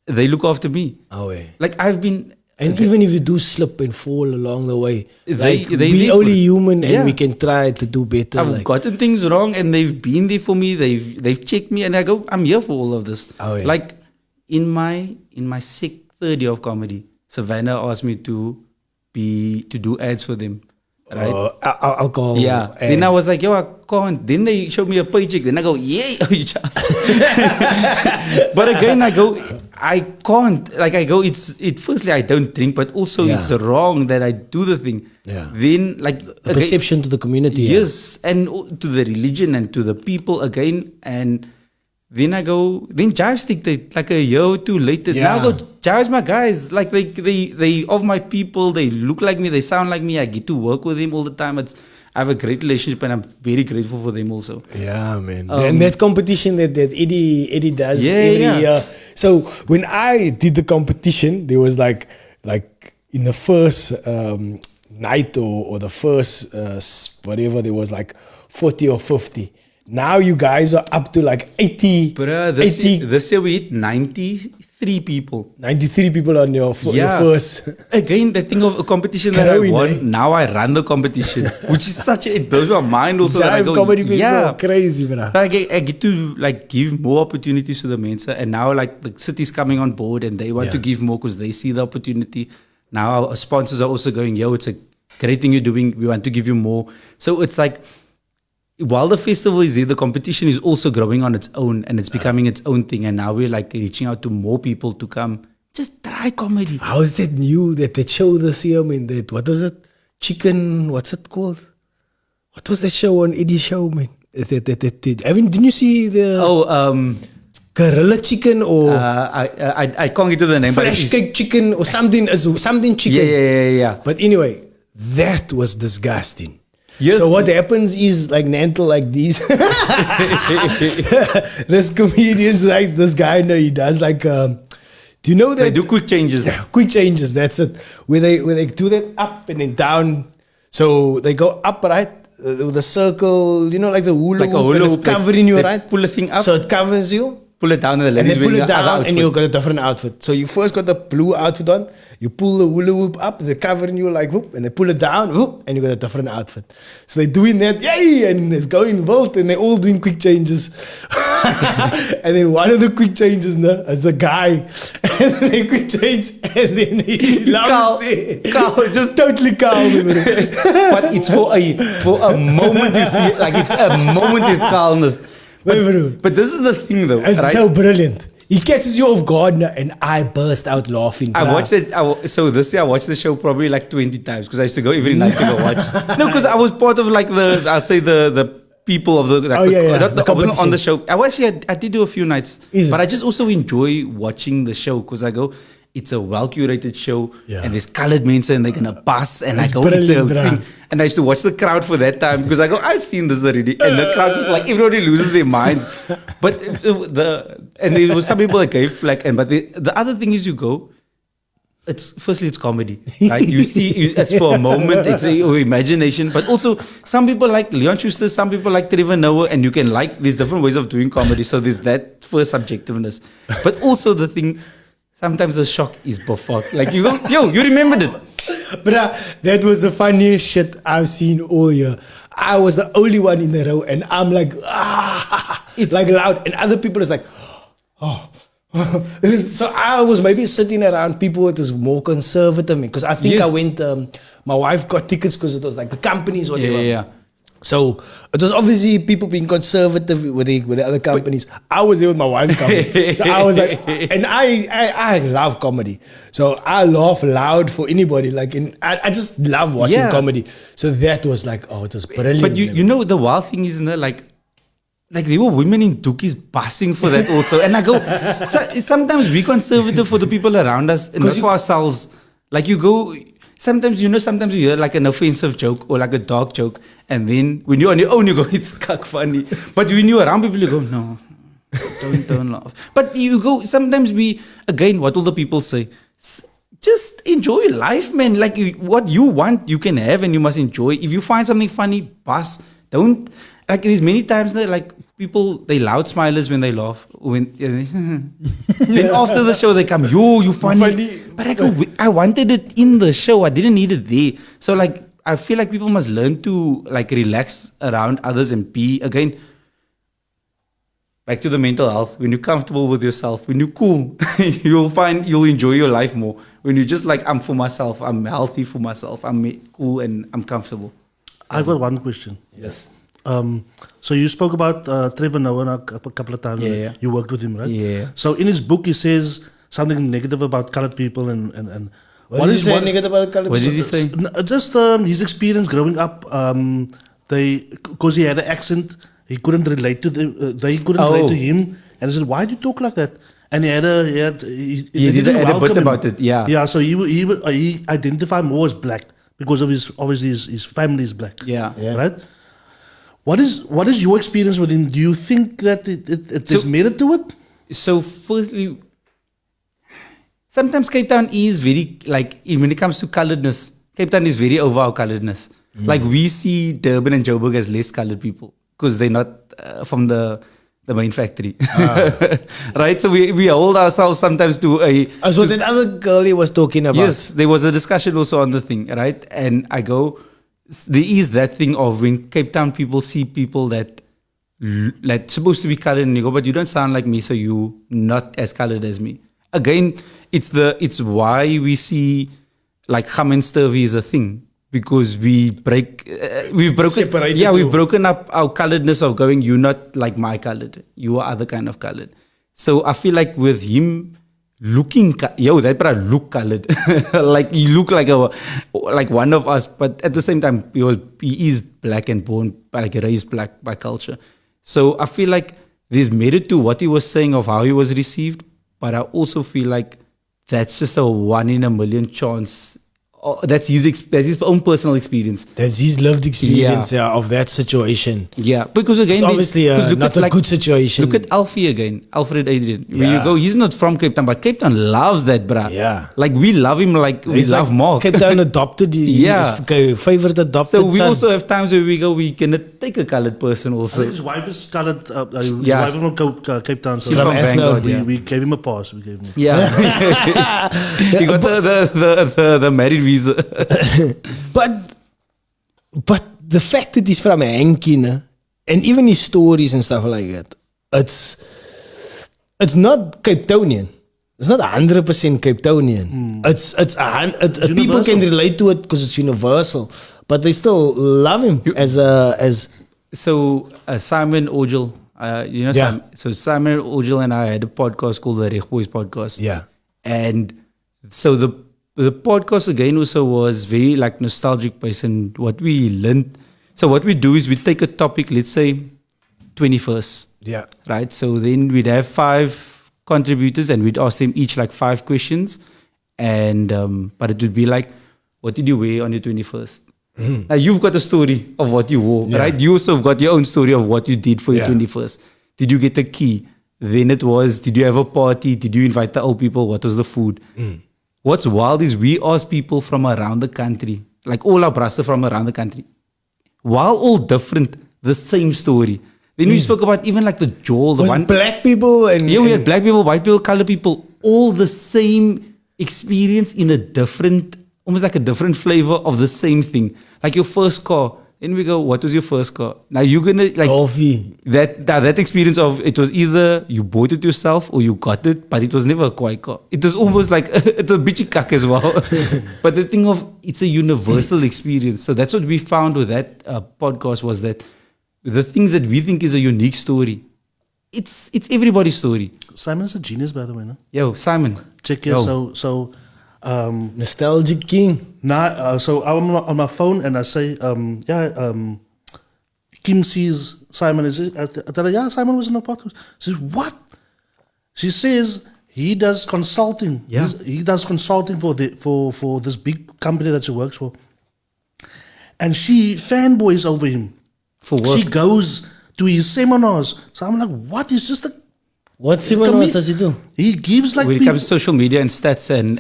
they look after me. Oh, yeah. Like I've been... And even if you do slip and fall along the way, They we live only with it. human, and Yeah. we can try to do better. I've gotten things wrong, and they've been there for me. They've checked me, and I go, I'm here for all of this. Oh, yeah. Like in my third year of comedy, Savannah asked me to do ads for them. Right? Alcohol. Yeah. And Then I was like, I can't. Then they showed me a paycheck. Then I go, yeah, you just. But again, I go, I can't. Like I go, firstly, I don't drink, but also it's wrong that I do the thing. Yeah. Then like the perception to the community. Yes, and to the religion and to the people again. And then I go, then Jive stick like a year or two later. Yeah. Now I go, Jive's my guys. Like they of my people, they look like me, they sound like me. I get to work with them all the time. I have a great relationship, and I'm very grateful for them also. Yeah, man. And that competition that Eddie does Yeah, every yeah. year. So when I did the competition, there was like in the first night or the first whatever, there was like 40 or 50. Now you guys are up to like 80. Bruh, 80 this year we hit 93 people. 93 people on your Yeah. first. Again, the thing of a competition that I Growing, won, eh? now I run the competition, which is it blows my mind also. That I Jive go, Comedy Festival, yeah, crazy, bro. I get to like give more opportunities to the Mensa, and now like the city's coming on board and they want to give more because they see the opportunity. Now our sponsors are also going, yo, it's a great thing you're doing. We want to give you more. So it's like, while the festival is there, the competition is also growing on its own and it's becoming its own thing. And now we're like reaching out to more people to come. Just try comedy. How's that new that show this year? I mean, that what was it? Chicken? What's it called? What was that show on Eddie's show, man? Didn't you see the Gorilla Chicken or I can't get to the name. Flash but Cake Chicken or something chicken? Yeah. But anyway, that was disgusting. Yes. So what happens is like Nantle like these. This comedians like this guy. No, he does like. Do you know that They do quick changes. Yeah, quick changes. That's it. Where they do that up and then down. So they go up, right, with a circle. You know, like the hula Like a hoop, hula and it's hoop, covering you, they right? pull a thing up. So it covers you. Pull it down and the And lady's they pull wearing it the other down outfit. and you got a different outfit. So you first got the blue outfit on, you pull the hula hoop up, they're covering you like whoop, and they pull it down, whoop, and you got a different outfit. So they're doing that, yay, and it's going wild, and they're all doing quick changes. And then one of the quick changes is the guy, and then they quick change, and then he loves it. Calm, just Totally calm. but it's for a moment you see it, like it's a moment of calmness. But this is the thing though, It's right? so brilliant. He catches you off guard now, and I burst out laughing. I bruh. watched it. So this year I watched the show probably like 20 times because I used to go every night to go watch. No, because I was part of like the people of the. Like Oh, yeah, yeah, not the I wasn't on competition. the show. I did do a few nights, Is it? but I just also enjoy watching the show because I go. It's a well curated show, Yeah. and there's colored men and they're gonna bus, and It's I go. It's a brilliant, bruh. thing. And I used to watch the crowd for that time because I go, I've seen this already, and the crowd just like everybody loses their minds. But and there were some people that gave flack, but the other thing is you go. It's comedy. Like you see, it's for a moment, it's your imagination. But also, some people like Leon Schuster, some people like Trevor Noah, and you can like these different ways of doing comedy. So there's that first subjectiveness. But also the thing, sometimes the shock is buffet. Like you go, yo, you remembered it. Bruh, that was the funniest shit I've seen all year. I was the only one in the row, and I'm like, it's like loud, and other people is like, oh. So I was maybe sitting around people that was more conservative because I think Yes. I went. My wife got tickets because it was like the companies or whatever. Yeah. So it was obviously people being conservative with the other companies. I was there with my wife's company. So I was like, and I love comedy. So I laugh loud for anybody. Like, I just love watching Yeah. comedy. So that was like, oh, it was brilliant. But you know the wild thing is, like there were women in dookies busing for that also. And I go, sometimes we conservative for the people around us and not for ourselves. Like you go, sometimes you hear like an offensive joke or like a dark joke. And then when you're on your own, you go, it's cuck funny. But when you're around people, you go, no, don't laugh. But you go, sometimes what all the people say? Just enjoy life, man. Like what you want, you can have and you must enjoy. If you find something funny, bust. Don't, like there's many times that like people, they loud smilers when they laugh. Then after the show, they come, yo, you funny. But I go, I wanted it in the show. I didn't need it there. So like, I feel like people must learn to like relax around others and be, again, back to the mental health. When you're comfortable with yourself, when you're cool, you'll enjoy your life more. When you're just like, I'm for myself, I'm healthy for myself, I'm cool and I'm comfortable. I've got one question. Yes. So you spoke about Trevor Noah a couple of times. Yeah. You worked with him, right? Yeah. So in his book, he says something negative about colored people and what did he say negative about colored What did he people? say? Just his experience growing up. Because he had an accent, he couldn't relate to they couldn't relate to him. And I said, "Why do you talk like that?" And he did a bit about it. Yeah. Yeah. So he identified more as black because of his family is black. Yeah. Yeah. Right? What is your experience with him? Do you think that it is merit to it? So firstly, sometimes Cape Town is very, like, when it comes to coloredness, Cape Town is very over our coloredness. Like, we see Durban and Joburg as less colored people because they're not from the main factory. Right? So we hold ourselves sometimes to a... As what that other girl he was talking about. Yes, there was a discussion also on the thing, right? And I go, there is that thing of when Cape Town people see people that like supposed to be colored, and you go, but you don't sound like me, so you not as colored as me. Again, it's why we see like Kham and Sturvy is a thing, because we've broken Separated we've too. broken up our coloredness of going, you're not like my colored, you are other kind of colored. So I feel like with him looking, that bro look colored, like he look like one of us, but at the same time he is black and born, like raised black by culture. So I feel like there's merit to what he was saying of how he was received, but I also feel like that's just a 1 in a million chance. That's his own personal experience. That's his lived experience of that situation. Yeah, because again, It's obviously not a good situation. Look at Alfie again, Alfred Adrian. When Yeah. you go, he's not from Cape Town, but Cape Town loves that, bruh. Yeah. Like, we love him like we He's love like Mark. Cape Town adopted. Yeah. His favorite adopted So we son. also have times where we go, we can take a colored person I think also. his wife is colored. His Yeah. wife is from Cape Town. So She's from Vanguard, we, yeah. we gave him a pass. We gave him. Yeah. He got the married visa. But the fact that he's from Hankine, and even his stories and stuff like that, it's not Cape Townian. It's not 100% Cape Townian. It's people universal. can relate to it because it's universal, but they still love him as So Simon Ogil, you know, Yeah. so Simon Ogil and I had a podcast called the Reg Boys podcast. Yeah. And so the podcast again also was very like nostalgic based on what we learned. So what we do is we take a topic, let's say 21st, yeah. right? So then we'd have 5 contributors and we'd ask them each like 5 questions. And but it would be like, what did you wear on your 21st? Now you've got a story of what you wore, Yeah. right? You also have got your own story of what you did for your Yeah. 21st. Did you get a key? Then it was, did you have a party? Did you invite the old people? What was the food? What's wild is we ask people from around the country, like all our brothers from around the country, while all different, the same story. Then we spoke about even like the Joel, the Was one. it black people and Yeah, we had black people, white people, colored people, all the same experience in a different, almost like a different flavor of the same thing. Like your first car. Then we go, what was your first car? Now you're gonna like coffee. that experience of it was either you bought it yourself or you got it, but it was never a quiet car. It was almost like it's a bitchy cuck as well. But the thing of it's a universal experience. So that's what we found with that podcast was that the things that we think is a unique story, it's everybody's story. Simon is a genius, by the way. No? Yo, Simon. Check here. Yo. So Nostalgic king. now, so I'm on my phone and I say, Kim sees Simon. I tell her, yeah, Simon was in a podcast. She says, what? She says he does consulting. Yeah. He does consulting for this big company that she works for. And she fanboys over him. For work. She goes to his seminars. So I'm like, what? He's just a... What seminars does he do? He gives like When it people... comes to social media and stats and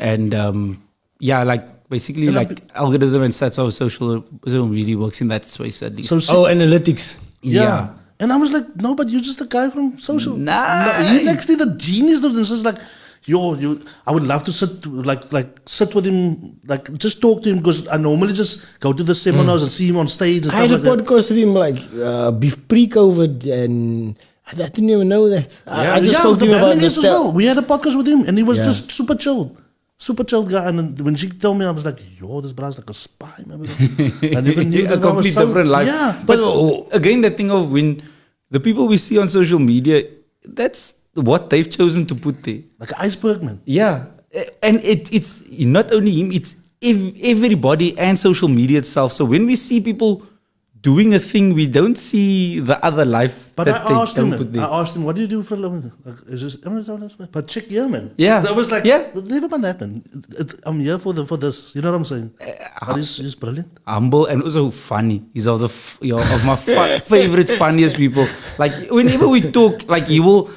like basically And like algorithm and stats of social media works in that space at least. So Oh, analytics. Yeah. And I was like, no, but you're just a guy from social. Nah. No, he's actually the genius of this. It's like, I would love to sit with him, like just talk to him, because I normally just go to the seminars and see him on stage and I stuff had a like that. podcast with him like pre-COVID, and I didn't even know that. I just spoke to him about this this. as well. We had a podcast with him and he was Yeah. just super chilled guy. And then when she told me, I was like, yo, this bra's like a spy, man. I never knew a this guy was complete so- different life. Yeah. But again, that thing of when the people we see on social media, that's what they've chosen to put there. Like an iceberg, man. Yeah. And it's not only him, it's everybody and social media itself. So when we see people doing a thing, we don't see the other life. But that I they asked him, don't put there. what do you do for a living? Like, is this, but check here, man. Yeah. And I was like, Yeah. never mind that, man. I'm here for this. You know what I'm saying? But he's brilliant. Humble and also funny. He's of of my favorite funniest people. Like whenever we talk, like he will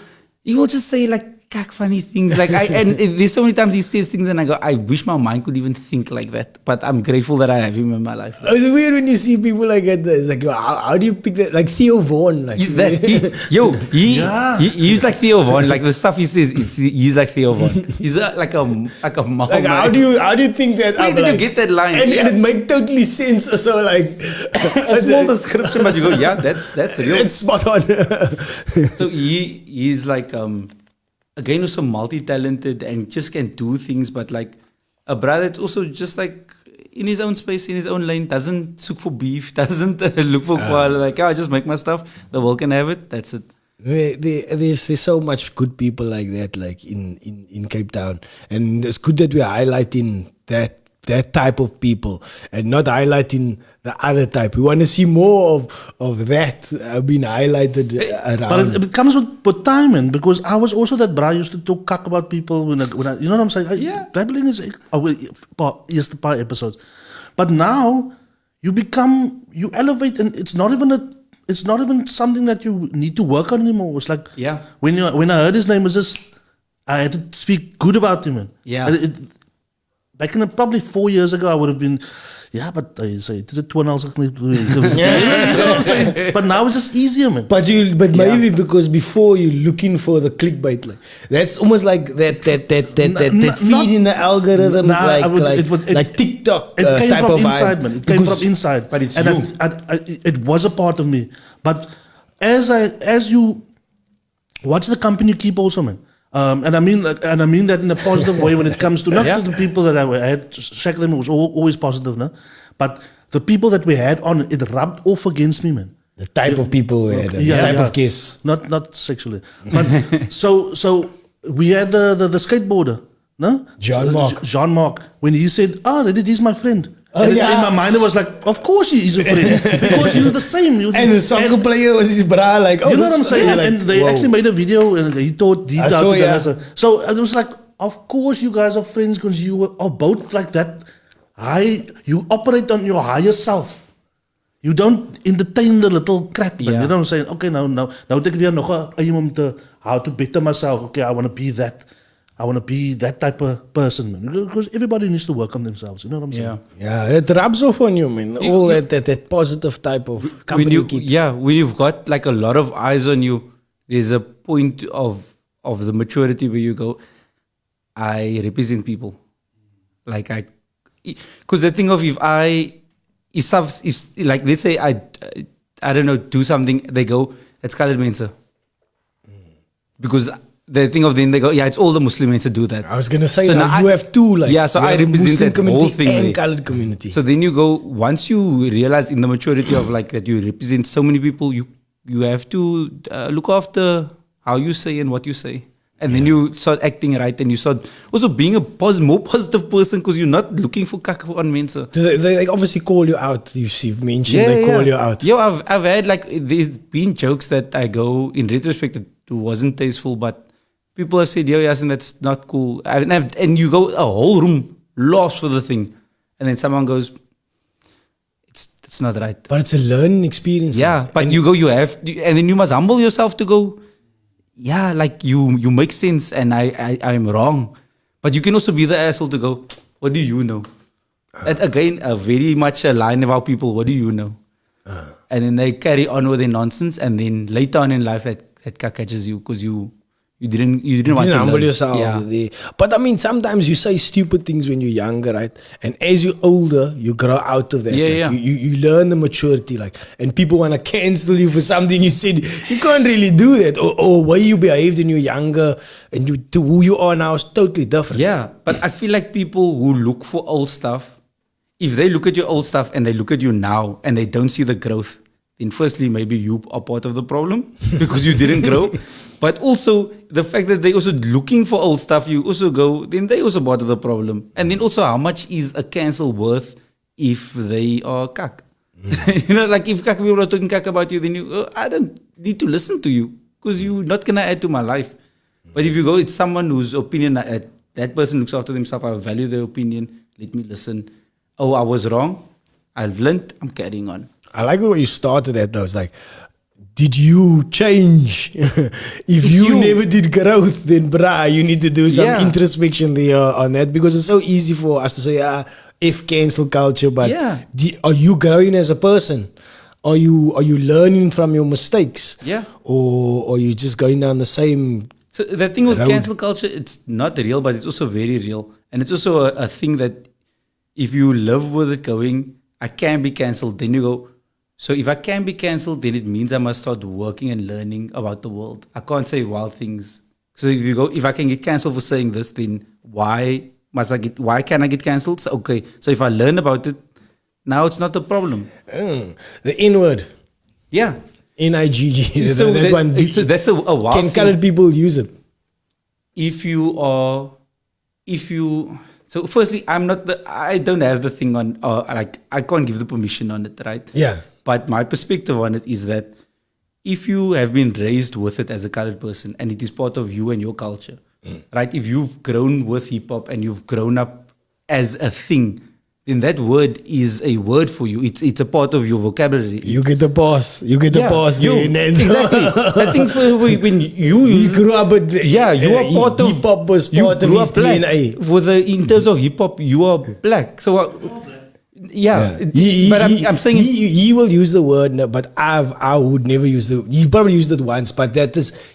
just say like funny things. Like and there's so many times he says things and I go, I wish my mind could even think like that. But I'm grateful that I have him in my life. It's weird when you see people like that. It's like, how do you pick that? Like Theo Vaughn. Like, He's that he's like Theo Vaughn. Like the stuff he says he's like Theo Vaughn. He's like a mom. Like how do you think that? Where did you get that line? And it make totally sense. So like a small description, but you go, yeah, that's real. It's spot on. So he's like again also multi-talented and just can do things, but like a brother that's also just like in his own space, in his own lane, doesn't look for beef, doesn't look for quality. Like, I just make my stuff, the world can have it, that's it. There's so much good people like that, like in Cape Town, and it's good that we're highlighting that type of people and not highlighting the other type. We want to see more of that being highlighted around. But it comes with time, man, because I was also that bra used to talk cock about people when I you know what I'm saying? Yeah. Babbling is yes, the pie episodes. But now you elevate, and it's not even something that you need to work on anymore. It's like when I heard his name, was just I had to speak good about him, man. Yeah. Back in probably 4 years ago, I would have been, but I say it is a 2 else. But now it's just easier, man. But maybe because before you're looking for the clickbait, like that's almost like that feed in the algorithm, like TikTok. It came type from of inside, vibe. man. It came from inside. But it's and you. it was a part of me. But as you watch the company you keep also, man. And I mean that in a positive way when it comes to not to the people that I had. Shaq them was always positive, no? But the people that we had on, it rubbed off against me, man. The type of people we had, the type of guests. Not sexually, but so we had the skateboarder, no? Jean Mark. When he said, he's my friend. In my mind, it was like, of course he's a friend. Because you're the same. And the soccer player was his bra, like, you know what I'm saying? And they actually made a video and he thought deep down to them. So it was like, of course you guys are friends because you are both like that. You operate on your higher self. You don't entertain the little crap, man. You know what I'm saying? Okay, now take weer nog aim om te how to better myself. Okay, I want to be that. I want to be that type of person, man. Because everybody needs to work on themselves. You know what I'm saying? Yeah, it rubs off on you, man. All that positive type of company you keep. Yeah, when you've got like a lot of eyes on you, there's a point of the maturity where you go, I represent people. Like because the thing of if like let's say I don't know, do something, they go, it's colored mense. Because the thing of then they go, it's all the Muslim men to do that. I was gonna say, so now you have two, like so I represent that whole thing and there. colored community. So then you go, once you realize in the maturity of like that you represent so many people, you have to look after how you say and what you say. And then you start acting right, and you start also being a more positive person because you're not looking for kak on mense. They obviously call you out. You've mentioned they call you out. I've had like, there's been jokes that I go, in retrospect, it wasn't tasteful, but people have said, and that's not cool. And you go, a whole room lost for the thing. And then someone goes, it's not right. But it's a learning experience. Yeah, but you go, and then you must humble yourself to go, like you make sense and I'm wrong. But you can also be the asshole to go, what do you know? That again, very much a line about people, what do you know? And then they carry on with their nonsense, and then later on in life that catches you because you didn't want to humble learn. yourself. Yeah. But I mean, sometimes you say stupid things when you're younger, right? And as you're older, you grow out of that. You learn the maturity, like, and people want to cancel you for something you said. You can't really do that. Or way you behaved when you're younger and to who you are now is totally different. Yeah, but I feel like people who look for old stuff, if they look at your old stuff and they look at you now and they don't see the growth, then firstly, maybe you are part of the problem because you didn't grow. But also, the fact that they also looking for old stuff, you also go, then they also part of the problem. And then also, how much is a cancel worth if they are kak? You know, like if people are talking cack about you, then I don't need to listen to you because you're not gonna add to my life. But if you go, it's someone whose opinion that person looks after themselves. I value their opinion. Let me listen. Oh, I was wrong. I've learned. I'm carrying on. I like the way you started that though. It's like, did you change? If you never did growth, then you need to do some introspection there on that, because it's so easy for us to say, if cancel culture, but are you growing as a person? Are you learning from your mistakes? Yeah. Or are you just going down the same? So the thing with cancel culture, it's not real, but it's also very real. And it's also a thing that if you live with it going, I can be cancelled, then you go, so if I can be cancelled, then it means I must start working and learning about the world. I can't say wild things. So if I can get cancelled for saying this, then why can I get cancelled? So, okay, so if I learn about it, now it's not a problem. The N-word. Yeah. N-I-G-G. So that's a wild Can colored people use it? So firstly, I don't have the thing on, I can't give the permission on it, right? Yeah. But my perspective on it is that if you have been raised with it as a colored person and it is part of you and your culture, right? If you've grown with hip hop and you've grown up as a thing, then that word is a word for you. It's a part of your vocabulary. You get the boss. You get the boss. Exactly. I think when you grew up with you are part of hip hop was part of his DNA. In terms of hip hop, you are black. So. I'm saying he will use the word, but I would never use he probably used it once, but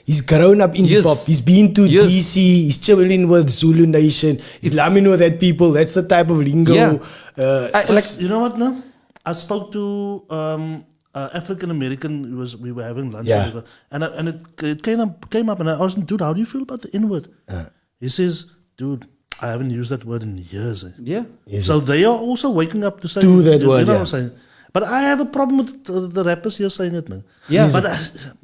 he's grown up in hip hop. He's been to DC. He's chilling with Zulu Nation. He's lamming with that people. That's the type of lingo. You know what? Now I spoke to African American. We were having lunch, and it came up, and I asked him, dude, how do you feel about the N-word? He says, dude, I haven't used that word in years. Yeah. So they are also waking up to say that word. You know what I'm saying? But I have a problem with the rappers here saying it, man. Yeah.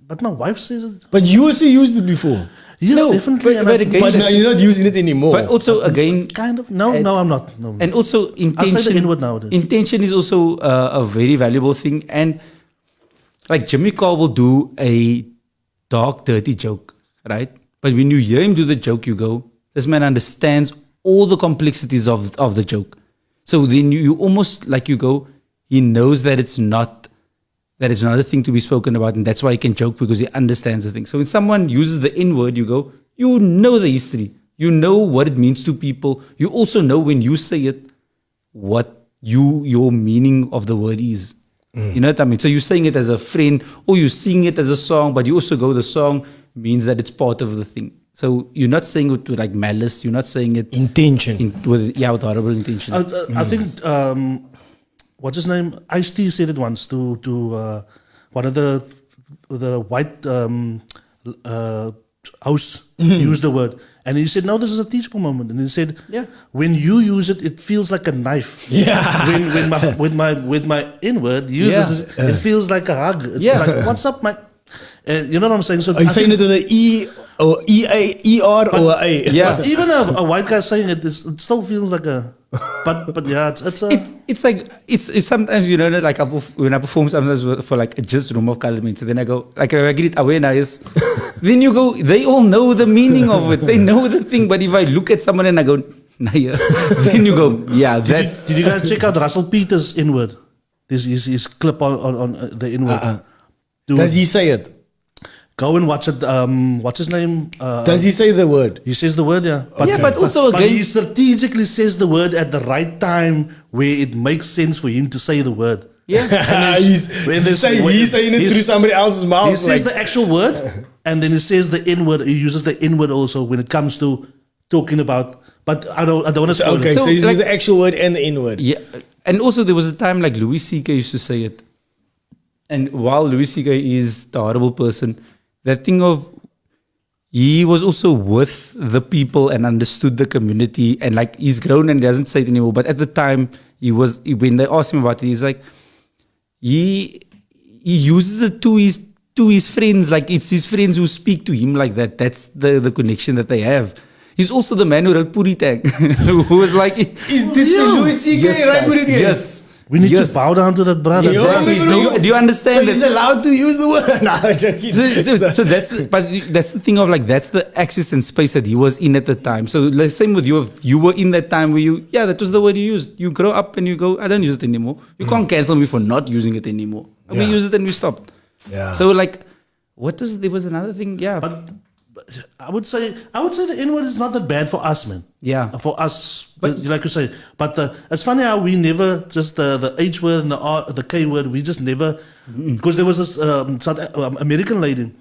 But my wife says it. But you also used it before. Yes, definitely. But now you're not using it anymore. But also, again... Kind of. No, I'm not. No. And also, intention... I say the N-word nowadays. Intention is also a very valuable thing. And like Jimmy Carr will do a dark, dirty joke, right? But when you hear him do the joke, you go, this man understands all the complexities of the joke. So then you almost like you go, he knows that it's not a thing to be spoken about, and that's why he can joke, because he understands the thing. So when someone uses the N-word, you go, you know the history. You know what it means to people. You also know when you say it, what your meaning of the word is. You know what I mean? So you're saying it as a friend, or you're singing it as a song, but you also go, the song means that it's part of the thing. So you're not saying it with like malice. You're not saying it intention with horrible intention. I think what's his name? Ice-T said it once to one of the white house used the word, and he said, "No, this is a teachable moment." And he said, when you use it, it feels like a knife. Yeah. When my N-word uses it feels like a hug. It's like, what's up, mate? You know what I'm saying? So are you saying it with an E or E-A-E-R or A? Yeah. But even a white guy saying it, it still feels like a... But yeah, it's like it's sometimes, you know, like when I perform sometimes for like just room of colourment, so then I go, like I get awareness, then you go, they all know the meaning of it, they know the thing, but if I look at someone and I go, nah, yeah, then you go, yeah, that's... Did you guys check out Russell Peters' N-word? This is his clip on the N-word. Does he say it? Go and watch it. What's his name? Does he say the word? He says the word, yeah. But also but again, he strategically says the word at the right time where it makes sense for him to say the word. Yeah. He's saying it through somebody else's mouth. He says the actual word, and then he says the N-word. He uses the N-word also when it comes to talking about. But I don't want to spoil it. So he uses the actual word and the N-word. Yeah, and also there was a time like Louis C.K. used to say it, and while Louis C.K. is the horrible person, that thing of he was also with the people and understood the community, and like he's grown and doesn't say it anymore. But at the time, when they asked him about it, he's like, he uses it to his friends, like it's his friends who speak to him like that. That's the connection that they have. He's also the man who wrote Puri Tang, who was like, Is this Louis C.K. right? Yes. We need Yes. to bow down to that brother. Yo, Exactly. Do you understand So that? he's allowed to use the word. No, I'm joking. So that's the thing of like that's the access and space that he was in at the time. So like same with you, if you were in that time where that was the word you used. You grow up and you go, I don't use it anymore. You can't cancel me for not using it anymore. We Yeah. use it and we stopped. Yeah. So like, there was another thing. Yeah. But I would say the N word is not that bad for us, man. Yeah. For us, but like you say, but it's funny how we never just the H word and the K word. We just never because there was this American lady,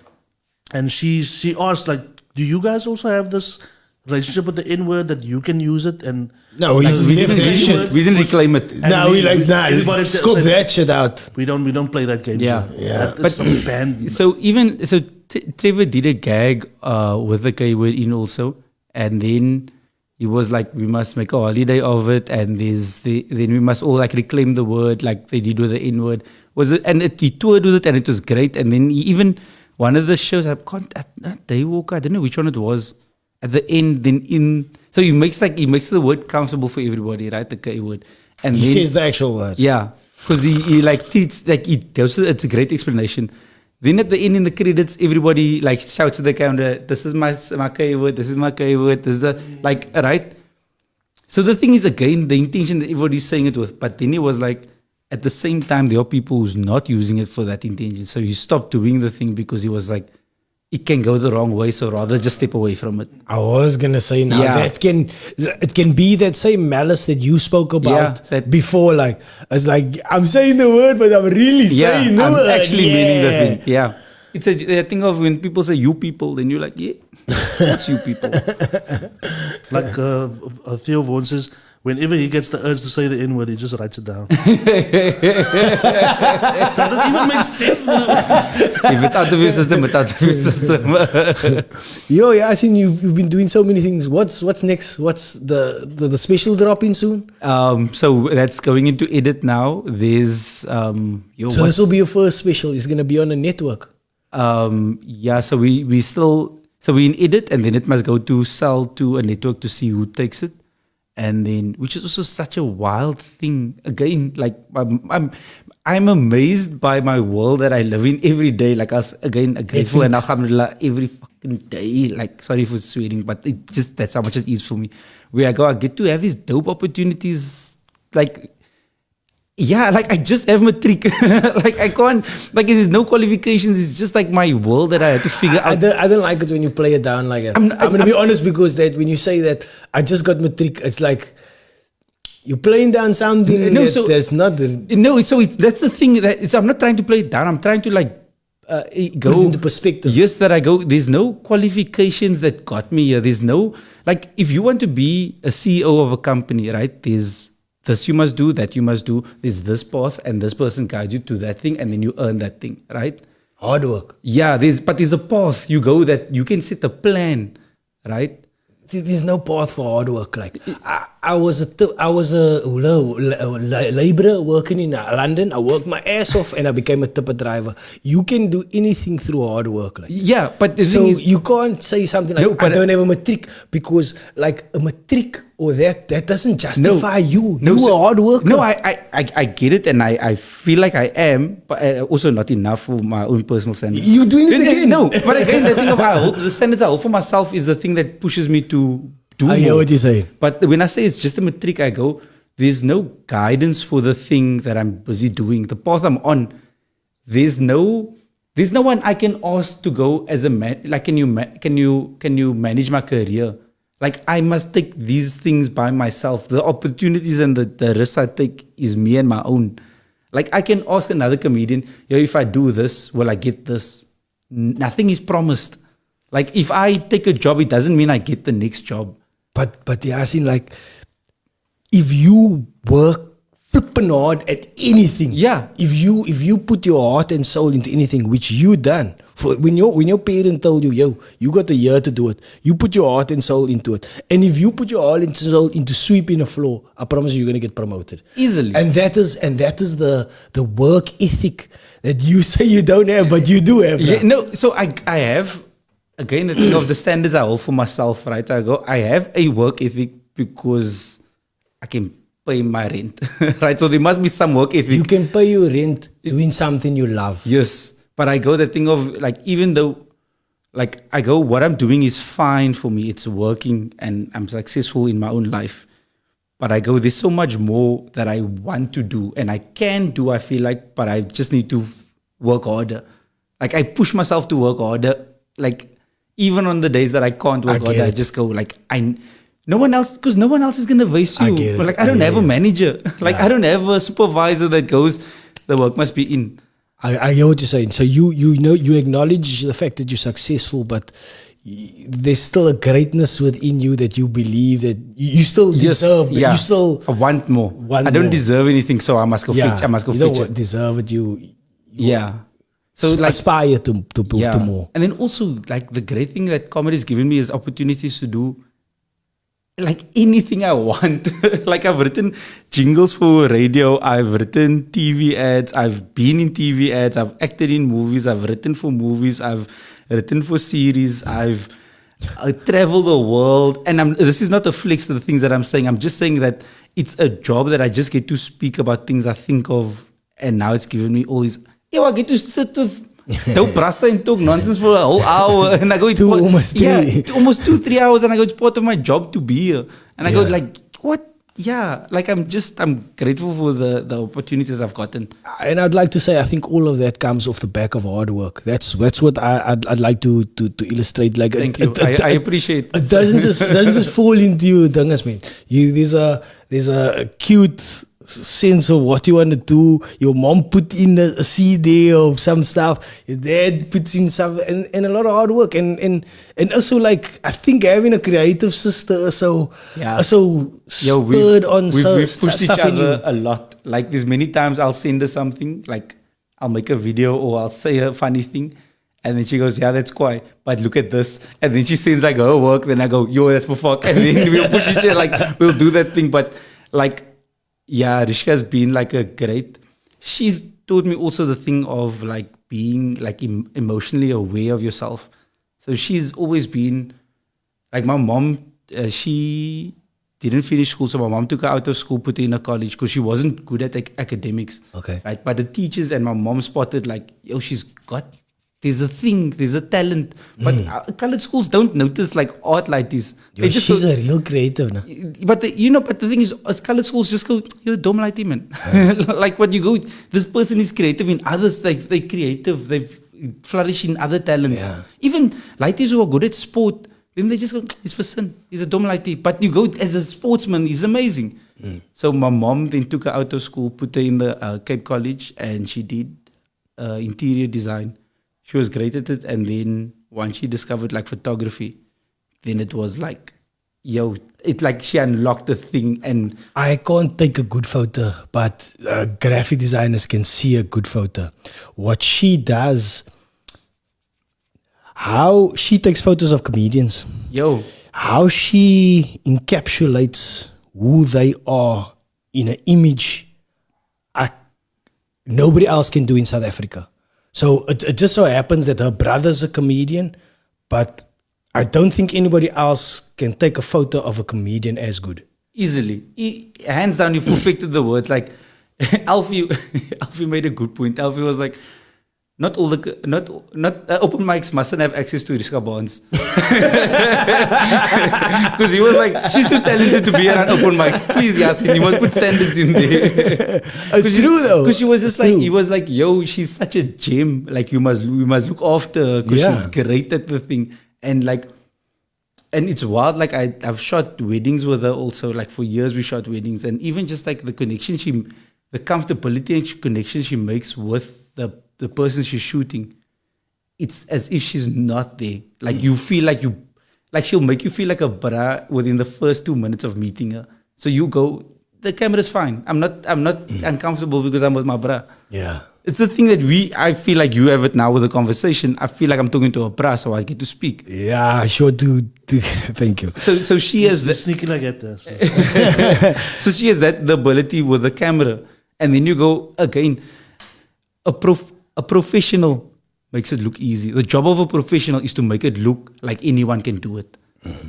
and she asked like, "Do you guys also have this relationship with the N word that you can use it?" And No, like, we didn't the N shit. word We didn't was- reclaim it. and No, we like, nah, everybody scope said, that shit out. We don't play that game. Yeah. so Yeah. that is some band. So Trevor did a gag with the K word in also, and then he was like, we must make a holiday of it, and then we must all like reclaim the word like they did with the N word. He toured with it, and it was great. And then he even one of the shows not Daywalker, I don't know which one it was. At the end, so he makes the word comfortable for everybody, right? The K word, and He then, says the actual words. yeah, because he like treats like it's a great explanation. Then at the end in the credits, everybody like shouts at the camera, "This is my K word. This is my K word. This is the like right." So the thing is again the intention that everybody's saying it with, but then he was like, at the same time there are people who's not using it for that intention. So he stopped doing the thing because he was like, it can go the wrong way. So rather just step away from it. I was gonna say now Yeah. it can be that same malice that you spoke about that- before. Like it's like I'm saying the word, but I'm really saying the I'm word. actually meaning the Yeah. thing. Yeah. It's a thing of when people say you people, then you're like, yeah, what's you people? Like Theo Vaughan says, whenever he gets the urge to say the N word, he just writes it down. Doesn't even make sense. If it's out of your system, it's out of your system. Yo, YAASEEN, you've been doing so many things. What's next? What's the special dropping soon? So that's going into edit now. There's So this will be your first special. It's gonna be on a network. so we in edit, and then it must go to sell to a network to see who takes it, and then which is also such a wild thing. Again, like I'm amazed by my world that I live in every day. Like us again, grateful and alhamdulillah every fucking day. Like sorry for swearing, but that's how much it is for me. Where I get to have these dope opportunities, like. Yeah, like I just have matric. Like I can't, like there's no qualifications. It's just like my world that I had to figure I out. don't like it when you play it down like that. I'm gonna be honest, because that when you say that I just got matric, it's like you're playing down something there's nothing. No, that's the thing I'm not trying to play it down. I'm trying to like go Put it into perspective. Yes, that I go. There's no qualifications that got me here. There's no like if you want to be a CEO of a company, right? There's this you must do, that you must do. There's this path, and this person guides you to that thing, and then you earn that thing, right? Hard work. Yeah, there's a path you go that you can set a plan, right? There's no path for hard work. Like I was a laborer working in London. I worked my ass off and I became a tipper driver. You can do anything through hard work. Like. Yeah, but the So thing is, you can't say something like, No, I but- don't have a matric, because like a matric or that doesn't justify you. You so- a hard worker. No, I get it, and I feel like I am, but also not enough for my own personal standards. You doing it again. No, but again, the thing of the standards I hold for myself is the thing that pushes me to do I hear more. what you're saying. But when I say it's just a matric, I go, there's no guidance for the thing that I'm busy doing, the path I'm on. There's no one I can ask to go as a man. Like, can you manage my career? Like, I must take these things by myself. The opportunities and the risks I take is me and my own. Like, I can ask another comedian, if I do this, will I get this? Nothing is promised. Like, if I take a job, it doesn't mean I get the next job. But YAASEEN, like, if you work flipping hard at anything, Yeah. If you put your heart and soul into anything, which you done, for when your parent told you, you got a year to do it, you put your heart and soul into it, and if you put your heart and soul into sweeping a floor, I promise you're gonna get promoted Easily. And that is the work ethic that you say you don't have, but you do have. Yeah, now. no, so I have, again, the thing of the standards I hold for myself, right? I have a work ethic because I can pay my rent, right? So there must be some work ethic. You can pay your rent doing something you love. Yes, but I go the thing of like, even though, like I go, what I'm doing is fine for me. It's working and I'm successful in my own life. But I go, there's so much more that I want to do and I can do, I feel like, but I just need to work harder. Like I push myself to work harder. Like even on the days that I can't work harder, I just go like, no one else, because no one else is going to vase you. I get it. But like, I don't have a manager. Like I don't have a supervisor that goes, the work must be in. I hear what you're saying. So you know, you acknowledge the fact that you're successful, but there's still a greatness within you that you believe that you still deserve. But you still I want more. I don't deserve anything, so I must go fetch. I must go fetch. You don't deserve it. You So like aspire to more. And then also like the great thing that comedy has given me is opportunities to do like anything I want. Like I've written jingles for radio, I've written TV ads, I've been in TV ads, I've acted in movies, I've written for movies, I've written for series, I've traveled the world. And this is not a flex to the things that I'm saying. I'm just saying that it's a job that I just get to speak about things I think of, and now it's given me all these. I get to sit with Brasta and talk nonsense for a whole hour, and I go almost 2-3 hours, and I go, it's part of my job to be here, and I go like, what? Yeah, like I'm grateful for the opportunities I've gotten. And I'd like to say, I think all of that comes off the back of hard work. That's what I'd like to illustrate. Like, thank you. I appreciate it. Doesn't just fall into you, dungas, man. There's a cute sense of what you want to do. Your mom put in a seed there of some stuff. Your dad puts in some, and a lot of hard work. And also, like, I think having a creative sister also spurred on we've pushed each stuff in you. other a lot. Like there's many times I'll send her something, like I'll make a video or I'll say a funny thing, and then she goes, yeah, that's quite, but look at this. And then she sends like her work, then I go, yo, that's for fuck. And then we'll push each other, like we'll do that thing. But like, yeah, Rishka's been like a great, she's taught me also the thing of like being like emotionally aware of yourself. So she's always been like, my mom, she didn't finish school. So my mom took her out of school, put her in a college because she wasn't good at academics. Okay. Right. But the teachers and my mom spotted like, yo, there's a thing, there's a talent. But colored schools don't notice like art like this. Yo, she's a real creative now. But the thing is, as colored schools just go, you're dumb like him, man. Like what you go, this person is creative in others, like they're creative, they flourish in other talents. Yeah. Even lighties who are good at sport, then they just go, he's for sin, he's a dumb lighty. But you go as a sportsman, he's amazing. So my mom then took her out of school, put her in the Cape College, and she did interior design. She was great at it, and then once she discovered like photography, then it was like, yo, it like she unlocked the thing. And I can't take a good photo, but graphic designers can see a good photo. What she does, how she takes photos of comedians, how she encapsulates who they are in an image, nobody else can do in South Africa. So it just so happens that her brother's a comedian, but I don't think anybody else can take a photo of a comedian as good. Easily. Hands down, you've perfected the words. Like, Alfie made a good point. Alfie was like, not open mics mustn't have access to Rishka Barnes. Because he was like, she's too talented to be around open mics. Please, YAASEEN, you must put standards in there. It's true though. Because she was just like, he was like, yo, she's such a gem. Like, we must look after her because she's great at the thing. And like, and it's wild. Like I've shot weddings with her also. Like for years we shot weddings, and even just like the connection the comfortability and connection she makes with the person she's shooting, it's as if she's not there. Like you feel like she'll make you feel like a bra within the first 2 minutes of meeting her. So you go, the camera's fine. I'm not uncomfortable because I'm with my bra. Yeah. It's the thing that I feel like you have it now with the conversation. I feel like I'm talking to a bra, so I get to speak. Yeah, I sure do. Thank you. So she has the sneaking I get this. So she has the ability with the camera. And then you go again, a professional makes it look easy. The job of a professional is to make it look like anyone can do it.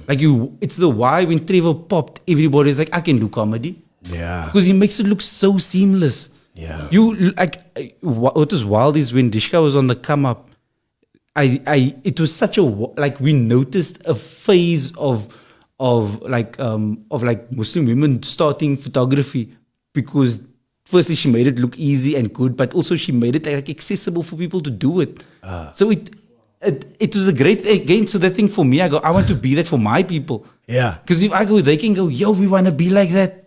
Like it's the why when Trevor popped, everybody's like, I can do comedy. Yeah. Because he makes it look so seamless. Yeah. You like what was wild is when Dishka was on the come up. It was such a like we noticed a phase of Muslim women starting photography because firstly she made it look easy and good, but also she made it like accessible for people to do it. So it was a great again. So that thing for me, I want to be that for my people. Yeah. Because if I go, they can go, yo, we want to be like that.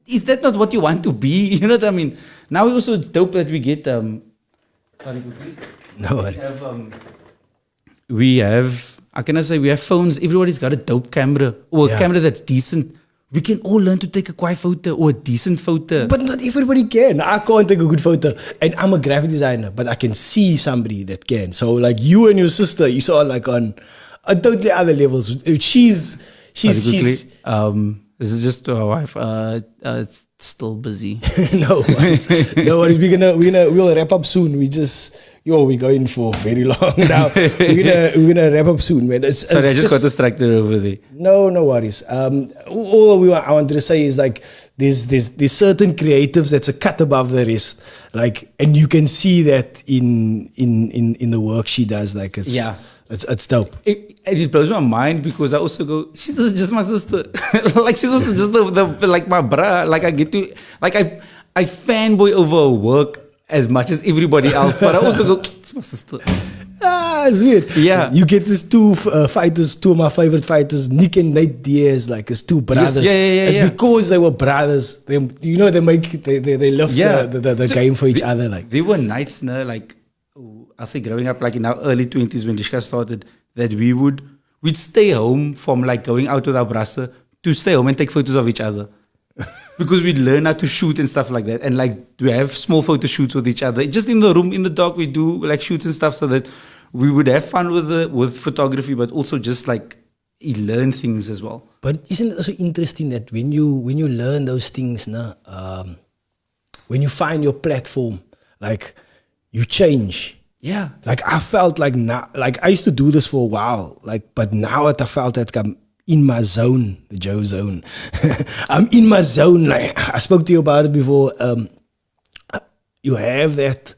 Is that not what you want to be? You know what I mean? Now also it's dope that we get No worries. we have how can I say we have phones. Everybody's got a dope camera or a camera that's decent. We can all learn to take a quiet photo or a decent photo. But not everybody can. I can't take a good photo. And I'm a graphic designer, but I can see somebody that can. So like you and your sister, you saw like on a totally other levels. She's this is just our wife. It's still busy. No worries. No worries. We'll wrap up soon. We're going for very long now. We're gonna wrap up soon, man. Sorry, I just got distracted over there. No worries. All I wanted to say is like there's certain creatives that's a cut above the rest. Like, and you can see that in the work she does. Like, it's dope. It blows my mind because I also go, she's just my sister. Like she's also just the like my brah. Like I get to like I fanboy over her work as much as everybody else, but I also go, it's my sister. It's weird. Yeah. You get these two fighters, two of my favorite fighters, Nick and Nate Diaz, like as two brothers. Yes, it's because they were brothers. They love the game for each other. Like they were nights, no? Like I'll say growing up, like in our early 20s when Dishka started, that we'd stay home from like going out with our brasa to stay home and take photos of each other. Because we'd learn how to shoot and stuff like that. And like we have small photo shoots with each other. Just in the room, in the dark, we do like shoots and stuff so that we would have fun with photography, but also just like learn things as well. But isn't it also interesting that when you learn those things, when you find your platform, like you change. Yeah. Like I felt like now, like I used to do this for a while, like, but now I felt that I'm in my zone, the JoeZONE. I'm in my zone. Like I spoke to you about it before. You have that.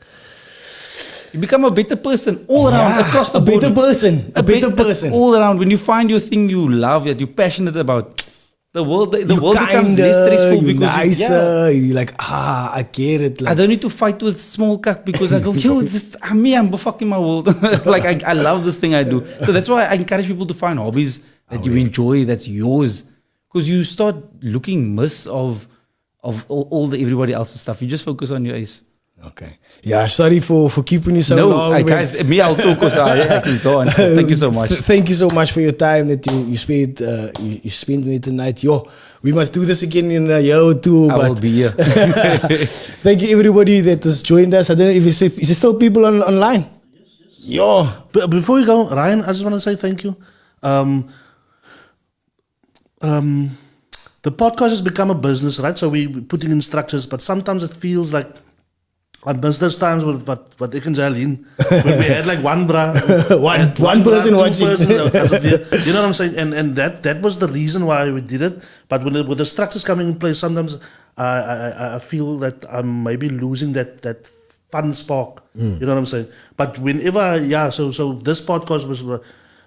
You become a better person all around, across the board. A better person. All around. When you find your thing you love, that you're passionate about, the world becomes less stressful you're because nicer. You're like, I get it. Like, I don't need to fight with small cuck because I go, yo, I'm fucking my world. Like I love this thing I do. So that's why I encourage people to find hobbies that you enjoy, that's yours. Because you start looking miss of all the everybody else's stuff. You just focus on your ace. Okay. Yeah, sorry for keeping you so long. No, guys, I'll talk because I can go on. So thank you so much. Thank you so much for your time that you spent you spent with me tonight. We must do this again in a year or two. I will be here. Thank you everybody that has joined us. I don't know if is there still people online? Yes. But before we go, Ryan, I just want to say thank you. The podcast has become a business, right? So we're putting in structures, but sometimes it feels like I miss those times with what they can tell in when we had like one one person watching. You know what I'm saying? And that was the reason why we did it. But with the structures coming in place, sometimes I feel that I'm maybe losing that fun spark. You know what I'm saying? But whenever, so this podcast was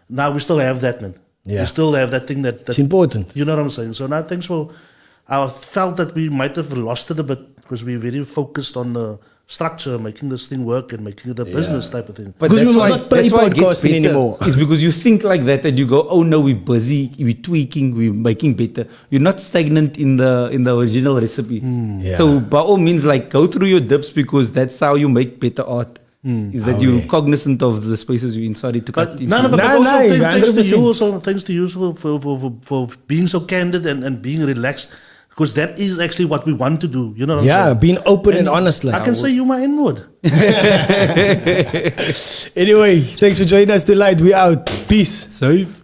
now we still have that, man. Yeah. We still have that thing that it's important. You know what I'm saying? So now thanks for. I felt that we might have lost it a bit because we're very focused on the structure, making this thing work and making it a business type of thing. But because that's we why, must not play that's why it gets podcasting better. anymore. It's because you think like that and you go, oh no, we're busy, we're tweaking, we're making better. You're not stagnant in the original recipe. Yeah. So by all means, like go through your dips because that's how you make better art. Is that you're cognizant of the spaces you're in. Sorry to cut into. But also thanks to you also. Thanks to you for being so candid and being relaxed. Because that is actually what we want to do. You know what I'm saying? Yeah, being open and honest. Like I can say you my N-word. Anyway, thanks for joining us tonight. We out. Peace. Safe.